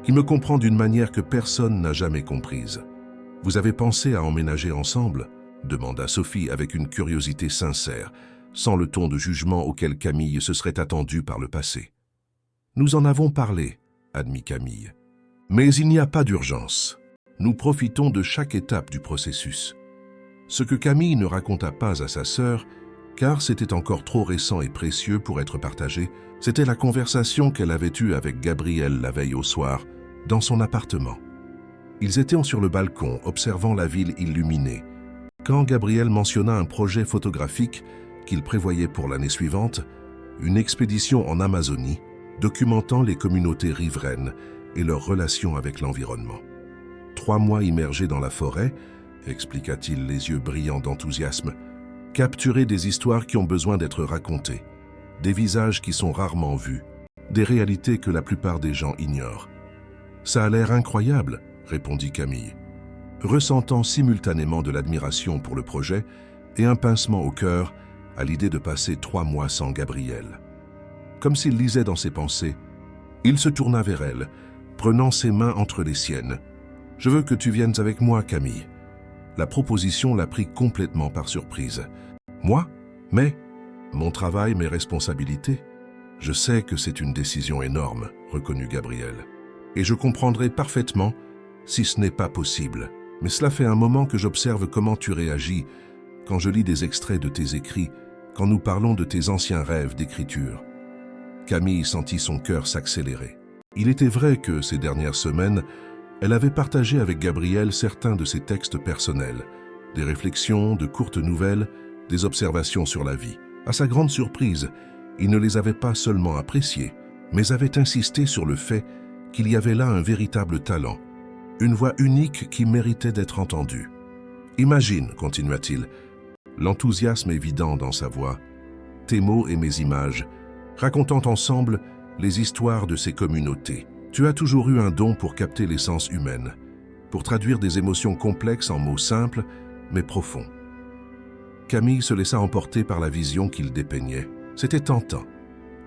qui me comprend d'une manière que personne n'a jamais comprise. Vous avez pensé à emménager ensemble ?» demanda Sophie avec une curiosité sincère, sans le ton de jugement auquel Camille se serait attendue par le passé. « Nous en avons parlé, » admit Camille. « Mais il n'y a pas d'urgence. Nous profitons de chaque étape du processus. » Ce que Camille ne raconta pas à sa sœur, car c'était encore trop récent et précieux pour être partagé, c'était la conversation qu'elle avait eue avec Gabriel la veille au soir, dans son appartement. Ils étaient sur le balcon, observant la ville illuminée, quand Gabriel mentionna un projet photographique qu'il prévoyait pour l'année suivante, une expédition en Amazonie, documentant les communautés riveraines et leurs relations avec l'environnement. 3 mois immergés dans la forêt, expliqua-t-il les yeux brillants d'enthousiasme, capturer des histoires qui ont besoin d'être racontées, des visages qui sont rarement vus, des réalités que la plupart des gens ignorent. « Ça a l'air incroyable », répondit Camille, ressentant simultanément de l'admiration pour le projet et un pincement au cœur à l'idée de passer 3 mois sans Gabriel. Comme s'il lisait dans ses pensées, il se tourna vers elle, prenant ses mains entre les siennes. « Je veux que tu viennes avec moi, Camille. » La proposition l'a pris complètement par surprise. « Moi ? Mais mon travail, mes responsabilités ? Je sais que c'est une décision énorme, reconnut Gabriel. Et je comprendrai parfaitement si ce n'est pas possible. Mais cela fait un moment que j'observe comment tu réagis quand je lis des extraits de tes écrits, quand nous parlons de tes anciens rêves d'écriture. » Camille sentit son cœur s'accélérer. Il était vrai que, ces dernières semaines, elle avait partagé avec Gabriel certains de ses textes personnels, des réflexions, de courtes nouvelles, des observations sur la vie. À sa grande surprise, il ne les avait pas seulement appréciés, mais avait insisté sur le fait qu'il y avait là un véritable talent, une voix unique qui méritait d'être entendue. « Imagine, continua-t-il, l'enthousiasme évident dans sa voix, tes mots et mes images, racontant ensemble les histoires de ces communautés. Tu as toujours eu un don pour capter l'essence humaine, pour traduire des émotions complexes en mots simples mais profonds. Camille se laissa emporter par la vision qu'il dépeignait. C'était tentant.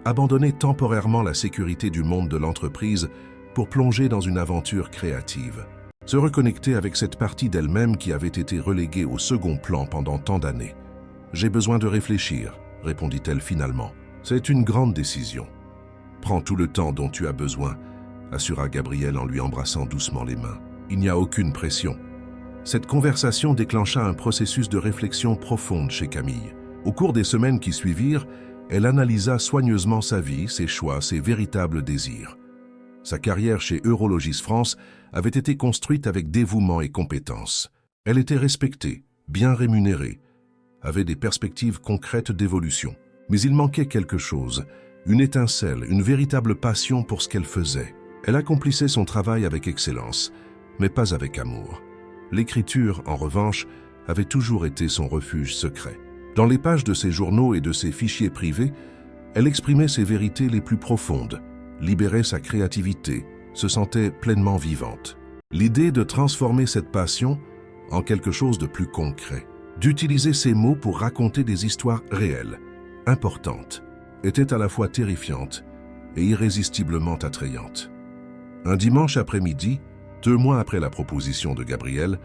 Abandonner temporairement la sécurité du monde de l'entreprise pour plonger dans une aventure créative. Se reconnecter avec cette partie d'elle-même qui avait été reléguée au second plan pendant tant d'années. « J'ai besoin de réfléchir », répondit-elle finalement. « C'est une grande décision. Prends tout le temps dont tu as besoin », assura Gabriel en lui embrassant doucement les mains. Il n'y a aucune pression. Cette conversation déclencha un processus de réflexion profonde chez Camille. Au cours des semaines qui suivirent, elle analysa soigneusement sa vie, ses choix, ses véritables désirs. Sa carrière chez Eurologis France avait été construite avec dévouement et compétence. Elle était respectée, bien rémunérée, avait des perspectives concrètes d'évolution. Mais il manquait quelque chose, une étincelle, une véritable passion pour ce qu'elle faisait. Elle accomplissait son travail avec excellence, mais pas avec amour. L'écriture, en revanche, avait toujours été son refuge secret. Dans les pages de ses journaux et de ses fichiers privés, elle exprimait ses vérités les plus profondes, libérait sa créativité, se sentait pleinement vivante. L'idée de transformer cette passion en quelque chose de plus concret, d'utiliser ces mots pour raconter des histoires réelles, importantes, était à la fois terrifiante et irrésistiblement attrayante. Un dimanche après-midi, 2 mois après la proposition de Gabriel,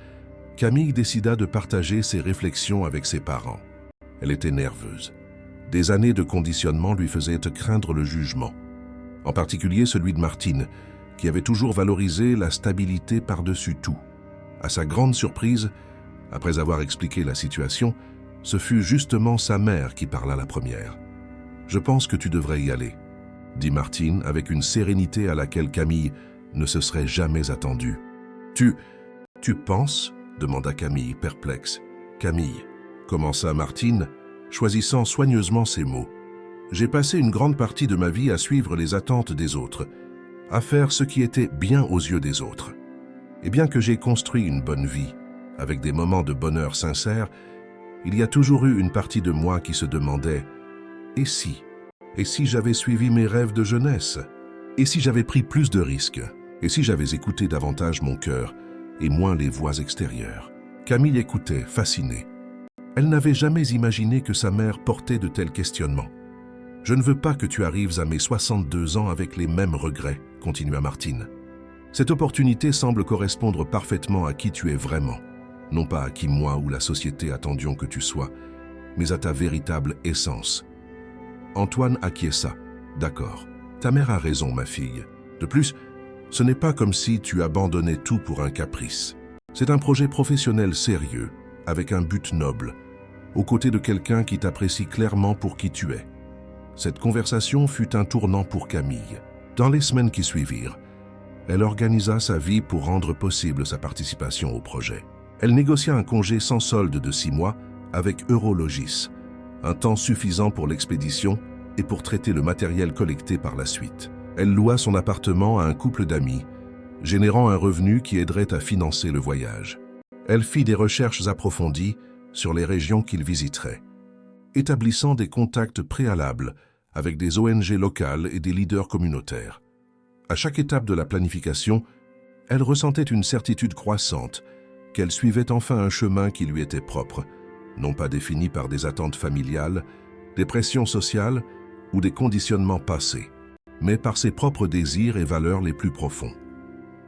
Camille décida de partager ses réflexions avec ses parents. Elle était nerveuse. Des années de conditionnement lui faisaient craindre le jugement, en particulier celui de Martine, qui avait toujours valorisé la stabilité par-dessus tout. À sa grande surprise, après avoir expliqué la situation, ce fut justement sa mère qui parla la première. « Je pense que tu devrais y aller », dit Martine avec une sérénité à laquelle Camille ne se serait jamais attendue. « Tu penses ?» demanda Camille, perplexe. « Camille », commença Martine, choisissant soigneusement ses mots. « J'ai passé une grande partie de ma vie à suivre les attentes des autres, à faire ce qui était bien aux yeux des autres. Et bien que j'ai construit une bonne vie, avec des moments de bonheur sincère, il y a toujours eu une partie de moi qui se demandait « Et si j'avais suivi mes rêves de jeunesse? Et si j'avais pris plus de risques? Et si j'avais écouté davantage mon cœur et moins les voix extérieures ?» Camille écoutait, fascinée. Elle n'avait jamais imaginé que sa mère portait de tels questionnements. « Je ne veux pas que tu arrives à mes 62 ans avec les mêmes regrets », continua Martine. « Cette opportunité semble correspondre parfaitement à qui tu es vraiment, non pas à qui moi ou la société attendions que tu sois, mais à ta véritable essence. » Antoine acquiesça. « D'accord. Ta mère a raison, ma fille. De plus, ce n'est pas comme si tu abandonnais tout pour un caprice. C'est un projet professionnel sérieux, avec un but noble, aux côtés de quelqu'un qui t'apprécie clairement pour qui tu es. » Cette conversation fut un tournant pour Camille. Dans les semaines qui suivirent, elle organisa sa vie pour rendre possible sa participation au projet. Elle négocia un congé sans solde de 6 mois avec Eurologis, un temps suffisant pour l'expédition et pour traiter le matériel collecté par la suite. Elle loua son appartement à un couple d'amis, générant un revenu qui aiderait à financer le voyage. Elle fit des recherches approfondies sur les régions qu'ils visiteraient, établissant des contacts préalables avec des ONG locales et des leaders communautaires. À chaque étape de la planification, elle ressentait une certitude croissante qu'elle suivait enfin un chemin qui lui était propre, non pas défini par des attentes familiales, des pressions sociales ou des conditionnements passés, mais par ses propres désirs et valeurs les plus profonds.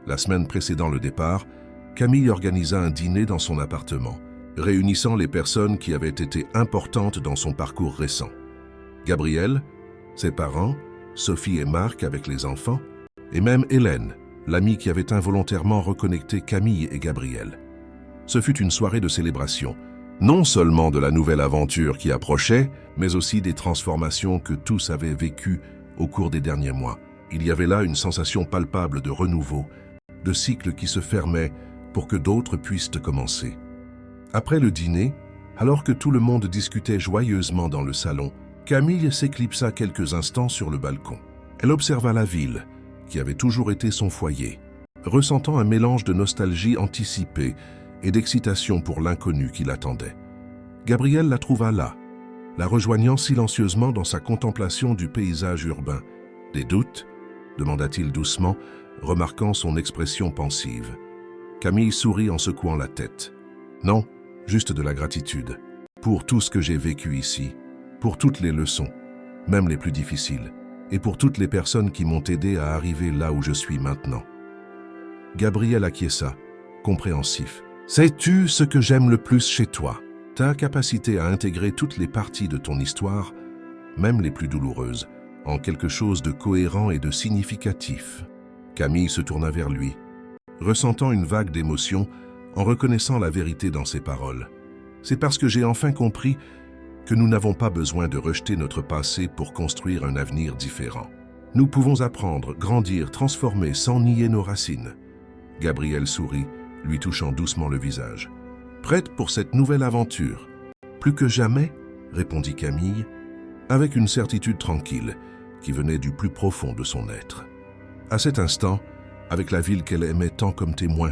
La semaine précédant le départ, Camille organisa un dîner dans son appartement, réunissant les personnes qui avaient été importantes dans son parcours récent. Gabriel, ses parents, Sophie et Marc avec les enfants, et même Hélène, l'amie qui avait involontairement reconnecté Camille et Gabriel. Ce fut une soirée de célébration, non seulement de la nouvelle aventure qui approchait, mais aussi des transformations que tous avaient vécues au cours des derniers mois. Il y avait là une sensation palpable de renouveau, de cycle qui se fermait pour que d'autres puissent commencer. Après le dîner, alors que tout le monde discutait joyeusement dans le salon, Camille s'éclipsa quelques instants sur le balcon. Elle observa la ville, qui avait toujours été son foyer, ressentant un mélange de nostalgie anticipée et d'excitation pour l'inconnu qui l'attendait. Gabriel la trouva là, la rejoignant silencieusement dans sa contemplation du paysage urbain. « Des doutes ?» demanda-t-il doucement, remarquant son expression pensive. Camille sourit en secouant la tête. « Non, juste de la gratitude. pour tout ce que j'ai vécu ici, pour toutes les leçons, même les plus difficiles, et pour toutes les personnes qui m'ont aidé à arriver là où je suis maintenant. » Gabriel acquiesça, compréhensif. « Sais-tu ce que j'aime le plus chez toi? Ta capacité à intégrer toutes les parties de ton histoire, même les plus douloureuses, en quelque chose de cohérent et de significatif. » Camille se tourna vers lui, ressentant une vague d'émotion en reconnaissant la vérité dans ses paroles. « C'est parce que j'ai enfin compris que nous n'avons pas besoin de rejeter notre passé pour construire un avenir différent. Nous pouvons apprendre, grandir, transformer sans nier nos racines. » Gabriel sourit, lui touchant doucement le visage. « Prête pour cette nouvelle aventure? »« Plus que jamais, » répondit Camille, avec une certitude tranquille qui venait du plus profond de son être. À cet instant, avec la ville qu'elle aimait tant comme témoin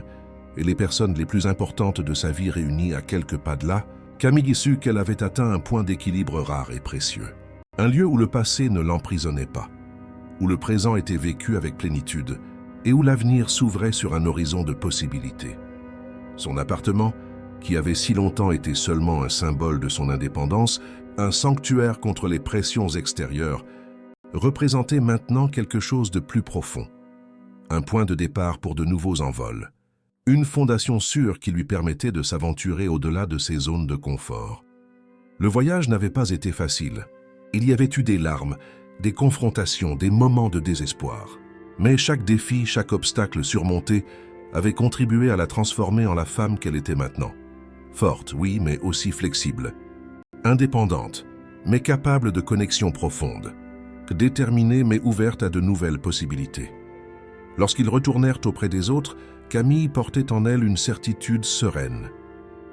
et les personnes les plus importantes de sa vie réunies à quelques pas de là, Camille sut qu'elle avait atteint un point d'équilibre rare et précieux. Un lieu où le passé ne l'emprisonnait pas, où le présent était vécu avec plénitude et où l'avenir s'ouvrait sur un horizon de possibilités. Son appartement, qui avait si longtemps été seulement un symbole de son indépendance, un sanctuaire contre les pressions extérieures, représentait maintenant quelque chose de plus profond. Un point de départ pour de nouveaux envols. Une fondation sûre qui lui permettait de s'aventurer au-delà de ses zones de confort. Le voyage n'avait pas été facile. Il y avait eu des larmes, des confrontations, des moments de désespoir. Mais chaque défi, chaque obstacle surmonté avait contribué à la transformer en la femme qu'elle était maintenant. Forte, oui, mais aussi flexible. Indépendante, mais capable de connexions profondes. Déterminée, mais ouverte à de nouvelles possibilités. Lorsqu'ils retournèrent auprès des autres, Camille portait en elle une certitude sereine.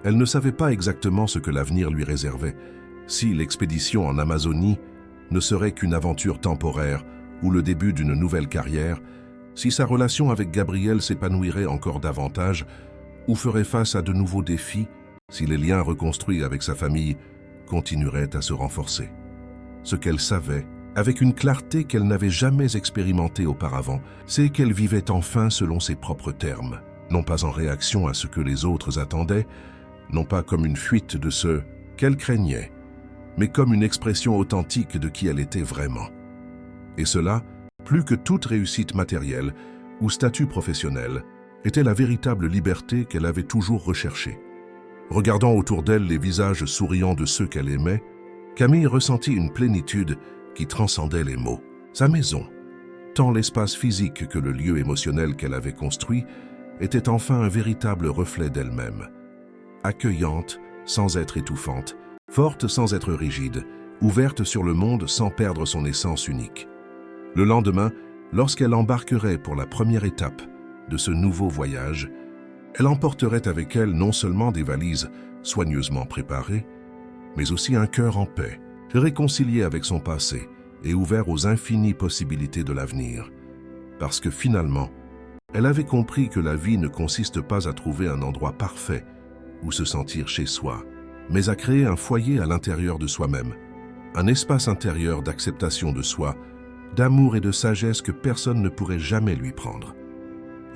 Elle ne savait pas exactement ce que l'avenir lui réservait, si l'expédition en Amazonie ne serait qu'une aventure temporaire ou le début d'une nouvelle carrière, si sa relation avec Gabriel s'épanouirait encore davantage ou ferait face à de nouveaux défis, si les liens reconstruits avec sa famille continueraient à se renforcer. Ce qu'elle savait, avec une clarté qu'elle n'avait jamais expérimentée auparavant, c'est qu'elle vivait enfin selon ses propres termes, non pas en réaction à ce que les autres attendaient, non pas comme une fuite de ce qu'elle craignait, mais comme une expression authentique de qui elle était vraiment. Et cela, plus que toute réussite matérielle ou statut professionnel, était la véritable liberté qu'elle avait toujours recherchée. Regardant autour d'elle les visages souriants de ceux qu'elle aimait, Camille ressentit une plénitude qui transcendait les mots. Sa maison, tant l'espace physique que le lieu émotionnel qu'elle avait construit, était enfin un véritable reflet d'elle-même. Accueillante sans être étouffante, forte sans être rigide, ouverte sur le monde sans perdre son essence unique. Le lendemain, lorsqu'elle embarquerait pour la première étape de ce nouveau voyage, elle emporterait avec elle non seulement des valises soigneusement préparées, mais aussi un cœur en paix, réconcilié avec son passé et ouvert aux infinies possibilités de l'avenir. Parce que finalement, elle avait compris que la vie ne consiste pas à trouver un endroit parfait où se sentir chez soi, mais à créer un foyer à l'intérieur de soi-même, un espace intérieur d'acceptation de soi, d'amour et de sagesse que personne ne pourrait jamais lui prendre.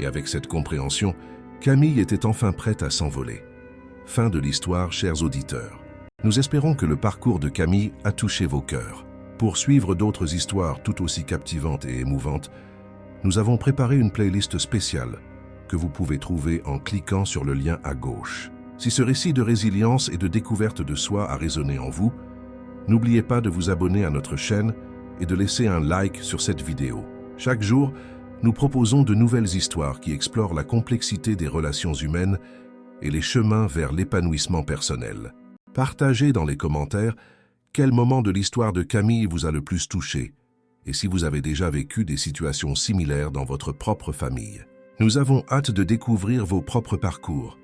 Et avec cette compréhension, Camille était enfin prête à s'envoler. Fin de l'histoire, chers auditeurs. Nous espérons que le parcours de Camille a touché vos cœurs. Pour suivre d'autres histoires tout aussi captivantes et émouvantes, nous avons préparé une playlist spéciale que vous pouvez trouver en cliquant sur le lien à gauche. Si ce récit de résilience et de découverte de soi a résonné en vous, n'oubliez pas de vous abonner à notre chaîne et de laisser un like sur cette vidéo. Chaque jour, nous proposons de nouvelles histoires qui explorent la complexité des relations humaines et les chemins vers l'épanouissement personnel. Partagez dans les commentaires quel moment de l'histoire de Camille vous a le plus touché et si vous avez déjà vécu des situations similaires dans votre propre famille. Nous avons hâte de découvrir vos propres parcours.